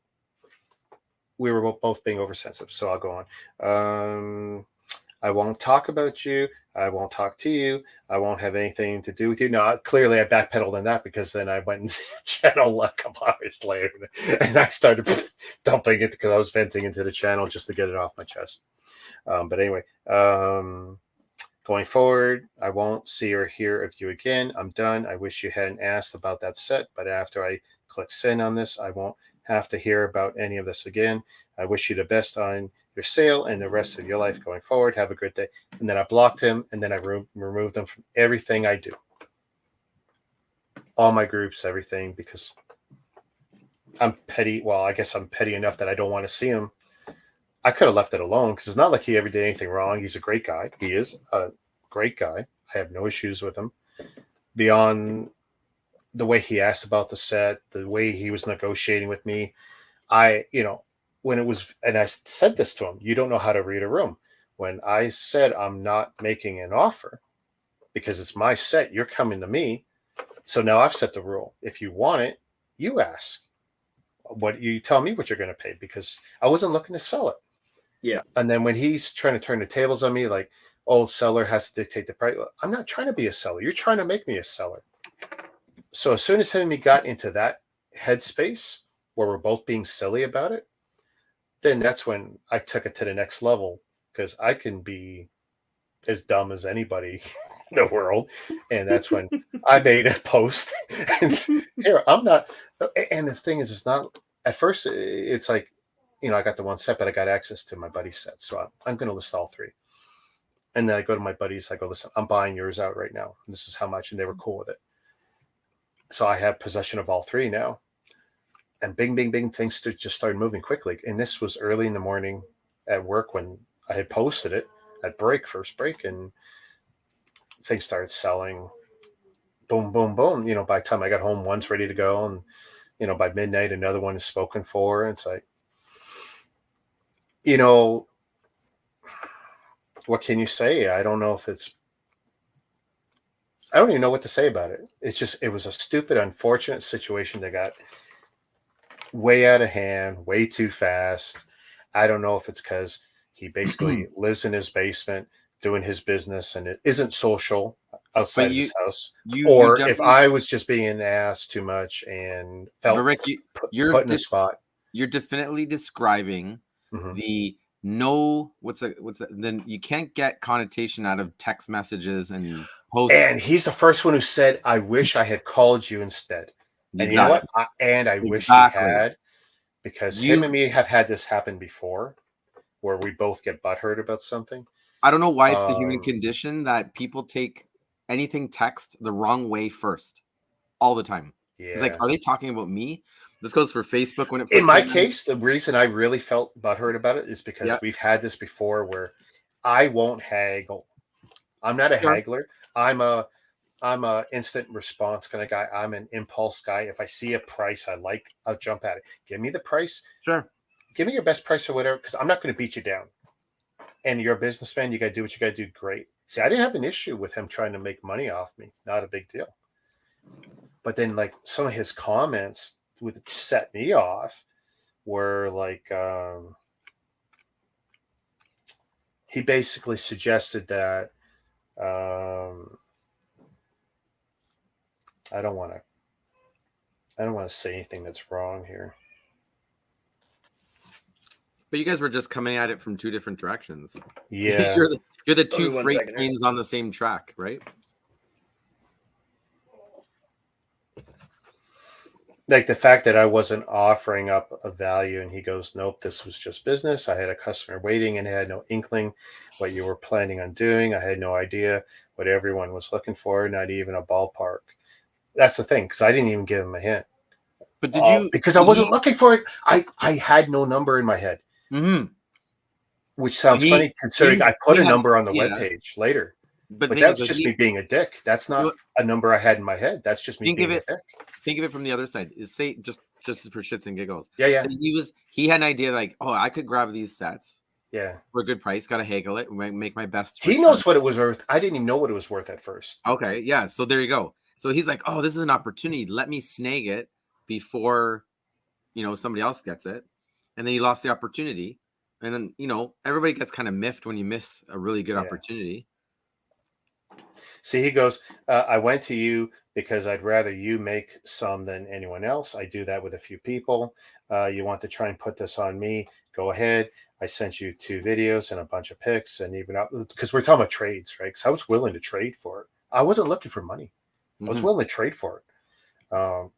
We were both being oversensitive, so I'll go on. I won't talk about you. I won't talk to you. I won't have anything to do with you. No, clearly I backpedaled on that because then I went into the channel a couple hours later and I started dumping it because I was venting into the channel just to get it off my chest. But anyway, going forward, I won't see or hear of you again. I'm done. I wish you hadn't asked about that set, but after I click send on this, I won't have to hear about any of this again. I wish you the best on your sale and the rest of your life going forward. Have a good day. And then I blocked him, and then I removed him from everything I do. All my groups, everything, because I'm petty. Well, I guess I'm petty enough that I don't want to see him. I could have left it alone because it's not like he ever did anything wrong. He's a great guy. He is a great guy. I have no issues with him beyond the way he asked about the set, the way he was negotiating with me, I, when it was, and I said this to him, you don't know how to read a room. When I said I'm not making an offer because it's my set, you're coming to me. So now I've set the rule. If you want it, you ask. What you tell me what you're going to pay, because I wasn't looking to sell it. Yeah. And then when he's trying to turn the tables on me, like, oh, seller has to dictate the price. I'm not trying to be a seller. You're trying to make me a seller. So as soon as him and me got into that headspace where we're both being silly about it, then that's when I took it to the next level, because I can be as dumb as anybody in the world. And that's when I made a post. And here, I'm not. And the thing is, it's not, at first, it's like, I got the one set, but I got access to my buddy's set. So I'm going to list all three. And then I go to my buddies. I go, listen, I'm buying yours out right now. This is how much. And they were cool with it. So I have possession of all three now. And bing, bing, bing, things just started moving quickly. And this was early in the morning at work when I had posted it at first break, and things started selling. Boom, boom, boom. By the time I got home, one's ready to go. And, by midnight, another one is spoken for. And it's like, what can you say? I don't know if I don't even know what to say about it. It was a stupid, unfortunate situation that got way out of hand, way too fast. I don't know if it's because he basically lives in his basement doing his business and it isn't social outside of his house. Or if I was just being asked too much and felt Rick, put in the spot. You're definitely describing the then you can't get connotation out of text messages and posts. And he's the first one who said, I wish I had called you instead. And you know what? I wish he had, because him and me have had this happen before where we both get butthurt about something. I don't know why it's the human condition that people take anything text the wrong way first all the time. Yeah. It's like, are they talking about me? This goes for Facebook when it first in my case, the reason I really felt butthurt about it is because we've had this before where I won't haggle. I'm not a haggler. I'm a instant response kind of guy. I'm an impulse guy. If I see a price I like, I'll jump at it. Give me the price. Sure. Give me your best price or whatever, because I'm not going to beat you down. And you're a businessman. You got to do what you got to do. Great. See, I didn't have an issue with him trying to make money off me. Not a big deal. But then, like, some of his comments would set me off were like, he basically suggested that I don't want to say anything that's wrong here. But you guys were just coming at it from two different directions. Yeah. you're the two freight trains on the same track, right? Like the fact that I wasn't offering up a value, and he goes, nope, this was just business. I had a customer waiting and had no inkling what you were planning on doing. I had no idea what everyone was looking for, not even a ballpark. That's the thing, because I didn't even give him a hint. But did you? Because I wasn't looking for it. I had no number in my head. Mm-hmm. Which sounds funny considering I put a number on the webpage later. But that's just me being a dick. That's not a number I had in my head. That's just me being a dick. Think of it from the other side. Say just for shits and giggles. Yeah. So he had an idea like, oh, I could grab these sets. Yeah. For a good price, gotta haggle it, make my best. He knows what it was worth. I didn't even know what it was worth at first. Okay, yeah. So there you go. So he's like, oh, this is an opportunity. Let me snag it before somebody else gets it. And then he lost the opportunity. And then, everybody gets kind of miffed when you miss a really good opportunity. See, he goes, I went to you because I'd rather you make some than anyone else. I do that with a few people. You want to try and put this on me? Go ahead. I sent you 2 videos and a bunch of pics, and even because we're talking about trades, right? Because I was willing to trade for it. I wasn't looking for money. I was willing to trade for it.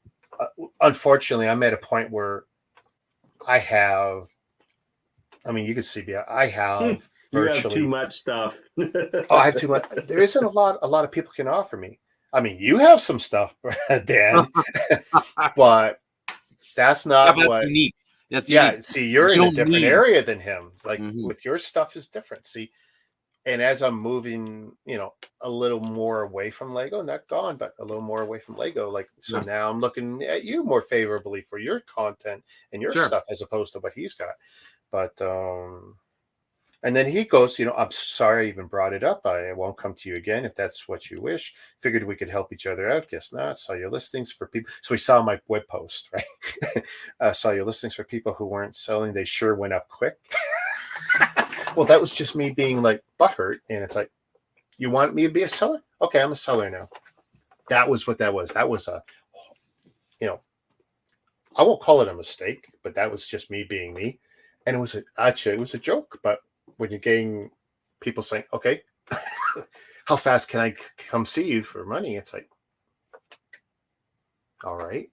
Unfortunately, I'm at a point where I have, you can see, I have virtually you have too much stuff. I have too much. There isn't a lot of people can offer me. You have some stuff, Dan, but that's not what unique. That's unique. Unique. See, you're in a different area than him. Like with your stuff is different. See, And as I'm moving, a little more away from Lego, not gone, but a little more away from Lego, like, so Yeah. now I'm looking at you more favorably for your content and your Sure. stuff as opposed to what he's got. But and then he goes, I'm sorry I even brought it up. I won't come to you again if that's what you wish. Figured we could help each other out. Guess not. Saw your listings for people. So he saw my web post, right? Saw your listings for people who weren't selling. They sure went up quick. Well, that was just me being like butthurt. And it's like, you want me to be a seller? Okay, I'm a seller now. That was what that was. That was I won't call it a mistake, but that was just me being me. And it was a joke. But when you're getting people saying, okay, how fast can I come see you for money? It's like, all right,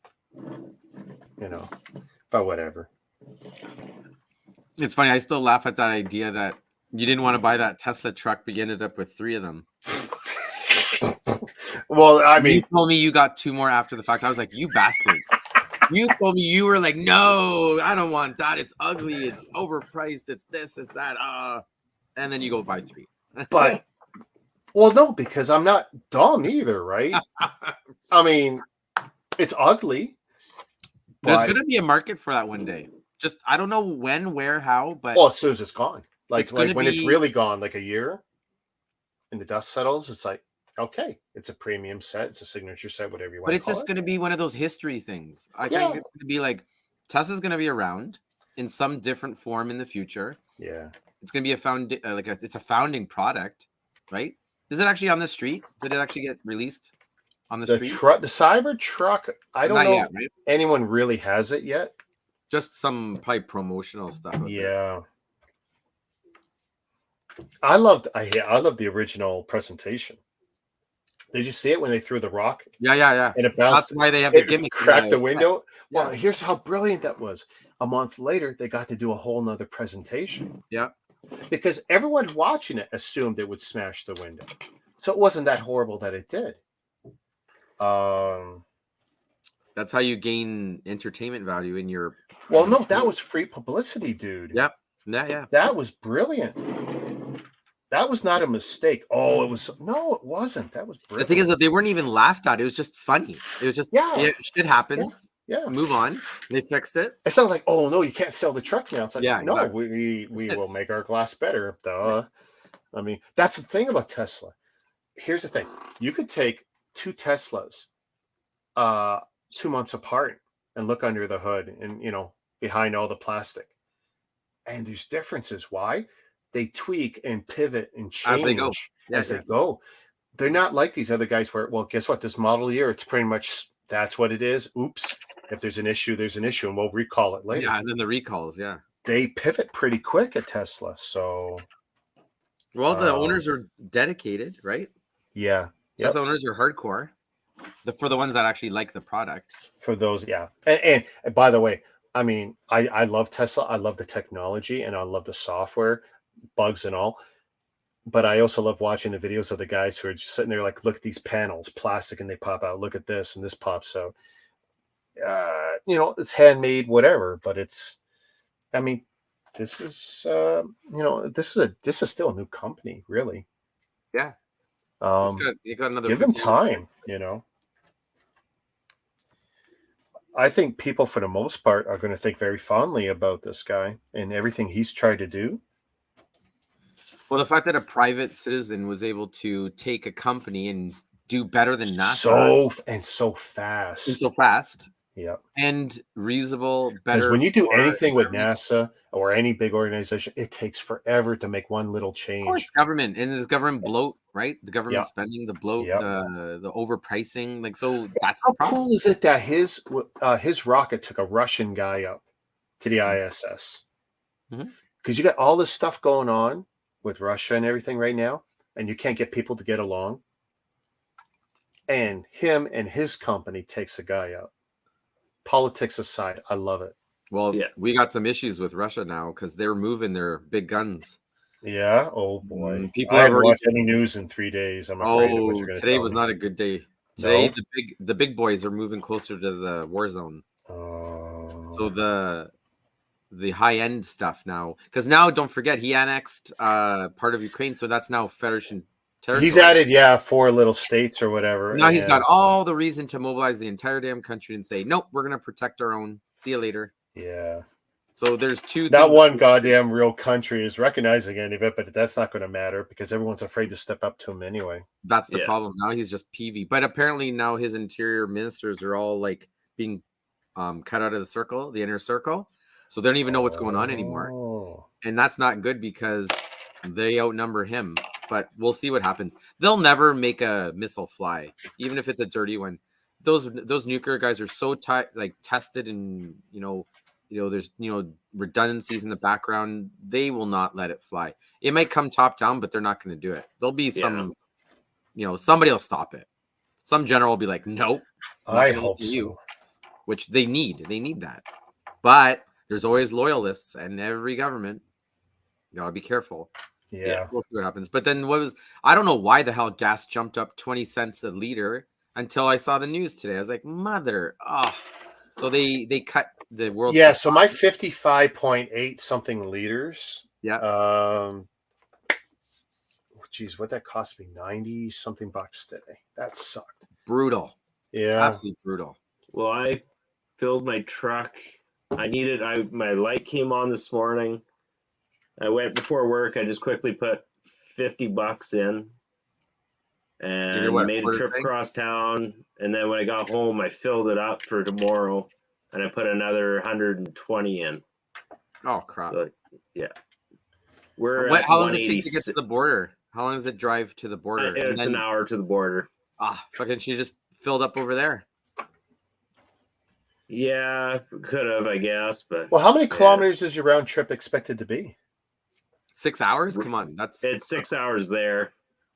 but whatever. It's funny. I still laugh at that idea that you didn't want to buy that Tesla truck, but you ended up with 3 of them. Well, I mean, you told me you got 2 more after the fact. I was like, you bastard. You told me you were like, no, I don't want that. It's ugly. It's overpriced. It's this, it's that. And then you go buy 3. But, well, no, because I'm not dumb either, right? I mean, it's ugly. There's going to be a market for that one day. Just, I don't know when, where, how, but. Well, as soon as it's gone. Like when be... it's really gone, like a year, and the dust settles, it's like, okay, it's a premium set, it's a signature set, whatever you want. But it's just going to be one of those history things. I think it's going to be like Tesla's going to be around in some different form in the future. Yeah, it's going to be it's a founding product, right? Is it actually on the street? Did it actually get released on the street? The Cybertruck. I don't know if anyone really has it yet. Just some probably promotional stuff. Yeah. I loved the original presentation. Did you see it when they threw the rock? Yeah. And it bounced. That's why they have the gimmick. Cracked the window. Yeah. Well, here's how brilliant that was. A month later, they got to do a whole nother presentation. Yeah. Because everyone watching it assumed it would smash the window. So it wasn't that horrible that it did. That's how you gain entertainment value in your. Well, no, that was free publicity, dude. Yep. Yeah. That was brilliant. That was not a mistake. Oh, it was. No, it wasn't. That was brilliant. The thing is that they weren't even laughed at. It was just funny. It was just, shit happens. Yeah. Move on. They fixed it. It's not like, oh, no, you can't sell the truck now. It's like, no, exactly. we will make our glass better. Duh. I mean, that's the thing about Tesla. Here's the thing. You could take 2 Teslas 2 months apart and look under the hood and, behind all the plastic. And there's differences. Why? They tweak and pivot and change as they go. They're not like these other guys where, well, guess what? This model year, it's pretty much, that's what it is. Oops. If there's an issue, there's an issue, and we'll recall it later. Yeah, and then the recalls, They pivot pretty quick at Tesla. So, well, the owners are dedicated, right? Yeah. Tesla owners are hardcore. For the ones that actually like the product. For those, yeah. And by the way, I mean, I love Tesla. I love the technology, and I love the software, bugs and all. But I also love watching the videos of the guys who are just sitting there like, look at these panels, plastic, and they pop out. Look at this, and this pops out. It's handmade, whatever. But it's, I mean, this is, this is still a new company, really. Yeah. You got another. Give them time, I think people, for the most part, are going to think very fondly about this guy and everything he's tried to do. Well, the fact that a private citizen was able to take a company and do better than NASA. So fast. Yeah. And reasonable, better. Because when you do anything with NASA or any big organization, it takes forever to make one little change. Of course, government. And there's government bloat, right? The government spending, the bloat, the overpricing. Like, so that's how cool is it that his rocket took a Russian guy up to the ISS? Because you got all this stuff going on with Russia and everything right now, and you can't get people to get along. And him and his company takes a guy up. Politics aside, I love it. Well, we got some issues with Russia now because they're moving their big guns. Yeah. Oh boy. People I haven't watched any news in 3 days. I'm afraid of what you're going to today was not a good day. Today, the big boys are moving closer to the war zone. Oh. So the high end stuff now, because now don't forget he annexed part of Ukraine, so that's now Federation territory. He's added 4 little states or whatever. Now he's got and- all the reason to mobilize the entire damn country and say, nope, we're gonna protect our own. See you later. Yeah. So there's two. Not things one goddamn real country is recognizing any of it, but that's not going to matter because everyone's afraid to step up to him anyway. That's the Yeah. problem. Now he's just peevy. But apparently now his interior ministers are all like being cut out of the circle, the inner circle. So they don't even know what's going on anymore. Oh. And that's not good because they outnumber him. But we'll see what happens. They'll never make a missile fly, even if it's a dirty one. Those nuclear guys are so tested, and there's redundancies in the background. They will not let it fly. It might come top down, but they're not going to do it. There'll be some, somebody will stop it. Some general will be like, nope. I hope so. Which they need. They need that. But there's always loyalists in every government. You gotta be careful. Yeah. We'll see what happens. But then I don't know why the hell gas jumped up 20 cents a liter until I saw the news today. I was like, so they cut the world. Yeah, so my 55.8 something liters. Yeah. Geez, what that cost me? 90 something bucks today. That sucked. Brutal. Yeah. It's absolutely brutal. Well, I filled my truck. My light came on this morning. I went before work. I just quickly put $50 in and made a trip across town. And then when I got home, I filled it up for tomorrow, and I put another 120 in. Oh crap! So, yeah. How long does it take to get to the border? How long does it drive to the border? It's an hour to the border. Fucking! She just filled up over there. Yeah, could have, I guess, but. Well, how many kilometers is your round trip expected to be? 6 hours? Come on, it's 6 hours there.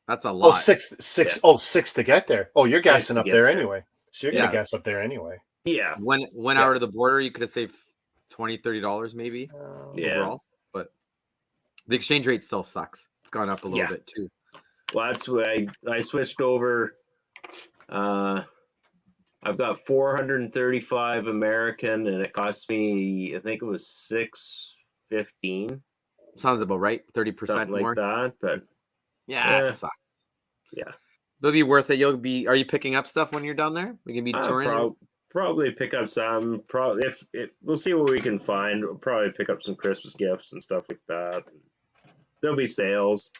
That's a lot. 6 to get there. Oh, you're gassing up there anyway. So you're gonna gas up there anyway. Yeah. One hour to the border, you could have saved $20-$30 maybe overall. But the exchange rate still sucks. It's gone up a little bit too. Well, that's why I switched over. I've got 435 American, and it cost me, I think it was $6.15. Sounds about right. 30% more. Like that, but it sucks. Yeah, it'll be worth it. Are you picking up stuff when you're down there? We can be touring. Probably pick up some. Probably we'll see what we can find. We'll probably pick up some Christmas gifts and stuff like that. There'll be sales.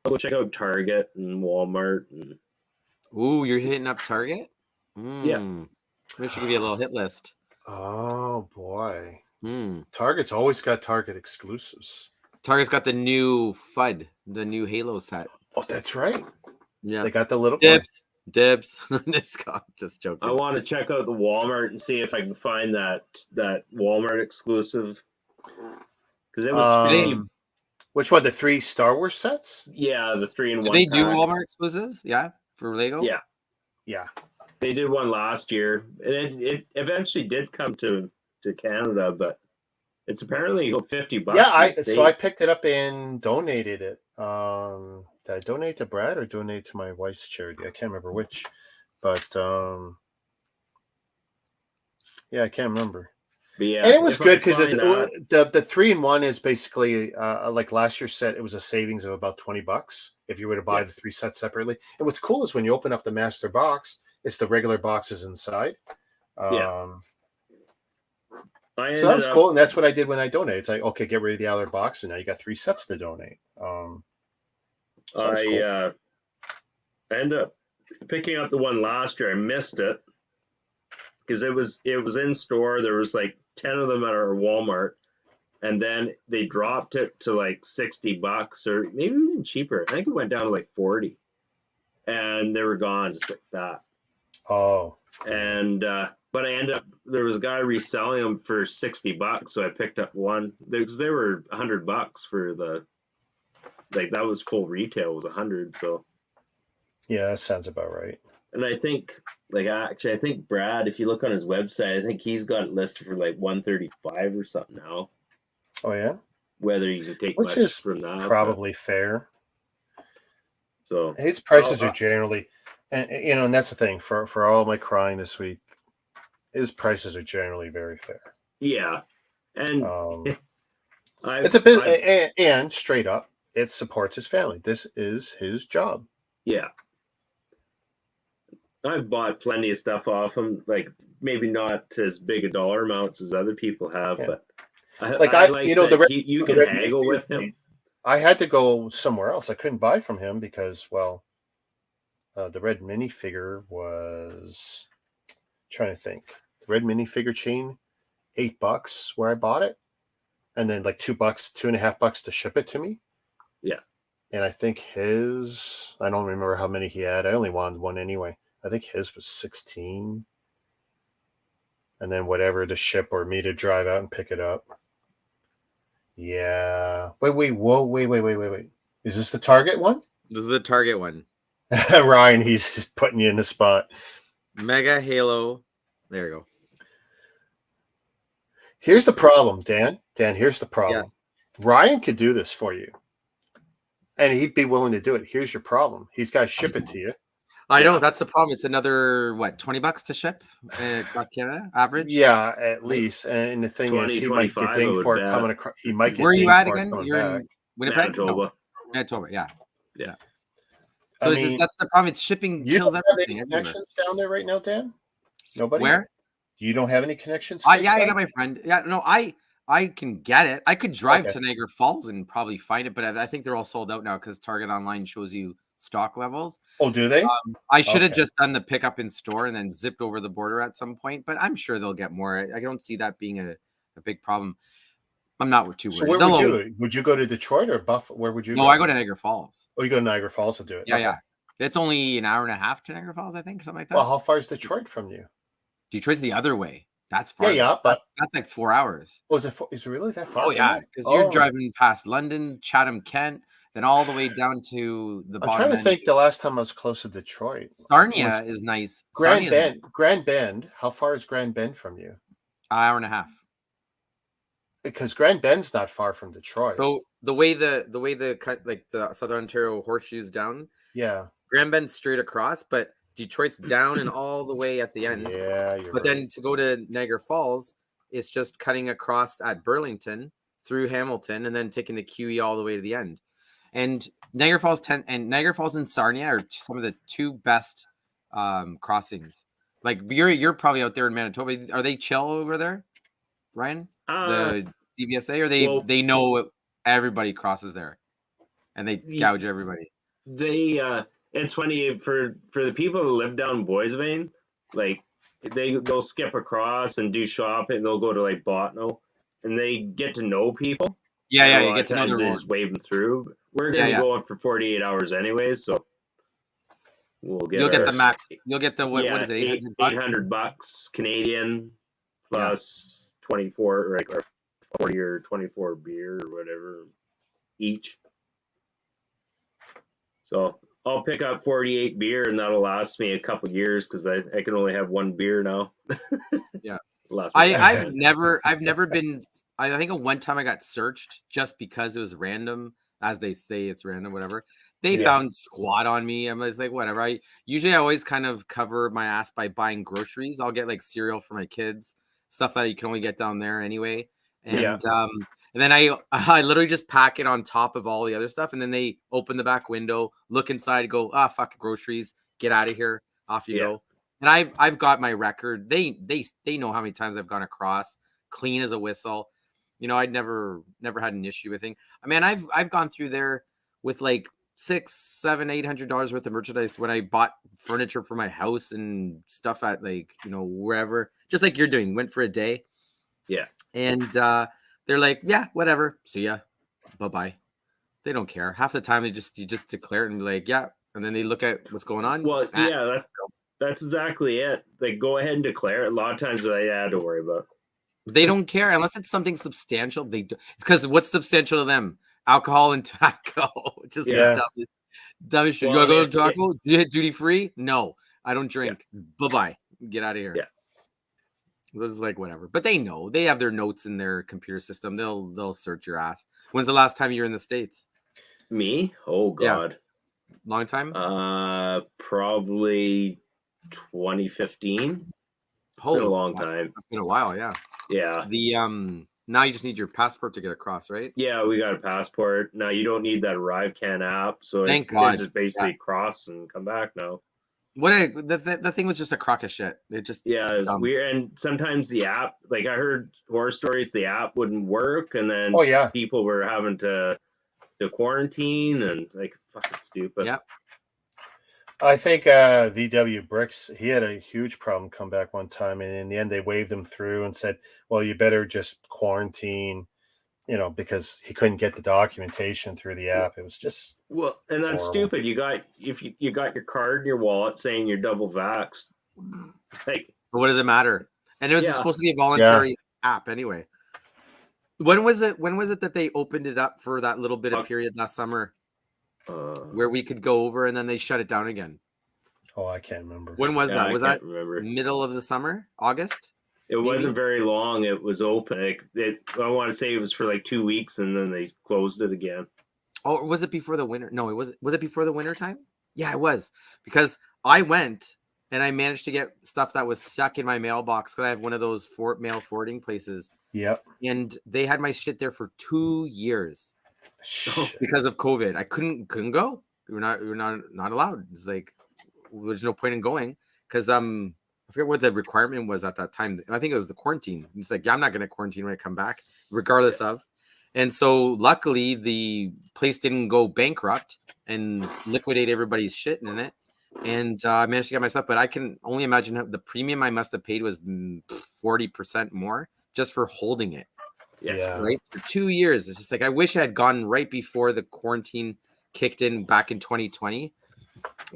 I'll go check out Target and Walmart. Ooh, you're hitting up Target? Yeah. We should give you a little hit list. Oh boy. Target's always got Target exclusives. Target's got the new FUD, the new Halo set. Oh, that's right. Yeah. They got the little Dibs. Just joking. I want to check out the Walmart and see if I can find that Walmart exclusive. Because it was which one? The 3 Star Wars sets? Yeah, the 3-in-1. Do they do Walmart exclusives? Yeah, for Lego. Yeah. They did one last year, and it eventually did come to Canada, but it's apparently $50. Yeah, I picked it up and donated it. Did I donate to Brad or donate to my wife's charity? I can't remember which, but I can't remember. But yeah, and it was good because the 3-in-1 is basically like last year's set. It was a savings of about $20 if you were to buy the 3 sets separately. And what's cool is when you open up the master box, it's the regular boxes inside. So that was cool, and that's what I did when I donated. It's like, okay, get rid of the other box, and now you got 3 sets to donate. I ended up picking up the one last year. I missed it because it was in store. There was like 10 of them at our Walmart, and then they dropped it to like $60 or maybe even cheaper. I think it went down to like 40, and they were gone just like that. Oh, and but I ended up, there was a guy reselling them for $60, so I picked up one. They were $100 for the, like, that was full retail, was 100. So yeah, that sounds about right. And I think, like, actually, I think Brad, if you look on his website, I think he's got it listed for like 135 or something now. Oh yeah, whether you can take which much is from that, probably fair. So his prices are generally, and and that's the thing for all my crying this week. His prices are generally very fair. Yeah, And It's a bit, and straight up, it supports his family. This is his job. Yeah. I've bought plenty of stuff off him, like maybe not as big a dollar amounts as other people have, Yeah. but I Like like you know, that you can red haggle minifigure with him. thing, I had to go somewhere else. I couldn't buy from him because, well, the red minifigure was trying to think. Red minifigure chain, $8 where I bought it, and then like $2, $2.50 to ship it to me. Yeah. And I think his, I don't remember how many he had. I only wanted one anyway. I think his was 16. And then whatever to ship or me to drive out and pick it up. Yeah. Wait. Is this the Target one? This is the Target one. Ryan, he's putting you in the spot. Mega Halo. There you go. Here's the problem, Dan. Dan, here's the problem. Yeah. Ryan could do this for you. And he'd be willing to do it. Here's your problem. He's got to ship it to you. I know, that's the problem. It's another, what, $20 to ship across Canada, average? Yeah, at least. And the thing is, he might get dinged for it coming across. He might get Where are you at again? You're in Winnipeg? Manitoba. No. Manitoba, yeah. Yeah. So that's the problem. It's shipping kills everything. You don't have any connections down there right now, Dan? Nobody? Where? You don't have any connections? Yeah, I got my friend. Yeah, no, I can get it. I could drive to Niagara Falls and probably find it, but I think they're all sold out now because Target Online shows you stock levels. Oh, do they? I should have just done the pickup in store and then zipped over the border at some point, but I'm sure they'll get more. I don't see that being a big problem. I'm not too worried. So where would you go to Detroit or Buffalo? Where would you go? No, I go to Niagara Falls. Oh, you go to Niagara Falls to do it? Yeah. It's only an hour and a half to Niagara Falls, I think, something like that. Well, how far is Detroit from you? Detroit's the other way. That's far. Yeah, but that's like 4 hours. Oh, is it really that far? Oh, yeah, because you're driving past London, Chatham, Kent, then all the way down to the bottom. I'm trying to think the last time I was close to Detroit. Sarnia is nice. Grand Bend. How far is Grand Bend from you? Hour and a half. Because Grand Bend's not far from Detroit. So the way the cut, like the Southern Ontario horseshoes down. Yeah. Grand Bend's straight across, but Detroit's down and all the way at the end. Yeah, but then to go to Niagara Falls, it's just cutting across at Burlington through Hamilton and then taking the QE all the way to the end. And Niagara Falls and Sarnia are some of the two best crossings. Like you're probably out there in Manitoba. Are they chill over there, Ryan? The CBSA, or they know everybody crosses there, and they gouge everybody. It's funny for the people who live down Boissevain, like they'll skip across and do shopping. They'll go to like Botno, and they get to know people. Yeah, you get to know them. Just wave them through. We're gonna go on for 48 hours anyways, so we'll get. You'll get the max. You'll get the what is it? $800 Canadian plus 24 or 40 or 24 beer or whatever each. So I'll pick up 48 beer, and that'll last me a couple years because I can only have one beer now. Yeah. I've never been. I think one time I got searched just because it was random, as they say it's random, whatever. They found squat on me. I was like, whatever. I always kind of cover my ass by buying groceries. I'll get like cereal for my kids, stuff that you can only get down there anyway. And then I literally just pack it on top of all the other stuff, and then they open the back window, look inside, go, fuck groceries, get out of here, off you go. And I've got my record. They know how many times I've gone across, clean as a whistle. You know, I'd never had an issue with thing. I mean, I've gone through there with like $600, $700, $800 worth of merchandise when I bought furniture for my house and stuff at like, you know, wherever, just like you're doing, went for a day. Yeah. And they're like, yeah, whatever. See ya. Bye-bye. They don't care. Half the time you just declare it and be like, yeah. And then they look at what's going on. Well, that's exactly it. Like, go ahead and declare it. A lot of times I had to worry about. They don't care unless it's something substantial. They do, because what's substantial to them? Alcohol and tobacco. Just the dumbest shit. You want to go to tobacco? Duty free? No, I don't drink. Bye-bye. Get out of here. Yeah. This is like whatever. But they know. They have their notes in their computer system. They'll search your ass. When's the last time you were in the States? Me? Oh, God. Yeah. Long time? Probably 2015. It's been a long time. It's been a while, yeah. Yeah. Now you just need your passport to get across, right? Yeah, we got a passport. Now you don't need that ArriveCan app, so Thank it's God. just basically cross and come back now. The thing was just a crock of shit. It just Yeah, it's dumb. weird. And sometimes the app, like I heard horror stories, the app wouldn't work, and then Oh yeah. people were having to quarantine and like fucking stupid. Yeah. I think VW Bricks, he had a huge problem come back one time, and in the end they waved him through and said, well, you better just quarantine, because he couldn't get the documentation through the app. It was just Well, and that's horrible. stupid. You got if you got your card in your wallet saying you're double vaxxed, like But what does it matter? And it was Yeah. supposed to be a voluntary app anyway. When was it that they opened it up for that little bit of period last summer where we could go over and then they shut it down again? Oh, I can't remember. When was that? Was I that can't remember. middle of the summer? August? It maybe? wasn't very long. It was open. I want to say it was for like 2 weeks, and then they closed it again. Oh, was it before the winter? No, was it before the winter time? Yeah, it was. Because I went and I managed to get stuff that was stuck in my mailbox because I have one of those mail forwarding places. Yep. And they had my shit there for 2 years Shit. because of COVID. I couldn't go. We were not allowed. It's like there's no point in going because I forget what the requirement was at that time. I think it was the quarantine. It's like, yeah, I'm not going to quarantine when I come back, regardless of. And so luckily the place didn't go bankrupt and liquidate everybody's shit in it. And I managed to get my stuff, but I can only imagine the premium I must have paid was 40% more just for holding it. Yes. Yeah. Right. For 2 years. It's just like, I wish I had gone right before the quarantine kicked in back in 2020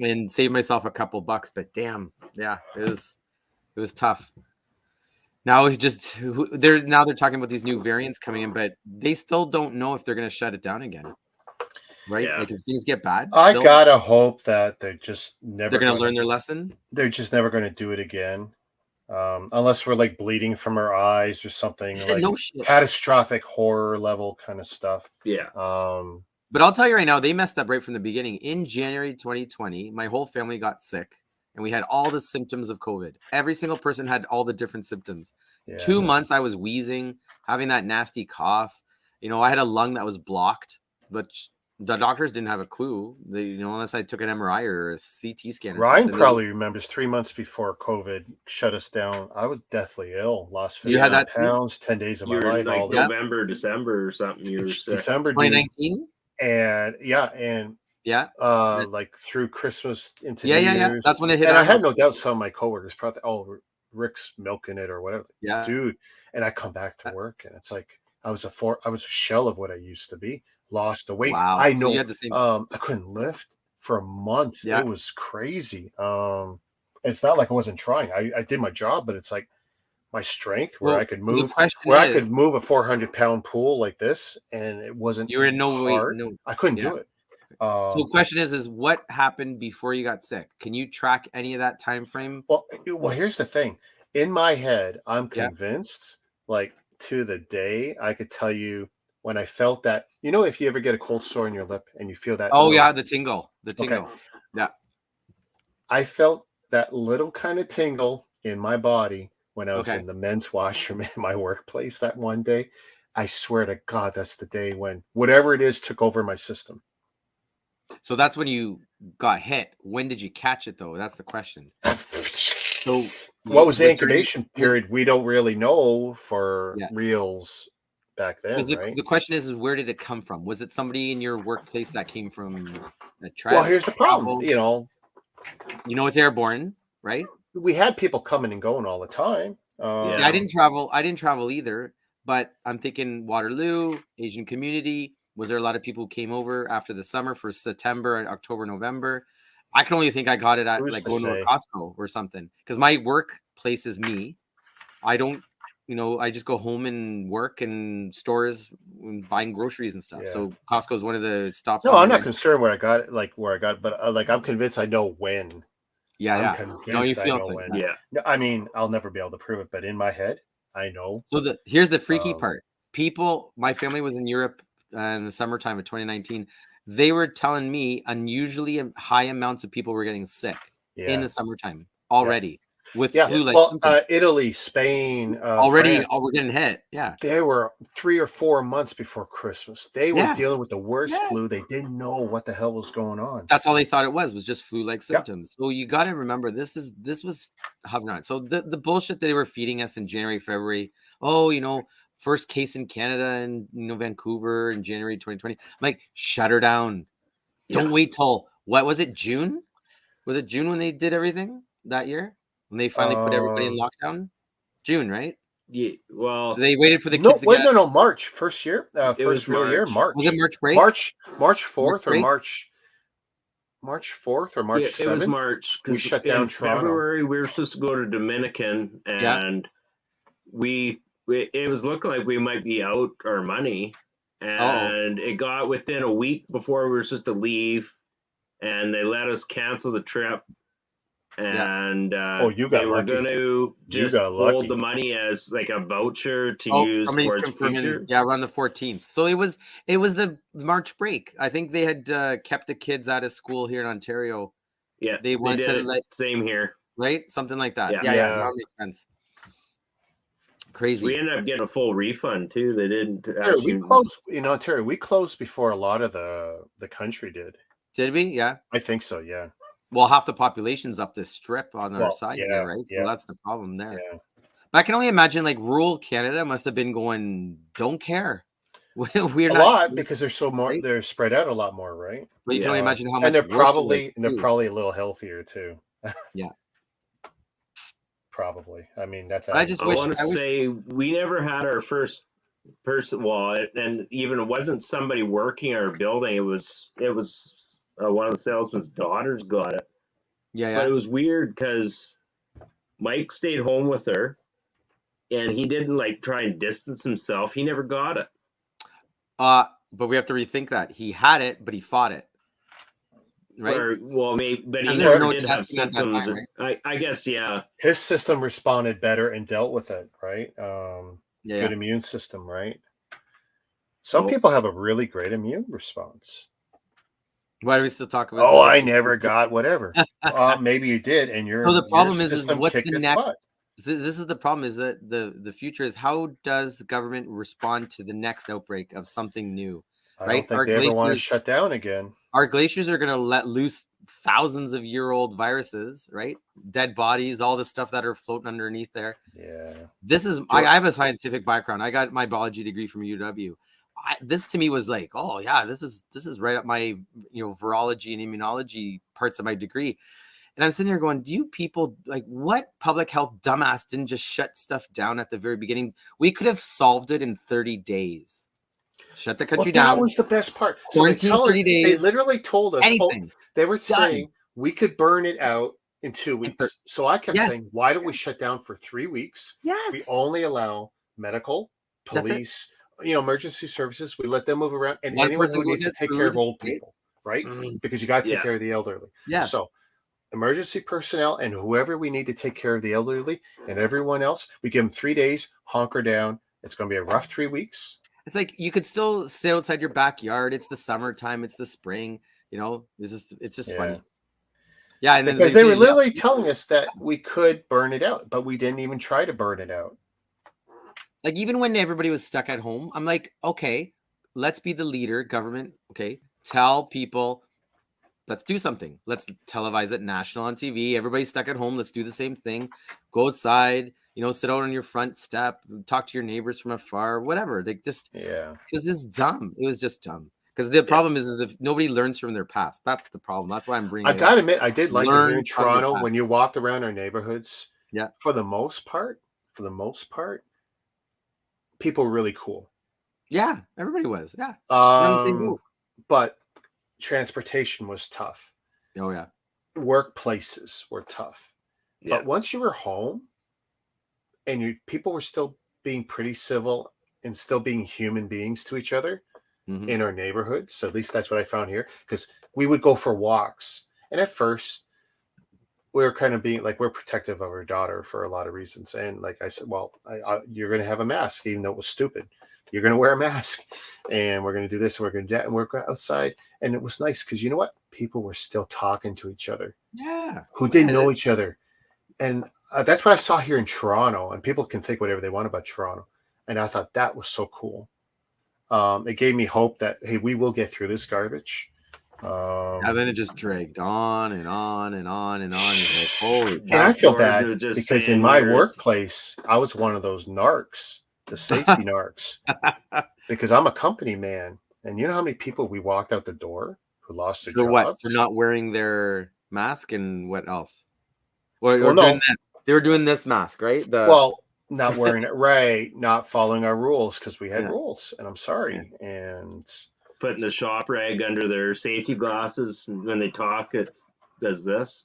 and saved myself a couple bucks, but damn. Yeah, it was tough. Now they're talking about these new variants coming in, but they still don't know if they're going to shut it down again. Right? Yeah. Like if things get bad, I gotta hope that they're just never. They're going to learn their lesson. They're just never going to do it again, unless we're like bleeding from our eyes or something like No shit. catastrophic horror level kind of stuff. Yeah. But I'll tell you right now, they messed up right from the beginning. In January 2020, my whole family got sick, and we had all the symptoms of COVID. Every single person had all the different symptoms. Yeah. 2 months, I was wheezing, having that nasty cough. I had a lung that was blocked, but the doctors didn't have a clue. Unless I took an MRI or a CT scan. Ryan probably remembers 3 months before COVID shut us down. I was deathly ill, lost 50 pounds, 10 days of my life. Like all November, December, or something. You were sick. December, 2019. And like through Christmas into New Year's. That's when it hit. And I had no doubt some of my coworkers probably, Rick's milking it or whatever. Yeah, dude. And I come back to work, and it's like I was a shell of what I used to be. Lost the weight. Wow. I know. So you had the same... I couldn't lift for a month. Yeah. It was crazy. It's not like I wasn't trying. I did my job, but it's like my strength where I could move. I could move a 400-pound pool like this, and it wasn't. You were in no hard. weight. No, I couldn't do it. So the question is what happened before you got sick? Can you track any of that time frame? Well, here's the thing. In my head, I'm convinced, like to the day, I could tell you when I felt that. If you ever get a cold sore in your lip and you feel that. Oh yeah, the tingle. Okay. Yeah. I felt that little kind of tingle in my body when I was in the men's washroom in my workplace that one day. I swear to God, that's the day when whatever it is took over my system. So that's when you got hit. When did you catch it, though? That's the question. So what was the incubation period? We don't really know for reals back then, right? The question is where did it come from? Was it somebody in your workplace that came from a tribe? Well, here's the problem. It's airborne, right? We had people coming and going all the time. See, I didn't travel either, but I'm thinking Waterloo, Asian community. Was there a lot of people who came over after the summer for September, October, November? I can only think I got it at like going to a Costco or something because my workplace is me. I don't, I just go home and work in stores and buying groceries and stuff. Yeah. So Costco is one of the stops. No, I'm not concerned where I got it, but like I'm convinced I know when. Yeah, Don't you feel like when. Yeah. No, I mean, I'll never be able to prove it, but in my head, I know. So here's the freaky part. My family was in Europe in the summertime of 2019. They were telling me unusually high amounts of people were getting sick in the summertime already. with Yeah. flu-like Well, symptoms. Italy, Spain, Already, France, we're getting hit. Yeah. they were 3 or 4 months before Christmas. They were Yeah. dealing with the worst Yeah. flu. They didn't know what the hell was going on. That's all they thought it was just flu-like Yep. symptoms. So you got to remember this was hovering on. So the bullshit they were feeding us in January, February. Oh, first case in Canada and Vancouver in January 2020. I'm like, shut her down. Don't wait till what was it, June? Was it June when they did everything that year? When they finally put everybody in lockdown? June, right? Yeah. Well, They waited for the No, kids to wait, get no, March. First year, It was first real year, March. March. Was it March break? March 4th or break? March 4th or March 7th. It was March We because shut down in Toronto. February we were supposed to go to Dominican, and it was looking like we might be out our money, and it got within a week before we were supposed to leave, and they let us cancel the trip. And you they got were lucky. going to just got hold lucky. the money as like a voucher to use Somebody's towards confirming. future. Yeah, around the 14th. So it was the March break. I think they had kept the kids out of school here in Ontario. Yeah, They wanted did to it. Same here. right, something like that. Yeah. Yeah, Yeah. that makes sense. Crazy. We ended up getting a full refund too. They didn't Ontario, actually. we closed in Ontario. We closed before a lot of the country did. Did we? Yeah. I think so. Yeah. Well, half the population's up this strip on our side yeah, here, right? So yeah. that's the problem there. Yeah. But I can only imagine like rural Canada must have been going, don't care. We're A not lot because they're so more. right? They're spread out a lot more, right? But you can only imagine how much and they're worse it was, they're too. probably a little healthier too. Yeah. Probably. I mean, that's. I just I wish want to say we never had our first person. Well, and even it wasn't somebody working our building. It was one of the salesman's daughters got it. Yeah, But yeah. it was weird because Mike stayed home with her, and he didn't like try and distance himself. He never got it. But we have to rethink that. He had it, but he fought it. Right? Or, well, maybe, but he Because there's never no did have testing at that symptoms. time, I guess, yeah. His system responded better and dealt with it, right? Yeah. Good immune system, right? Some people have a really great immune response. Why do we still talk about? Oh, I never got whatever. Maybe you did, and your So the problem is system what's kicked the its next? butt. So this is the problem: is that the future is how does the government respond to the next outbreak of something new? I Right? don't think they ever want to shut down again. Our glaciers are going to let loose thousands of year-old viruses, right? Dead bodies, all the stuff that are floating underneath there. Yeah. This is I have a scientific background. I got my biology degree from UW. This to me was like, oh yeah, this is right up my virology and immunology parts of my degree. And I'm sitting here going, do you people like what public health dumbass didn't just shut stuff down at the very beginning? We could have solved it in 30 days. Shut the country down. That was the best part. Quarantine 30 days. They literally told us. Anything. They were saying we could burn it out in 2 weeks. So I kept saying, why don't we shut down for 3 weeks? Yes. We only allow medical, police, emergency services. We let them move around, and anyone who needs to take care of old people, right? Because you got to take care of the elderly. Yeah. So emergency personnel and whoever we need to take care of the elderly and everyone else, we give them 3 days, hunker down. It's going to be a rough 3 weeks. It's like you could still sit outside your backyard. It's the summertime. It's the spring. It's just funny. Yeah, and because they were literally telling us that we could burn it out, but we didn't even try to burn it out. Like even when everybody was stuck at home, I'm like, okay, let's be the leader, government. Okay, tell people, let's do something. Let's televise it national on TV. Everybody's stuck at home. Let's do the same thing. Go outside. Sit out on your front step, talk to your neighbors from afar, whatever. They just, because it's dumb. It was just dumb. Because the problem is if nobody learns from their past. That's the problem. That's why I'm bringing it up. I got to admit, I did like it here in Toronto when you walked around our neighborhoods. Yeah. For the most part, people were really cool. Yeah, everybody was. Yeah. But transportation was tough. Oh, yeah. Workplaces were tough. Yeah. But once you were home, and people were still being pretty civil and still being human beings to each other in our neighborhood. So at least that's what I found here, because we would go for walks. And at first, we were kind of being like, we're protective of our daughter for a lot of reasons. And like I said, well, you're going to have a mask, even though it was stupid. You're going to wear a mask, and we're going to do this, and we're going to do that, and we're going outside. And it was nice because you know what? People were still talking to each other. Yeah. Who didn't know each other. And That's what I saw here in Toronto, and people can think whatever they want about Toronto. And I thought that was so cool. It gave me hope that, hey, we will get through this garbage. And then it just dragged on and on and on and on. It's like, holy And I feel Jordan bad was just because in saying my yours. workplace, I was one of those narcs, the safety narcs, because I'm a company man. And you know how many people we walked out the door who lost their for jobs? what? For not wearing their mask and what else? Or Well, doing no. this. They were doing this mask, right? Well, not wearing it right, not following our rules because we had Yeah. rules. And I'm sorry. And Putting the shop rag under their safety glasses, and when they talk, it does this.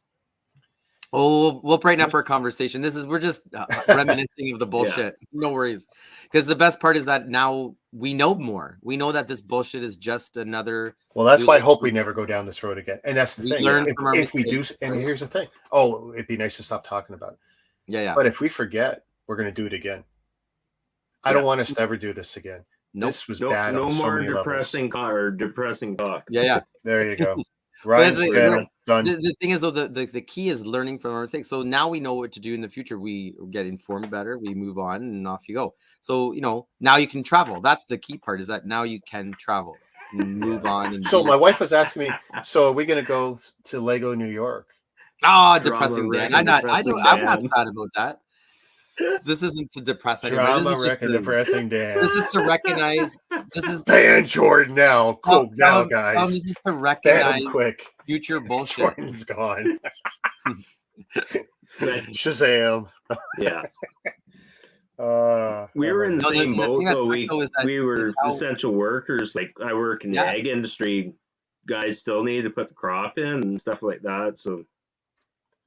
Oh, we'll brighten up our conversation. We're just reminiscing of the bullshit. No worries. Because the best part is that now we know more. We know that this bullshit is just another. well, that's why I hope we never go down this road again. And that's the We thing. learn from our If we do, mistakes, and right? here's the thing. Oh, it'd be nice to stop talking about it. Yeah. But if we forget, we're going to do it again. I don't want us to ever do this again. Nope. This was bad No on so more many depressing talk. Yeah. There you go. Ryan's the- channel, done. The thing is, though, the key is learning from our mistakes. So now we know what to do in the future. We get informed better. We move on, and off you go. So now you can travel. That's the key part. Is that now you can travel, and move on. And So my wife was asking me, so are we going to go to Lego New York? Depressing Dan. I'm not sad about that. This isn't to depress anybody. Drama, This is just wreck, and depressing Dan. This is to recognize. This is ban Jordan now. Cool now, guys. This is to Ban recognize him quick. future bullshit. Jordan's gone. Shazam. Yeah. We We were in the same the boat thing that's though. funny, though, is that We were it's how- essential workers. Like I work in the ag industry. Guys still need to put the crop in and stuff like that. So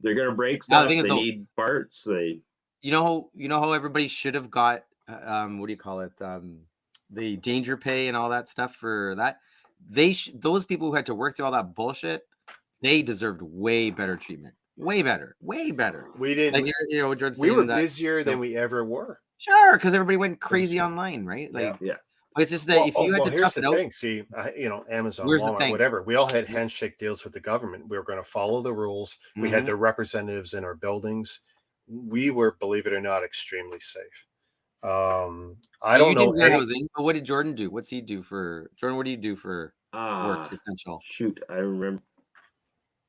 they're gonna break Now, stuff. the thing is, They though, need parts. They you know how everybody should have got what do you call it, the danger pay and all that stuff for that. Those people who had to work through all that bullshit, they deserved way better treatment. Way better. We didn't. Like Jordan We were saying that, busier than we ever were. sure, because everybody went crazy online, right? Like, Yeah. but it's just that if you had to here's tough the it out, thing. See, Amazon, Here's the Walmart, thing. whatever. We all had handshake deals with the government. We were going to follow the rules. We had Mhm. the representatives in our buildings. We were, believe it or not, extremely safe. I don't know. did warehousing, but what did Jordan do? What's he do for Jordan? What do you do for work? Essential. Shoot, I remember.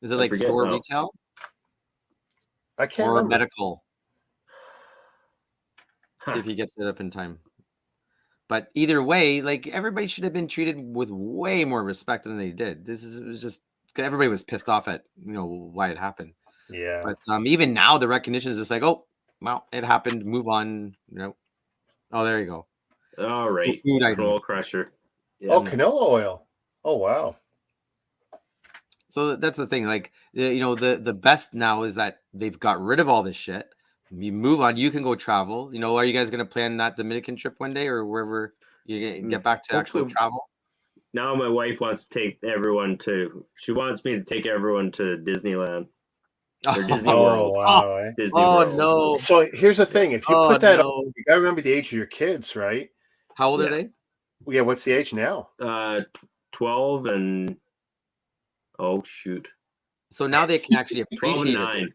Is it I like forget store now. retail I can't or remember. medical? See if he gets it up in time. But either way, like everybody should have been treated with way more respect than they did. It was just everybody was pissed off at why it happened. Yeah. But even now the recognition is just like, oh well, it happened. Move on. Oh, there you go. All right. So food item. Roll crusher. Yeah. Oh, canola oil. Oh, wow. So that's the thing. Like the best now is that they've got rid of all this shit. You move on. You can go travel. Are you guys going to plan that Dominican trip one day or wherever you get back to actual Hopefully. travel? Now my wife wants to take everyone to. She wants me to take everyone to Disneyland. Or Disney Oh, World. wow. eh? Disney Oh World. no! So here's the thing. If you Oh, put that no. on, you got to remember the age of your kids, right? How old are Yeah. they? Yeah, what's the age now? 12 and oh shoot, So now they can actually 12 appreciate and it. 9.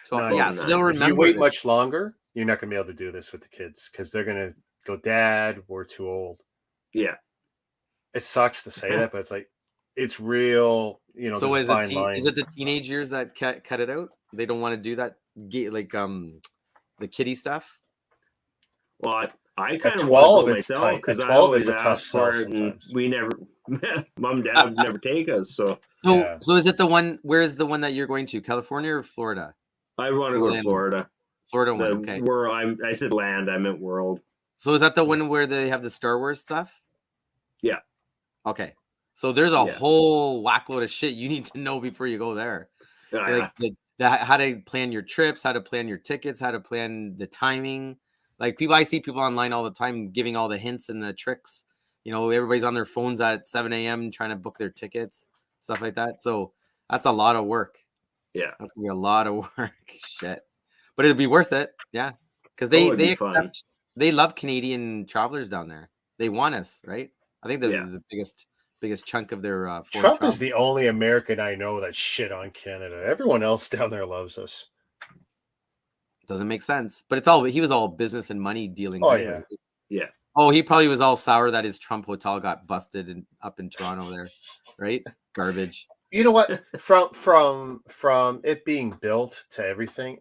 So Nine. yeah, so they'll If you If you remember. wait this. much longer, you're not going to be able to do this with the kids because they're going to go, Dad, we're too old. Yeah. It sucks to say that, but it's like, it's real, So there's is a fine line. it the teenage years that cut it out? They don't want to do that, like the kiddie stuff. Well, I At kind of 12, want to go it's myself tight. because At I 12, always it's a tough ask for sell it, and sometimes. we never, mom, and dad would never take us. So So Yeah. so is it the one? Where is the one that you're going to? California or Florida? I want to go to Orlando. Florida. Florida one. The Okay. world. I said land. I meant world. So is that the one where they have the Star Wars stuff? Yeah. Okay. So there's a Yeah. whole whackload of shit you need to know before you go there. Yeah. Like how to plan your trips, how to plan your tickets, how to plan the timing. Like I see people online all the time giving all the hints and the tricks. Everybody's on their phones at 7 a.m. trying to book their tickets, stuff like that. So that's a lot of work. Yeah. That's gonna be a lot of work. Shit. But it'll be worth it. Yeah. Because it'd they be fun. accept, they love Canadian travelers down there. They want us, right? I think that Yeah. was the biggest chunk of their foreign Trump travel. is the only American I know that shit on Canada. Everyone else down there loves us. Doesn't make sense. But it's all he was all business and money dealings. Oh, anyways. Yeah. Oh, he probably was all sour that his Trump hotel got busted up in Toronto there, right? Garbage. You know what? From it being built to everything,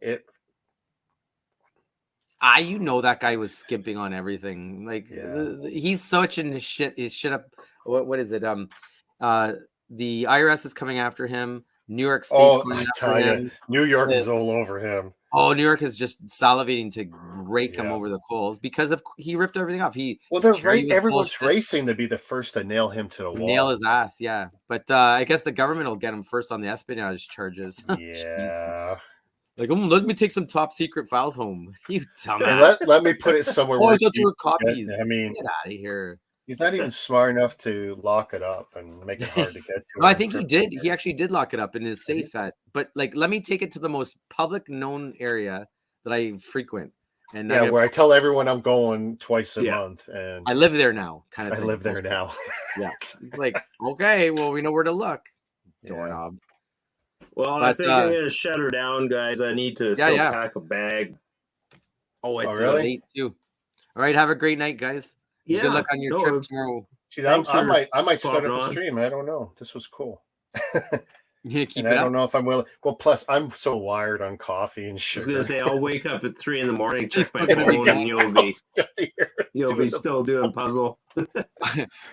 You know that guy was skimping on everything. Like he's such in his shit up. What is it? The IRS is coming after him. New York State's going after him. New York is all over him. Oh, New York is just salivating to rake him over the coals because he ripped everything off. Everyone's racing to be the first to nail him to the wall. Nail his ass, yeah. But I guess the government will get him first on the espionage charges. Yeah. Like, let me take some top secret files home. You dumbass. Let me put it somewhere. I thought you were copies. I mean, get out of here. He's not even smart enough to lock it up and make it hard to get to. No, I think he did. He actually did lock it up in his safe. But like, let me take it to the most public known area that I frequent. And where I tell everyone I'm going twice a month, and I live there now. Kind of. I live there now. Yeah, it's like, okay, well, we know where to look. Doorknob. Well, I think I'm gonna shut her down, guys. I need to still pack a bag. Oh, it's late too. All right, have a great night, guys. Yeah, good luck on your trip tomorrow. I might start up the stream. I don't know. This was cool. Keep it I don't know if I'm willing. Well, plus I'm so wired on coffee and sugar. I was gonna say I'll wake up at 3 a.m, check my phone, and you'll be still doing puzzle.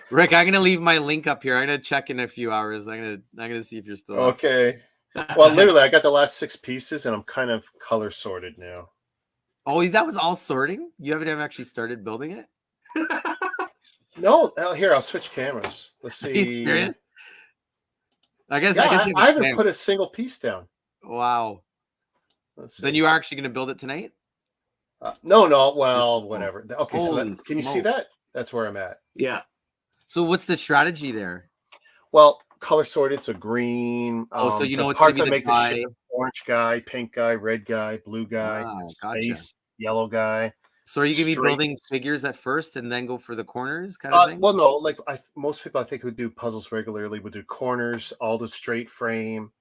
Rick, I'm gonna leave my link up here. I'm gonna check in a few hours. I'm gonna see if you're still okay. Well, literally, I got the last 6 pieces, and I'm kind of color sorted now. Oh, that was all sorting? You haven't actually started building it? No, here I'll switch cameras. Let's see. Are you serious? I guess I haven't put a single piece down. Wow. Then you are actually going to build it tonight? No. Well, whatever. Okay, can you see that? That's where I'm at. Yeah. So what's the strategy there? Well, color sorted. So green. So you know it's going to be the guy. Orange guy, pink guy, red guy, blue guy, space, yellow guy. So are you going to be building figures at first and then go for the corners kind of thing? Well, no. Like most people, I think, who do puzzles regularly would do corners, all the straight frame,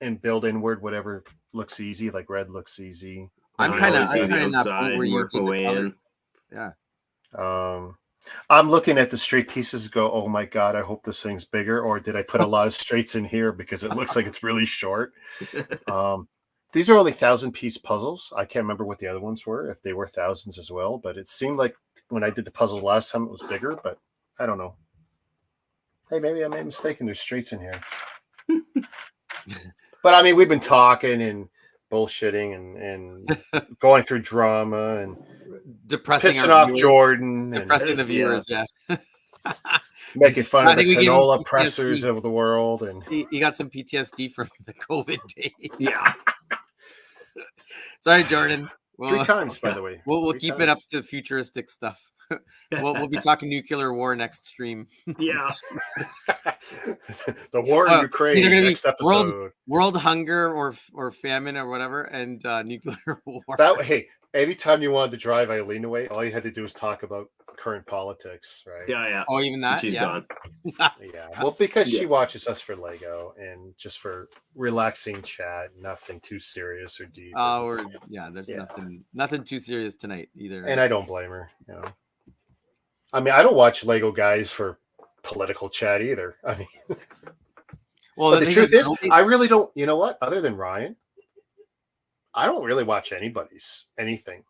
and build inward whatever looks easy. Like red looks easy. I'm kind of in that point where you do the color. Yeah. I'm looking at the straight pieces. Go, oh my god! I hope this thing's bigger. Or did I put a lot of straights in here because it looks like it's really short? These are only 1,000-piece puzzles. I can't remember what the other ones were, if they were thousands as well. But it seemed like when I did the puzzle last time, it was bigger. But I don't know. Hey, maybe I made a mistake and there's straights in here. But I mean, we've been talking and bullshitting and going through drama and pissing off Jordan, depressing the viewers. Yeah. Making fun of the canola pressers of the world, and he got some PTSD from the COVID days. Yeah. Sorry, Jordan. 3 times, by the way. We'll keep it up to futuristic stuff. We'll be talking nuclear war next stream. Yeah. The war in Ukraine. Either next episode. World hunger or famine or whatever, and nuclear war. Hey, anytime you wanted to drive Eileen away, all you had to do was talk about current politics, right? Yeah. Oh, even that? She's gone. Yeah. Well, because she watches us for Lego and just for relaxing chat, nothing too serious or deep. There's nothing too serious tonight either. And I don't blame her, I mean, I don't watch Lego guys for political chat either. I mean, well, but the truth is, I really don't. You know what? Other than Ryan, I don't really watch anything.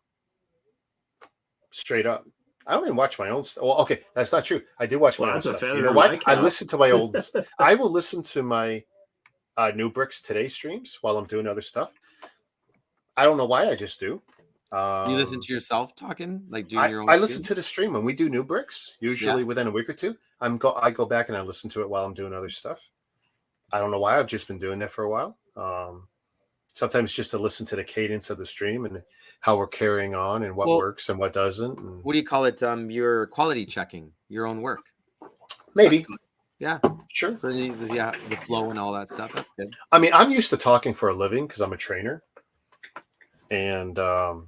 Straight up, I don't even watch my own stuff. Well, okay, that's not true. I do watch my own stuff. You know what? I listen to my old. I will listen to my New Bricks Today streams while I'm doing other stuff. I don't know why. I just do. You listen to yourself talking, like doing your own. I listen to the stream when we do New Bricks. Usually within a week or two, I go back and I listen to it while I'm doing other stuff. I don't know why. I've just been doing that for a while. Sometimes just to listen to the cadence of the stream and how we're carrying on and what works and what doesn't. And what do you call it? You're quality checking your own work. Maybe. Yeah, sure. For the flow and all that stuff. That's good. I mean, I'm used to talking for a living because I'm a trainer. And the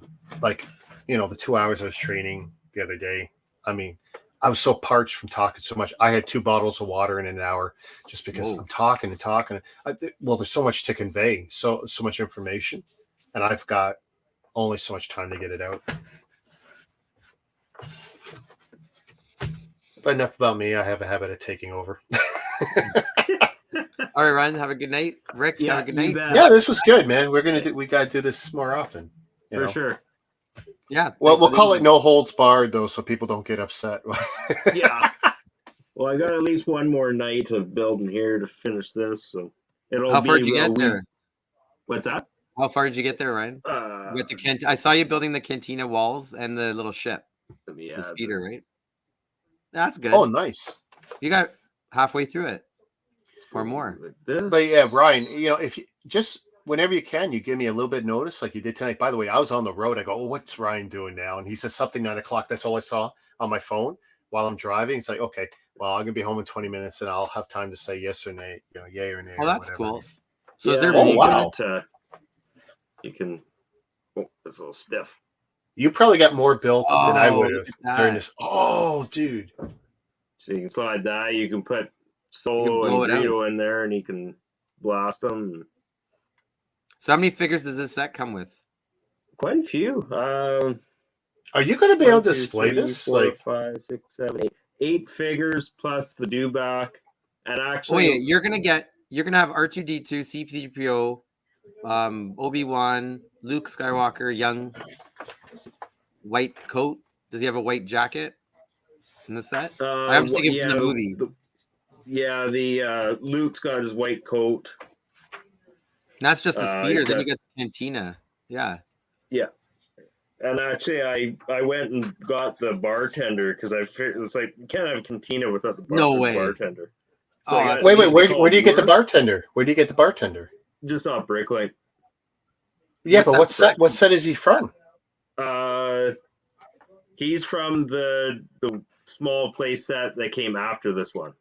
2 hours I was training the other day, I mean, I was so parched from talking so much. I had 2 bottles of water in an hour just because I'm talking and talking. Well, there's so much to convey, so much information, and I've got only so much time to get it out. But enough about me. I have a habit of taking over. All right, Ryan, have a good night. Rick, Yeah, have a good you night. bet. Yeah, this was good, man. We gotta do this more often. You For know? sure. Yeah. Well, thanks we'll for the call it evening. no holds barred though, so people don't get upset. Yeah. Well, I got at least one more night of building here to finish this, so it'll How be far did you a get week. there? What's that? How far did you get there, Ryan? With the I saw you building the cantina walls and the little ship, Yeah, the speeder, right? That's good. Oh, nice. You got halfway through it, or more. like this. But yeah, Ryan, if you just whenever you can, you give me a little bit of notice, like you did tonight. By the way, I was on the road. I go, "Oh, what's Ryan doing now?" And he says something 9 o'clock. That's all I saw on my phone while I'm driving. It's like, okay, well, I'm gonna be home in 20 minutes, and I'll have time to say yes or nay, yay or nay. Oh, or that's whatever. cool. So is Yeah, there Oh, you movement? wow. you can. Oh, it's a little stiff. You probably got more built than I Oh, would look have at during that. this. Oh, dude. So you can slide that. You can put You can Solo and blow it out. Greedo in there, and you can blast them. So how many figures does this set come with? Quite a few. Are you going to be able to display 3, this? 4, Like, 5, 6, 7, 8. 8 figures plus the dewback, and Oh, actually, wait, you're gonna have R2D2, C3PO, Obi-Wan, Luke Skywalker, young, white coat. Does he have a white jacket in the set? I'm thinking from yeah, the movie. the Luke's got his white coat. That's just the speeder. Then you got- got the cantina. Yeah. Yeah. And actually, I went and got the bartender because I figured it's like you can't have a cantina without the No way. bartender. Oh, I got that's wait, what where they do you get the call bartender? Where do you get the bartender? just off Bricklink. Yeah, What's but that? what set is he from? He's from the small play set that came after this one.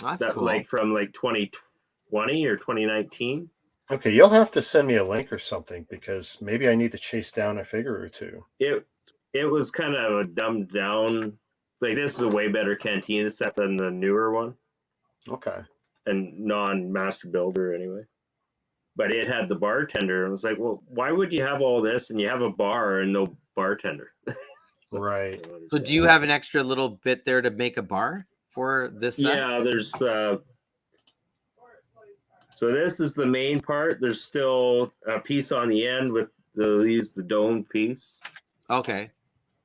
That's That cool. like from like 2020 or 2019. Okay, you'll have to send me a link or something because maybe I need to chase down a figure or two. It was kind of a dumbed down. Like this is a way better cantina set than the newer one, Okay. and non-master builder anyway. But it had the bartender, and I was like, well, why would you have all this and you have a bar and no bartender? Right. So do you have an extra little bit there to make a bar for this set? Yeah, there's. So this is the main part. There's still a piece on the end with the dome piece. Okay.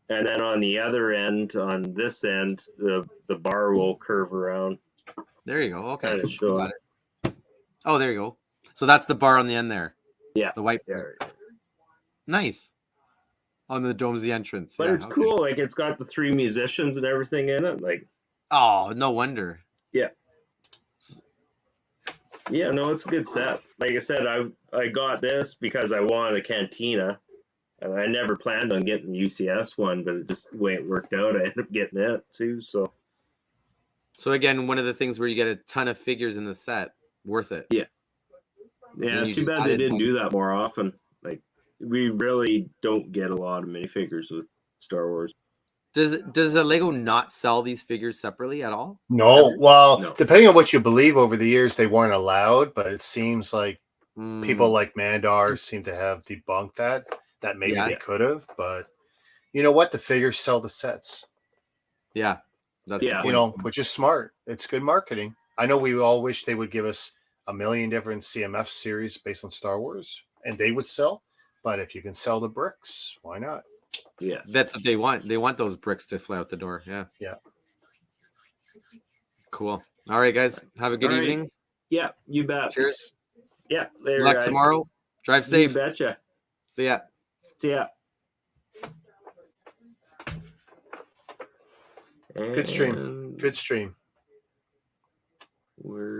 And then on the other end, on this end, the bar will curve around. There you go. Okay. Kinda show Got it. Oh, there you go. So that's the bar on the end there. Yeah. The white There. part. Nice. On the dome's the entrance. But Yeah, it's okay. cool. Like it's got the 3 musicians and everything in it. Like, Oh, no wonder. yeah, no, it's a good set. Like I said, I got this because I wanted a cantina, and I never planned on getting the UCS one, but it just the way it worked out, I ended up getting it too. So again, one of the things where you get a ton of figures in the set, worth it. yeah, And you it's too just bad they added didn't one. do that more often. Like we really don't get a lot of minifigures with Star Wars. Does a Lego not sell these figures separately at all? No, Ever? well, No. depending on what you believe, over the years they weren't allowed, but it seems like Mm, people like Mandar seem to have debunked that maybe Yeah. they could have, but you know what? The figures sell the sets, yeah. That's Yeah. the you point. know, which is smart. It's good marketing. I know we all wish they would give us a million different CMF series based on Star Wars, and they would sell. But if you can sell the bricks, why not? Yeah. That's what they want. They want those bricks to fly out the door. Yeah. Yeah. Cool. All right, guys. Have a good All right. evening. Yeah, you bet. Cheers. Yeah, Good later, luck guys. tomorrow. Drive You safe. betcha. See ya. See ya. Good stream. And Good stream. we're